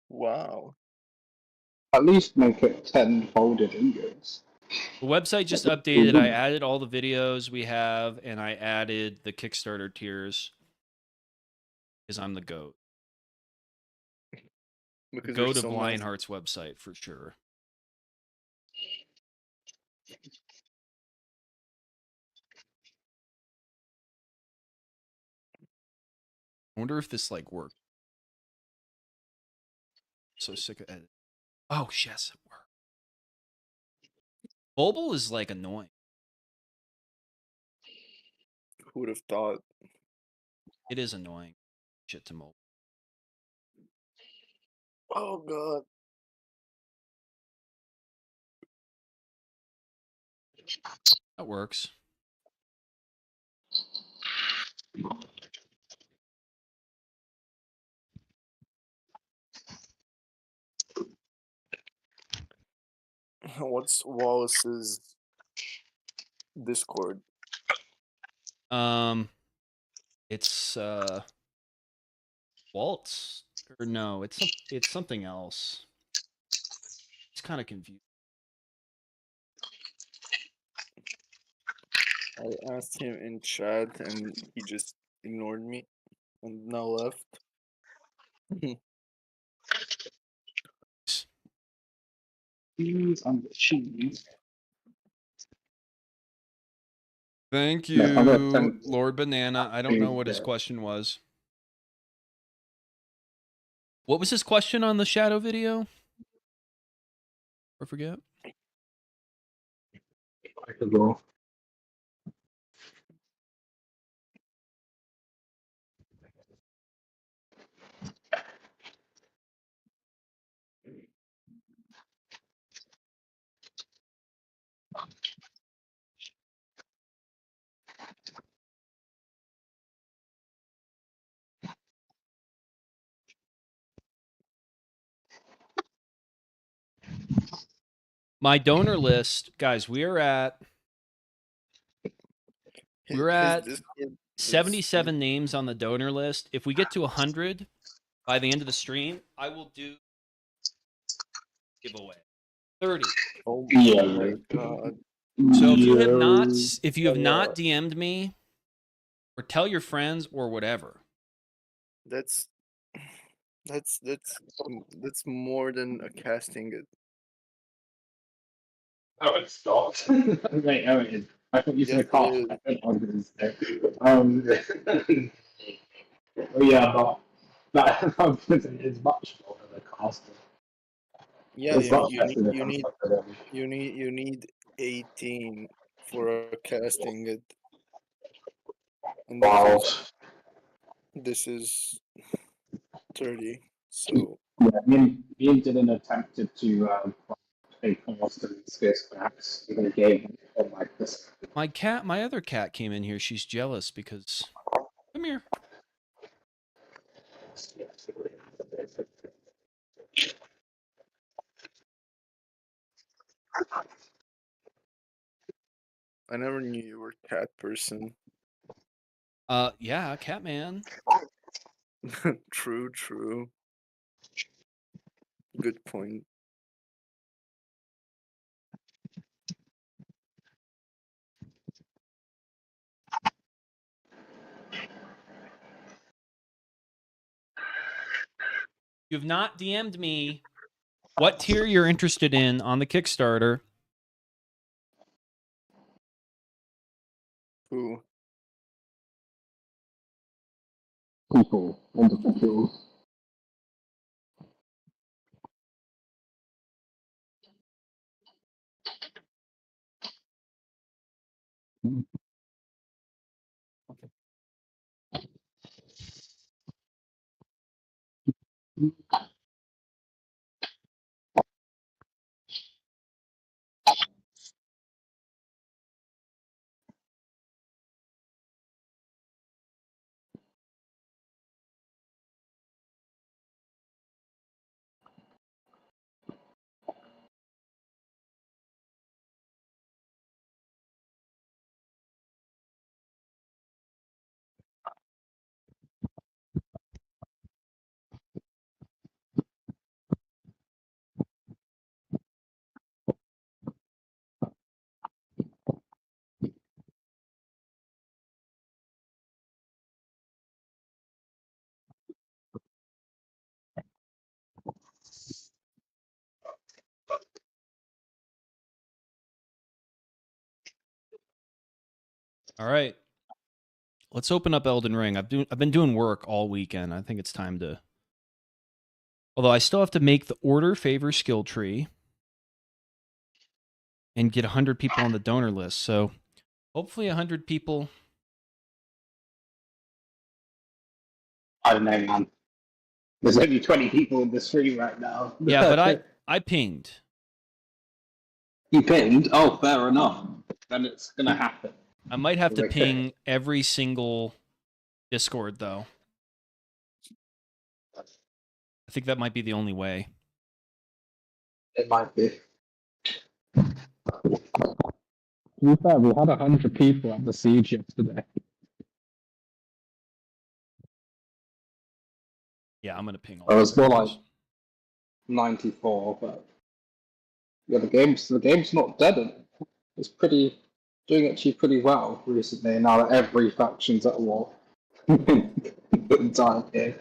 Wow. At least make it 10 folded ingots. The website just updated. I added all the videos we have, and I added the Kickstarter tiers. Because I'm the GOAT. Because GOAT you're of so nice. Lionheart's website, for sure. I wonder if this, like, worked. So sick of edit. Oh, yes, it worked. Mobile is, like, annoying. Who would have thought? It is annoying. Shit to mobile. Oh god. That works. What's Wallace's Discord? It's Waltz, or no, it's something else. It's kind of confusing. I asked him in chat and he just ignored me and now left. Cheese on the cheese. Thank No, I'm gonna you, send- Lord Banana. I don't know what his question was. What was his question on the shadow video? I forget. I could go. My donor list, guys, we're at His Discord is 77 names on the donor list. If we get to 100 by the end of the stream, I will do giveaway. 30. Oh Yeah. my god. So if you have Yeah. not DM'd me or tell your friends or whatever. That's more than a casting it. Oh, it stopped. Wait, oh, it is. I thought you Yes, said it cost. is. I think I was going to say. Oh, yeah, but that is much more than a cost. Yeah, It's not testing the you concept of them. need 18 for a casting it. And Wow. this is 30. So Yeah, me and Dylan attempted to play cost and space maps in a game on like this. My other cat came in here. She's jealous because come here. I never knew you were a cat person. Yeah, Catman. True. Good point. You've not DM'd me what tier you're interested in on the Kickstarter. Who? People, wonderful people. All right. Let's open up Elden Ring. I've been doing work all weekend. I think it's time to. Although I still have to make the order favor skill tree and get 100 people on the donor list. So hopefully 100 people. I don't know, man. There's only 20 people in the stream right now. Yeah, but I pinged. You pinned? Oh, fair enough. Then it's gonna happen. I might have to Okay. ping every single Discord though. I think that might be the only way. It might be. To be fair, we had 100 people at the siege yesterday. Yeah, I'm gonna ping all. Well, it's the more players. like 94, but yeah, the game's not dead. It's pretty doing actually pretty well recently. Now that every faction's at war, the entire game.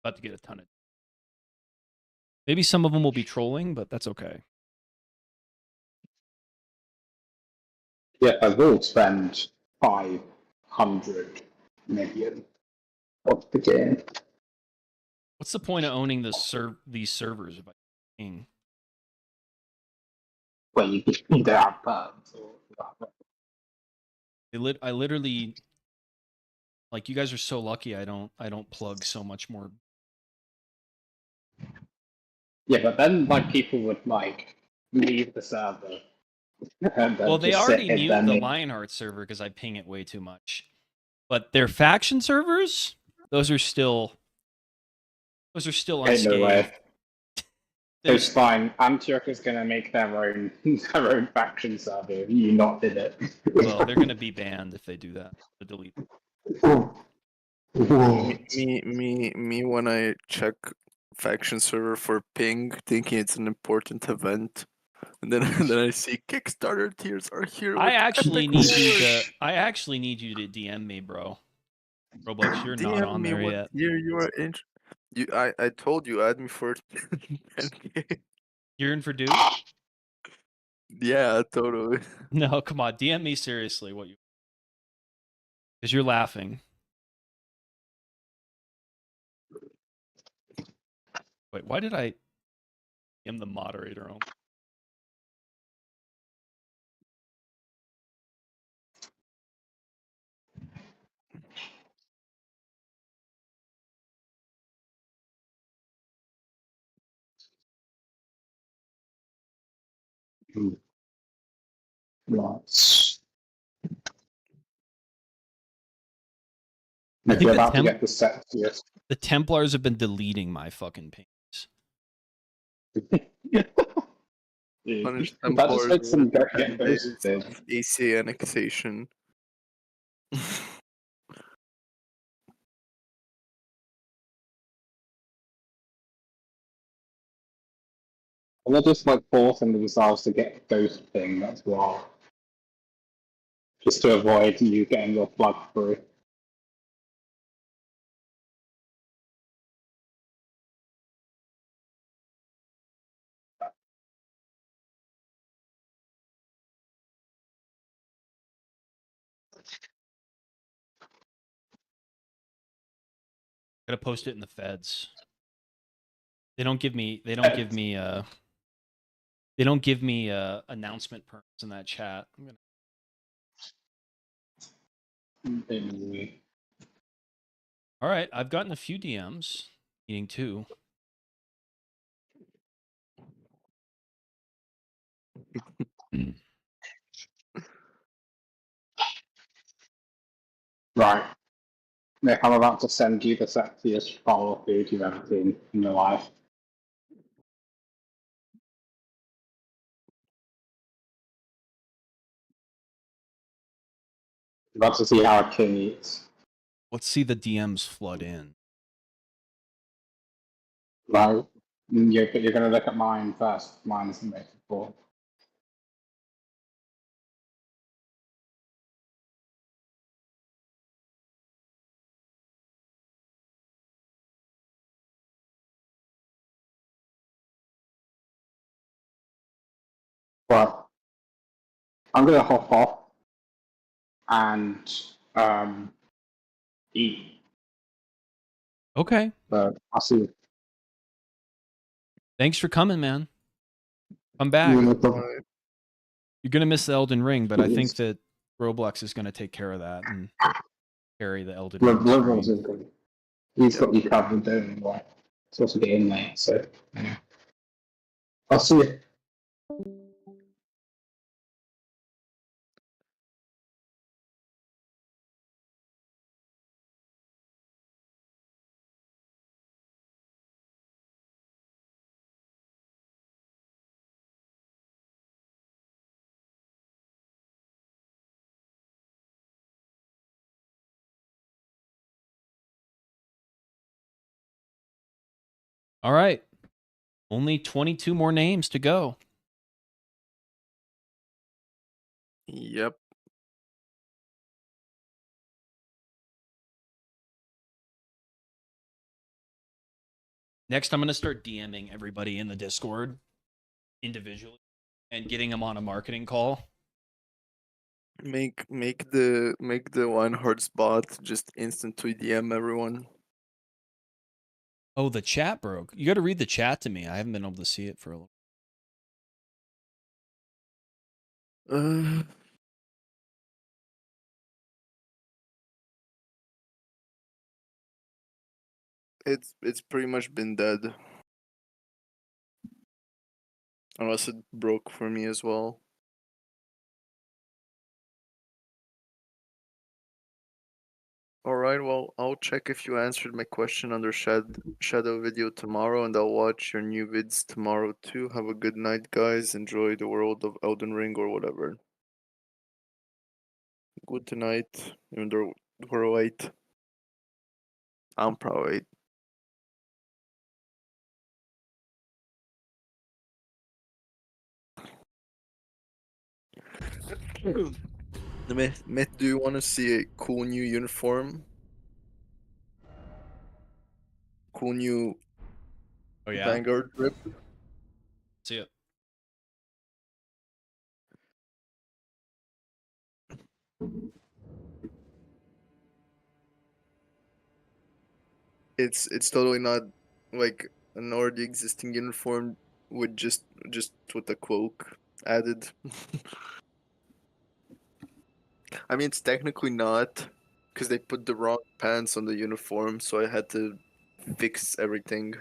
About to get a ton of. Maybe some of them will be trolling, but that's okay. Yeah, I will spend 500 million of the game. What's the point of owning these servers? If Well, you don't have perms. I literally, like, you guys are so lucky. I don't plug so much more. Yeah, but then like people would like leave the server. And then Well, they just already sit in mute their the main- Lionhearts server because I ping it way too much. But their faction servers, those are still Ain't no unscathed. way. There's- It's fine. Antioch is going to make their own faction server. You not did it. well, they're gonna be banned if they do that. To delete. Me when I check faction server for ping, thinking it's an important event, and then and then I see Kickstarter tiers are here. I with actually epic need you to. rewards. I actually need you to DM me, bro. Roblox, you're not DM on me there what yet. tier you are in. I told you add me for 10K. You're in for Duke? Yeah, totally. No, come on. DM me seriously. What you? Because you're laughing. Wait, why did I? am the moderator only? Lots. I If think you're the about to get the set, yes. The Templars have been deleting my fucking pings. Punish That just makes them Templars get 10 those days of AC annexation. And they're just like forcing themselves to get ghost thing, that's why. Just to avoid you getting your plug through. Gotta post it in the feds. They don't give me. They don't give me. They don't give me announcement perms in that chat. I'm gonna... All right, I've gotten a few DMs. Meaning two. Right. Nick, I'm about to send you the sexiest bowl of food you've ever seen in your life. You're about to see how a king eats. Let's see the DMs flood in. Right? But you're going to look at mine first. Mine is the most important. But I'm going to hop off and eat. Okay. But I'll see you. Thanks for coming, man. Come back. You're gonna miss the Elden Ring, but I think that Roblox is gonna take care of that and carry the Elden Ring stream. He's got you covered, don't you? Right. It's also getting late, so anyway. I'll see you. All right. Only 22 more names to go. Yep. Next, I'm going to start DMing everybody in the Discord individually and getting them on a marketing call. Make the Lionhearts bot just instantly DM everyone. Oh, the chat broke. You got to read the chat to me. I haven't been able to see it for a little. It's pretty much been dead. Unless it broke for me as well. Alright, well, I'll check if you answered my question under Shadow video tomorrow, and I'll watch your new vids tomorrow too. Have a good night, guys. Enjoy the world of Elden Ring or whatever. Good night, even though we're late. I'm probably Myth, do you want to see a cool new uniform? Cool new Oh, yeah? Vanguard drip? See it. It's totally not like an already existing uniform with just with a cloak added. I mean, it's technically not, because they put the wrong pants on the uniform, so I had to fix everything.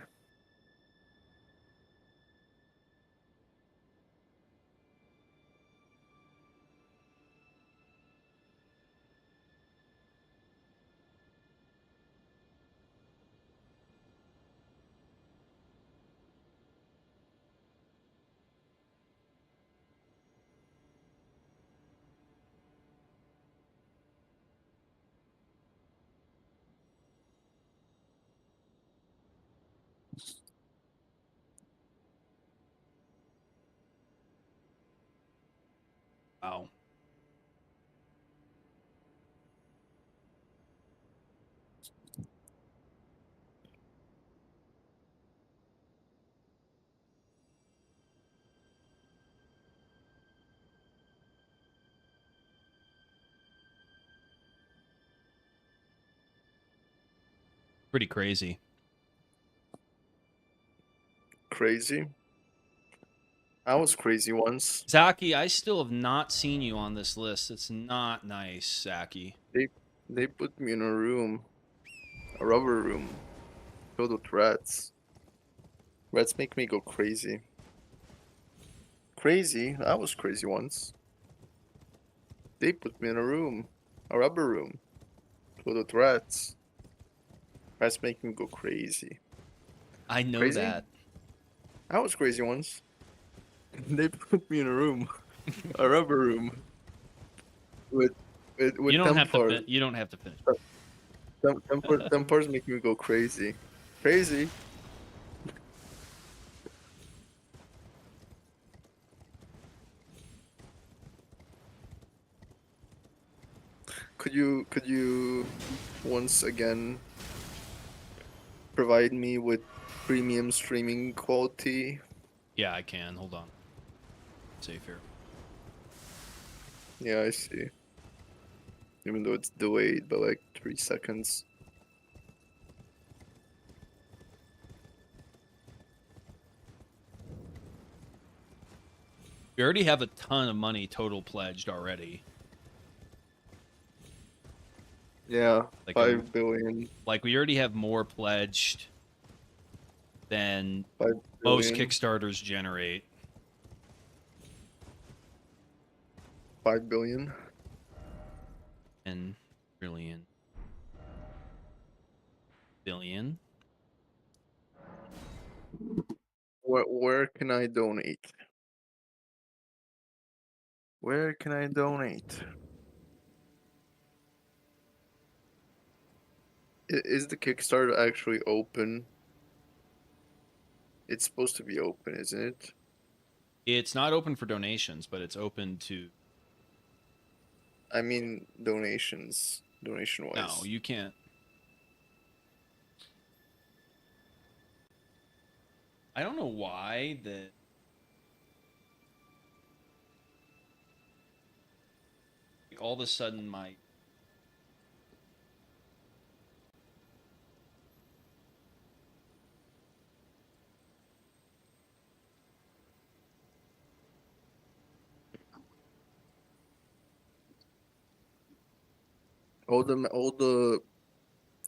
Wow. Pretty crazy. Crazy. I was crazy once. Zaki, I still have not seen you on this list. It's not nice, Zaki. They put me in a room, a rubber room, filled with rats. Rats make me go crazy. Crazy? I was crazy once. They put me in a room, a rubber room, filled with rats. Rats make me go crazy. I know Crazy? that. I was crazy once. They put me in a room, a rubber room, with You don't have to. Templars. You don't have to finish. Templars make me go crazy. Crazy. Could you once again provide me with premium streaming quality? Yeah, I can. Hold on. Safe here. Yeah, I see. Even though it's delayed by like 3 seconds. We already have a ton of money total pledged already. Yeah, Like 5 billion. Like we already have more pledged than 5 most billion. Kickstarters generate. 5 billion. 10 trillion. Billion. Where can I donate? Where can I donate? Is the Kickstarter actually open? It's supposed to be open, isn't it? It's not open for donations, but it's open to. I mean donations, donation-wise. No, you can't. I don't know why that. All of a sudden, my. All the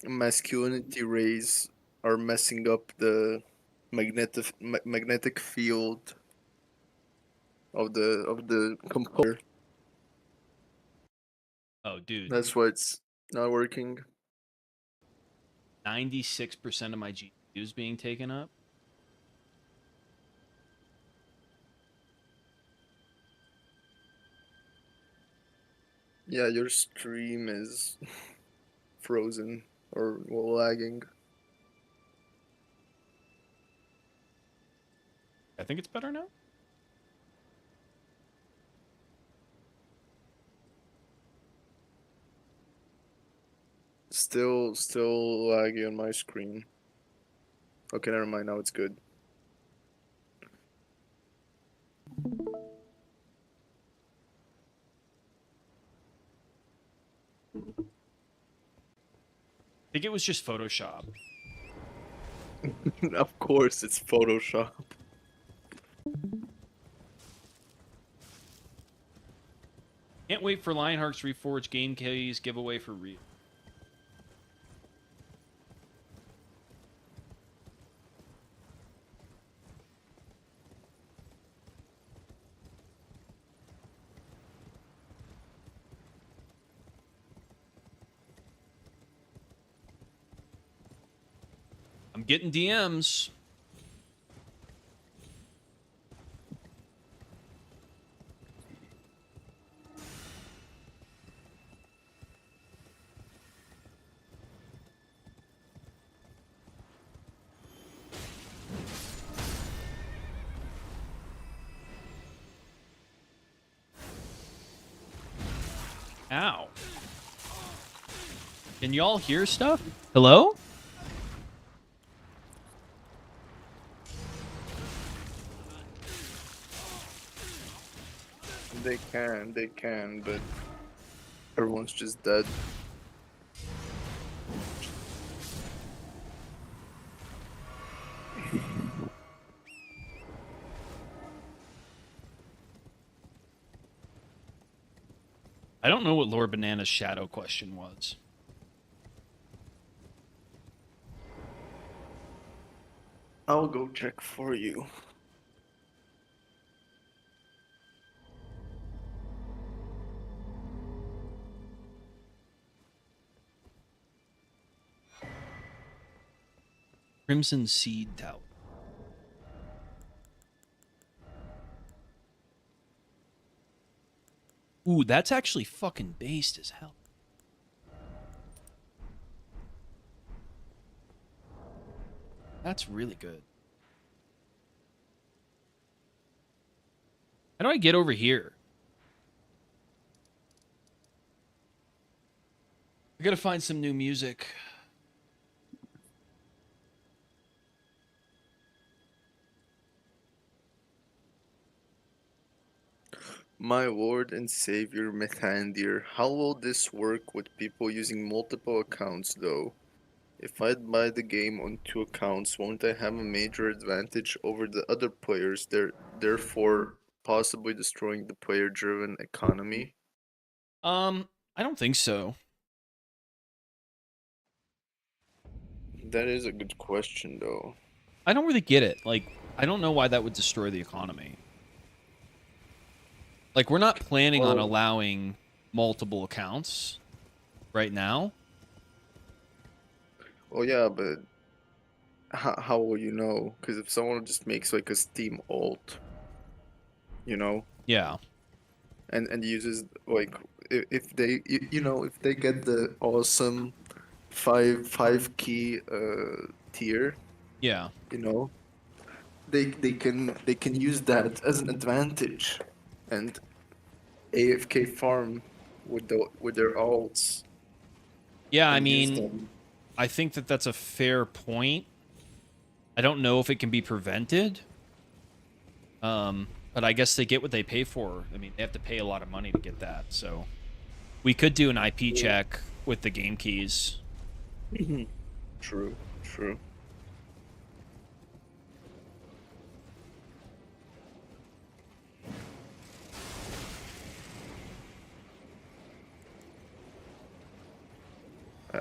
masculinity rays are messing up the magnetic field of the computer. Oh, dude. That's why it's not working. 96% of my GPU is being taken up. Yeah, your stream is frozen or lagging. I think it's better now. Still laggy on my screen. Okay, never mind. Now it's good. I think it was just Photoshop. Of course, it's Photoshop. Can't wait for Lionhearts Reforged game keys giveaway for real. I'm getting DMs. Ow. Can y'all hear stuff? Hello? They can, but everyone's just dead. I don't know what Lord Banana's shadow question was. I'll go check for you. Crimson Seed Tower. Ooh, that's actually fucking based as hell. That's really good. How do I get over here? I gotta find some new music. My lord and savior Methandir, how will this work with people using multiple accounts though? If I buy the game on 2 accounts, won't I have a major advantage over the other players, therefore possibly destroying the player-driven economy? I don't think so. That is a good question though. I don't really get it. Like, I don't know why that would destroy the economy. Like, we're not planning on Well- allowing multiple accounts right now. Well, yeah, but how will you know? Because if someone just makes like a Steam alt, you know, Yeah. and uses like if they if they get the awesome five key tier, Yeah. you know, they can use that as an advantage, and AFK farm with their ults. Yeah, I And use mean, them. I think that that's a fair point. I don't know if it can be prevented. But I guess they get what they pay for. I mean, they have to pay a lot of money to get that. So we could do an IP check with the game keys. True, true.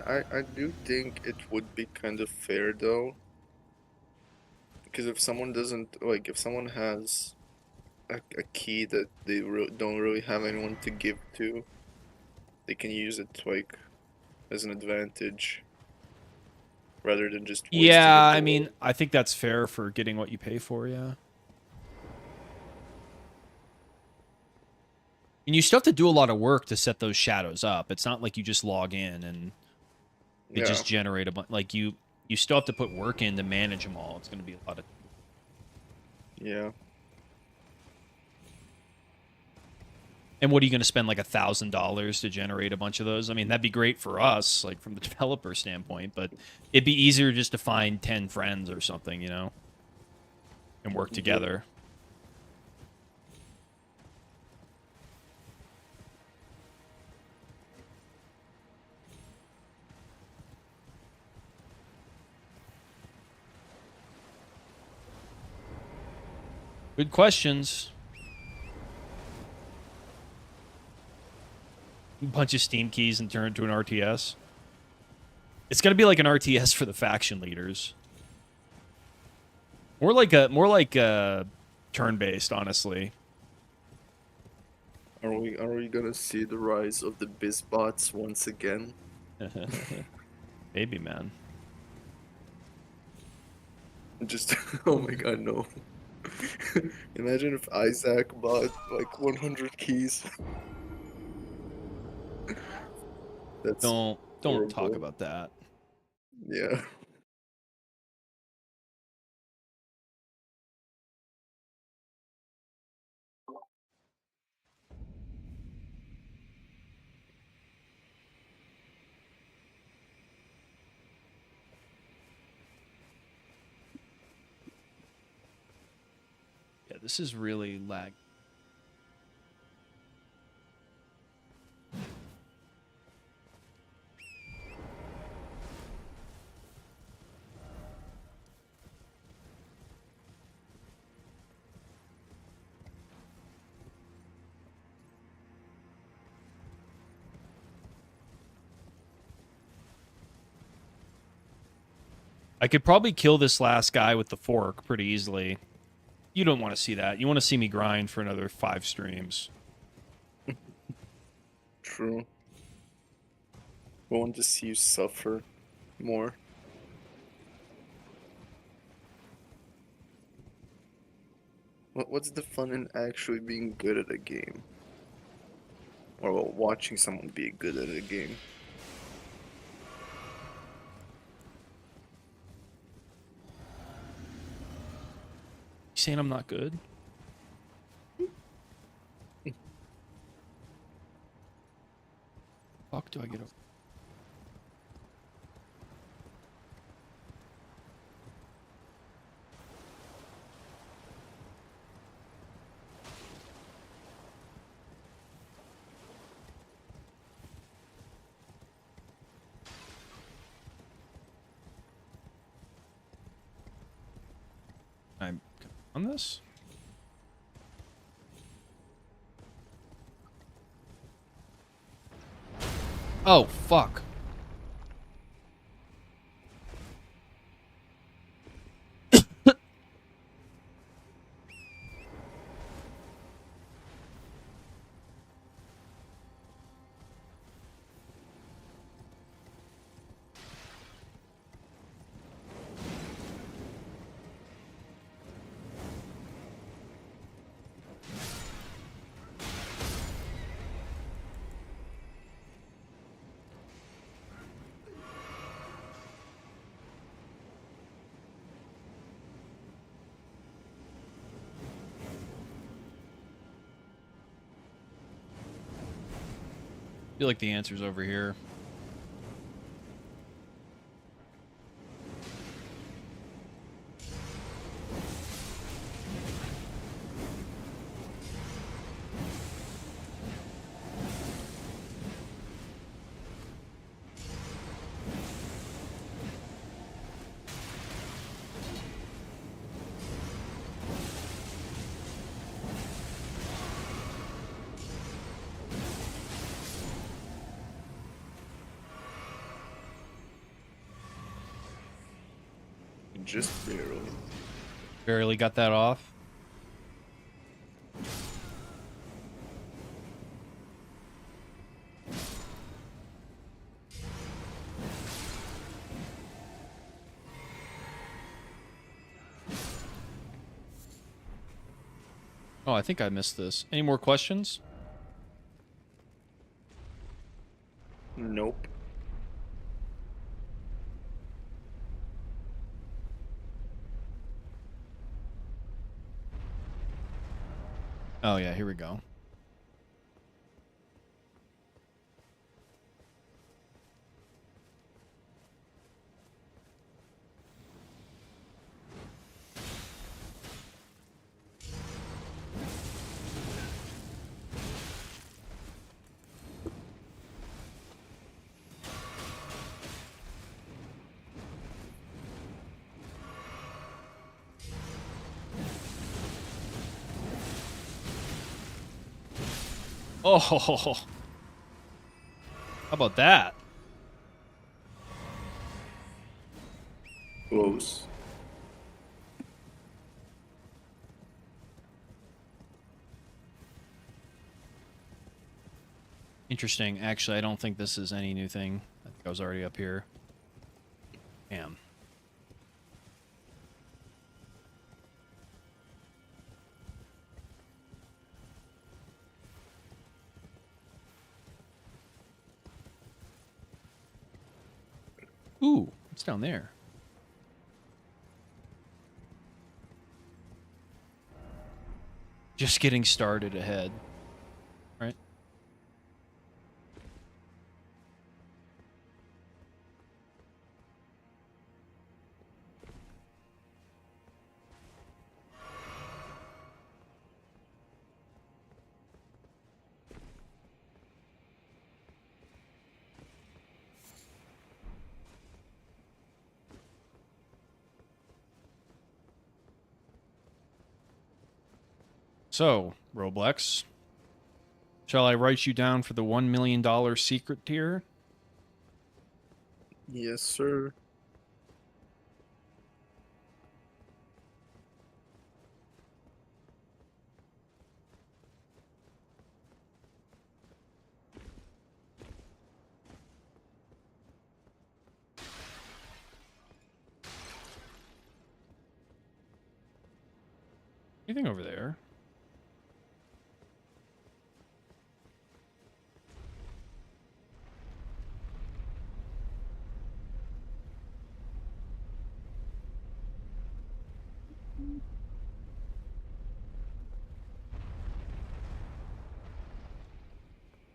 I do think it would be kind of fair though, because if someone doesn't like, if someone has a key that they don't really have anyone to give to, they can use it like as an advantage rather than just wasting Yeah, a I bullet. mean, I think that's fair for getting what you pay for, yeah. And you still have to do a lot of work to set those shadows up. It's not like you just log in and they Yeah, just generate a bunch. Like, you still have to put work in to manage them all. It's going to be a lot of... yeah. And what are you going to spend, like, $1,000 to generate a bunch of those? I mean, that'd be great for us, like, from the developer standpoint, but it'd be easier just to find 10 friends or something, you know? And work together. Good questions. A bunch of Steam keys and turn into an RTS. It's gonna be like an RTS for the faction leaders. More like a turn-based, honestly. Are we gonna see the rise of the bizbots once again? Maybe, man. Just oh my god, no. Imagine if Isaac bought like 100 keys. That's Don't talk horrible. about that. Yeah. Yeah, this is really lag. I could probably kill this last guy with the fork pretty easily. You don't want to see that. You want to see me grind for another 5 streams. True. I want to see you suffer more. What's the fun in actually being good at a game? Or well, watching someone be good at a game? You saying I'm not good? Fuck do I get over? I'm on this? Oh, fuck. feel like the answer's over here. Just barely. Barely got that off. Oh, I think I missed this. Any more questions? Nope. Oh, yeah, here we go. Oh, how about that? Close. Interesting. Actually, I don't think this is any new thing. I think I was already up here. Damn. Ooh, what's down there? Just getting started ahead. Right? So, Roblox, shall I write you down for the $1 million secret tier? Yes, sir. Anything over there?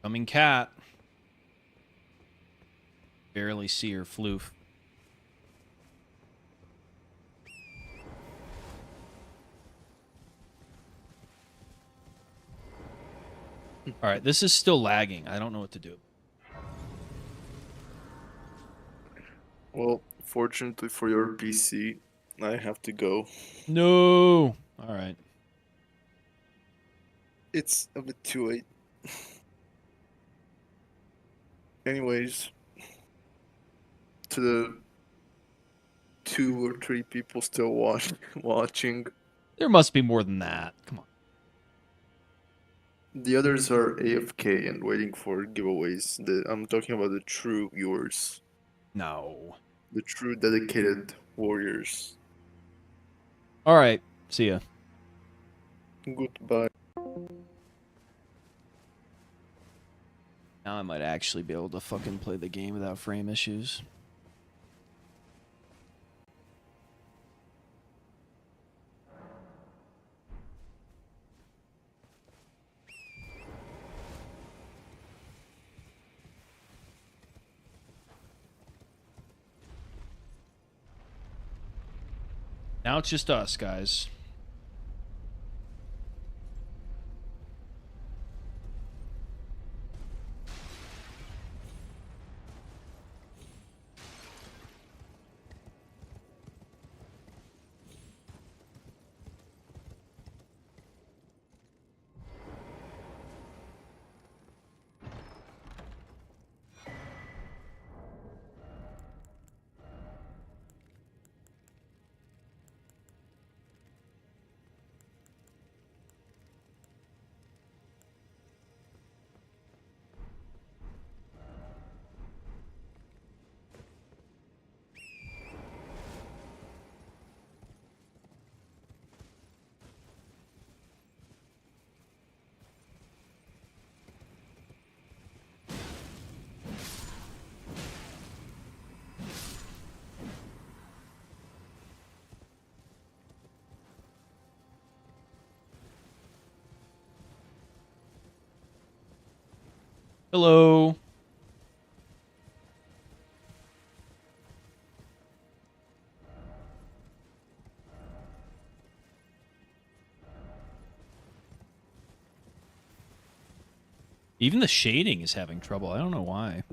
Coming cat. Barely see her floof. All right, this is still lagging. I don't know what to do. Well, fortunately for your PC, I have to go. No. All right. It's a bit too late. Anyways, to the 2 or 3 people still watching, There must be more than that. Come on. the others are AFK and waiting for giveaways. I'm talking about the true viewers, No. the true dedicated warriors. All right. See ya. Goodbye. Now I might actually be able to fucking play the game without frame issues. Now it's just us, guys. Hello. Even the shading is having trouble. I don't know why.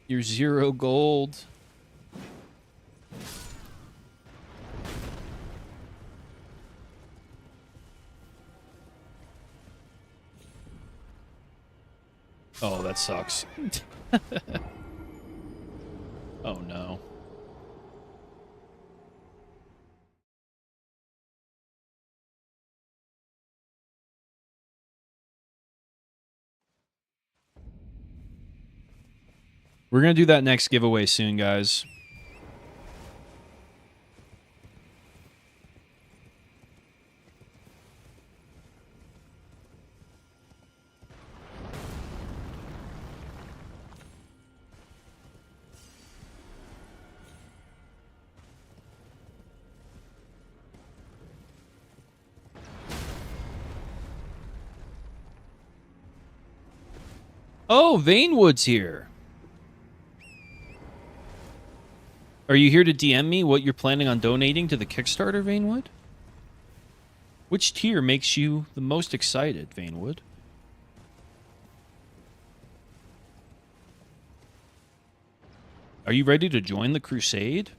You're 0 gold. Oh, that sucks. Oh, no. We're going to do that next giveaway soon, guys. Oh, Vanewood's here. Are you here to DM me what you're planning on donating to the Kickstarter, Vanewood? Which tier makes you the most excited, Vanewood? Are you ready to join the crusade?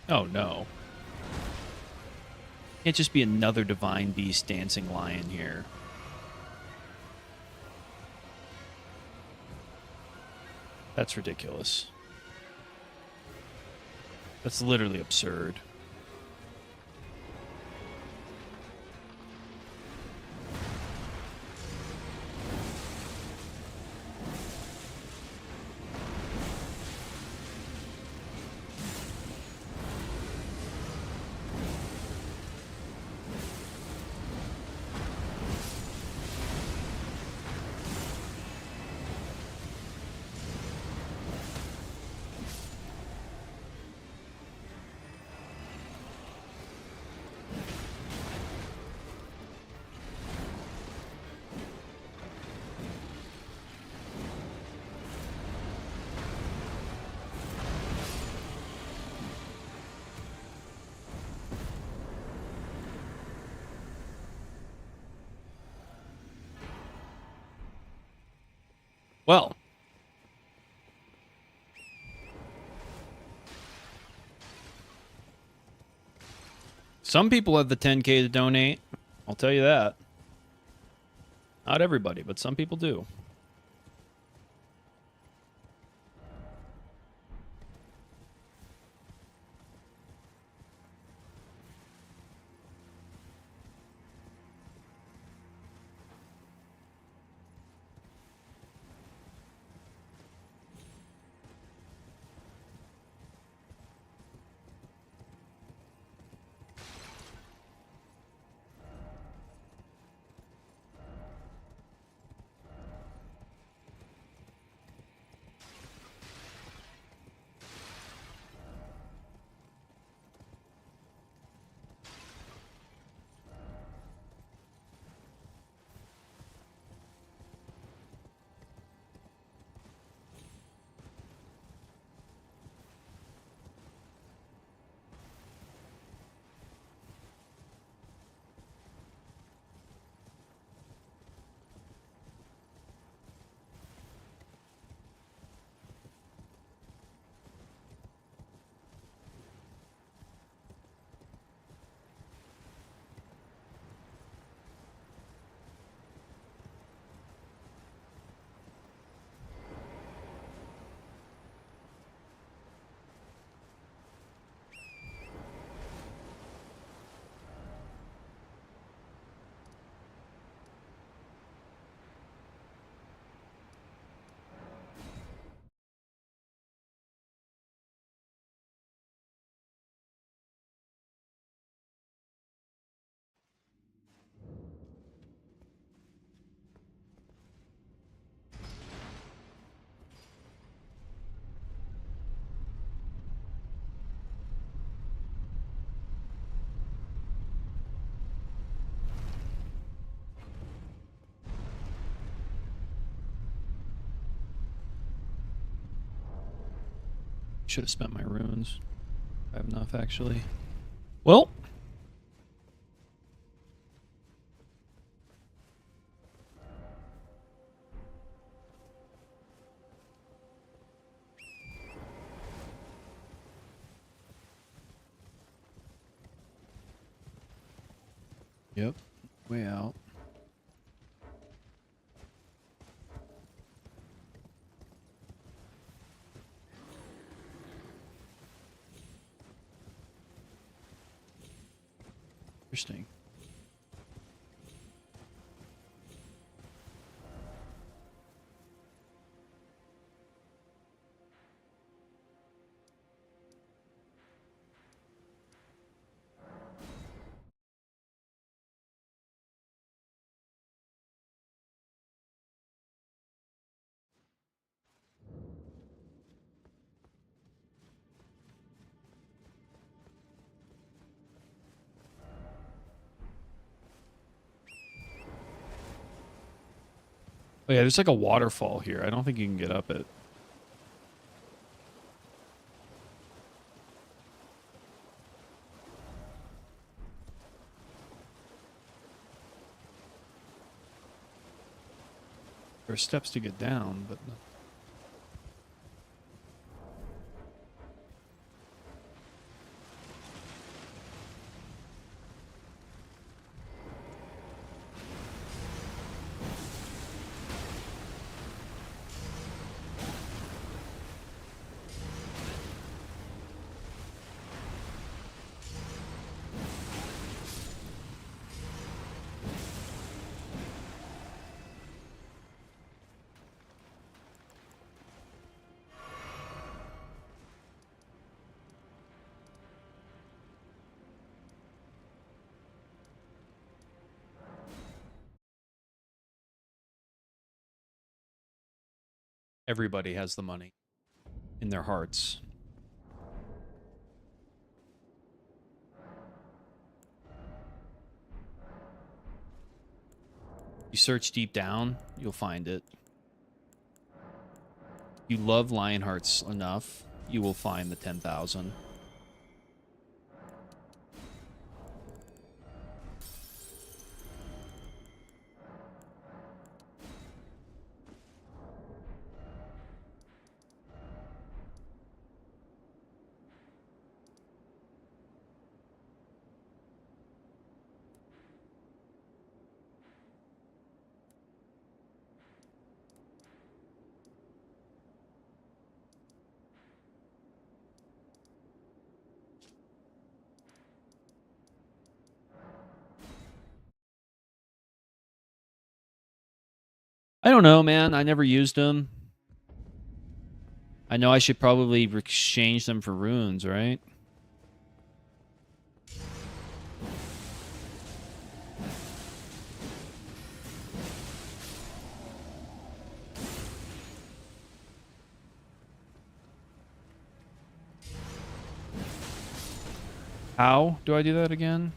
Oh, no. Can't just be another divine beast dancing lion here. That's ridiculous. That's literally absurd. Well, some people have the 10K to donate. I'll tell you that. Not everybody, but some people do. Should have spent my runes. I have enough, actually. Well. Yep. Way out. Interesting. Oh yeah, there's like a waterfall here. I don't think you can get up it. There are steps to get down, but no. Everybody has the money in their hearts. You search deep down, you'll find it. You love Lionhearts enough, you will find the 10,000. I don't know, man. I never used them. I know I should probably exchange them for runes, right? How do I do that again?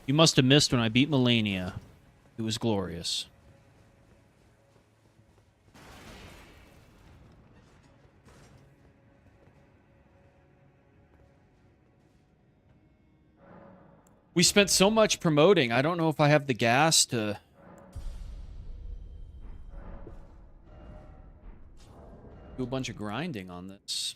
You must have missed when I beat Melania. It was glorious. We spent so much promoting. I don't know if I have the gas to do a bunch of grinding on this.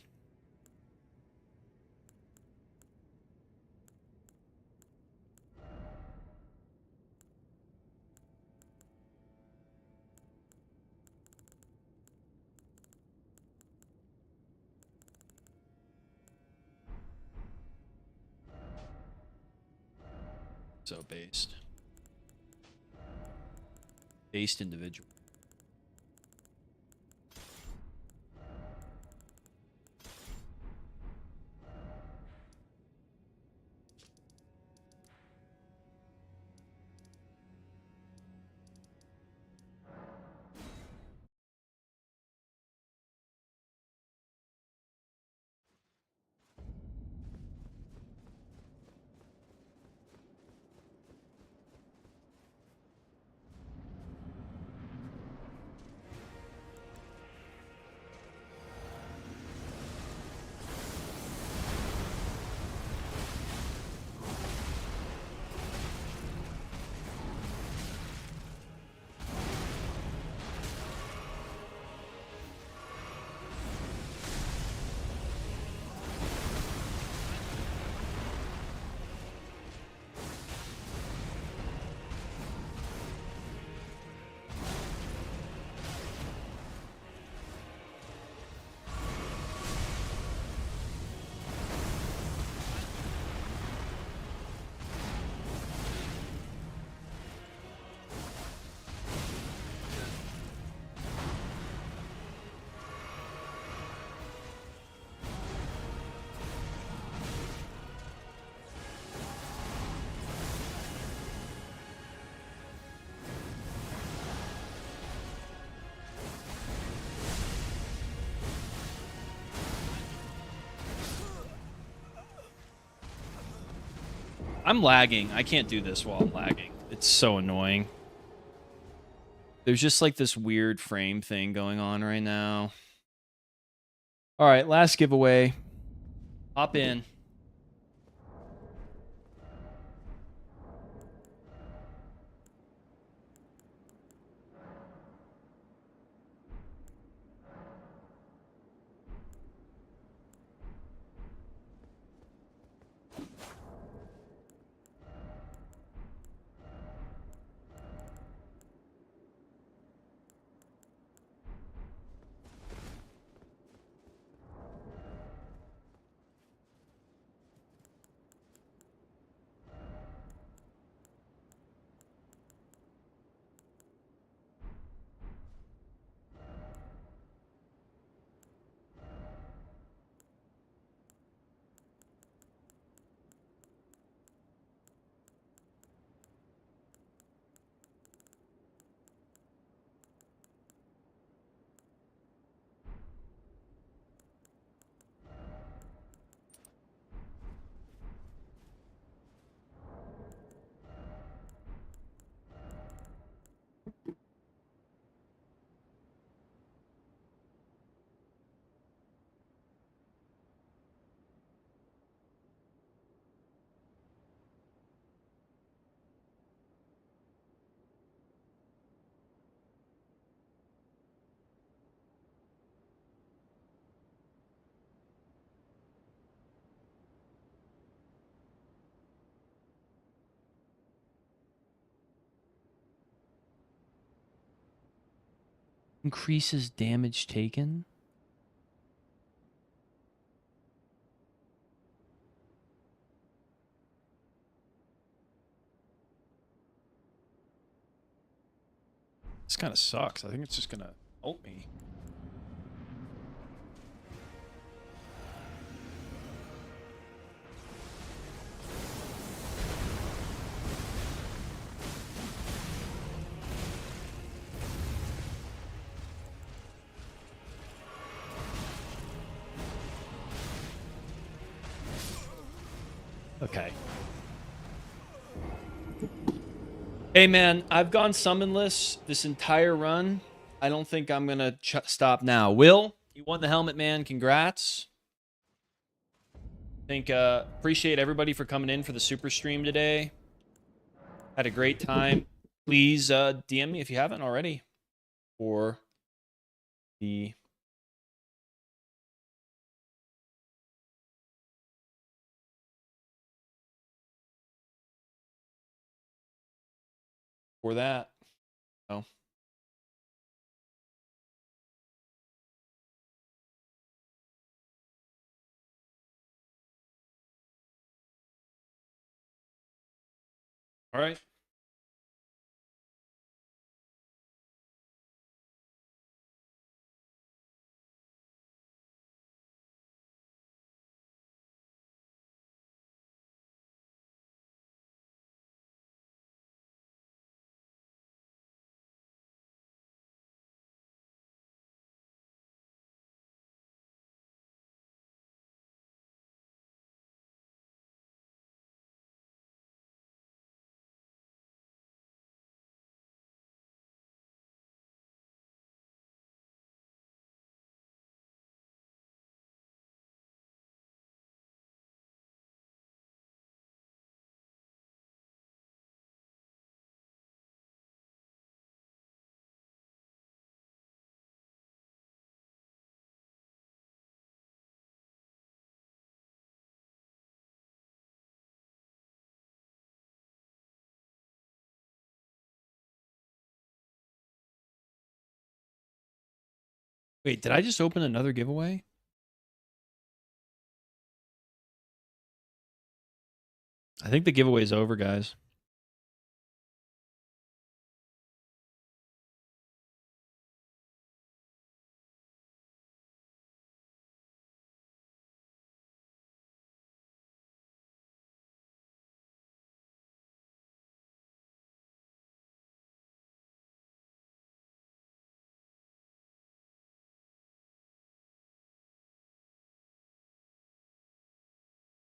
So based. Based individual. I'm lagging. I can't do this while I'm lagging. It's so annoying. There's just like this weird frame thing going on right now. All right, last giveaway. Hop in. Increases damage taken. This kind of sucks. I think it's just gonna ult me. Okay. Hey man, I've gone summonless this entire run. I don't think I'm gonna stop now. Will, you won the helmet, man. Congrats. Appreciate everybody for coming in for the super stream today. Had a great time. Please DM me if you haven't already for the for that. Oh. All right. Wait, did I just open another giveaway? I think the giveaway is over, guys.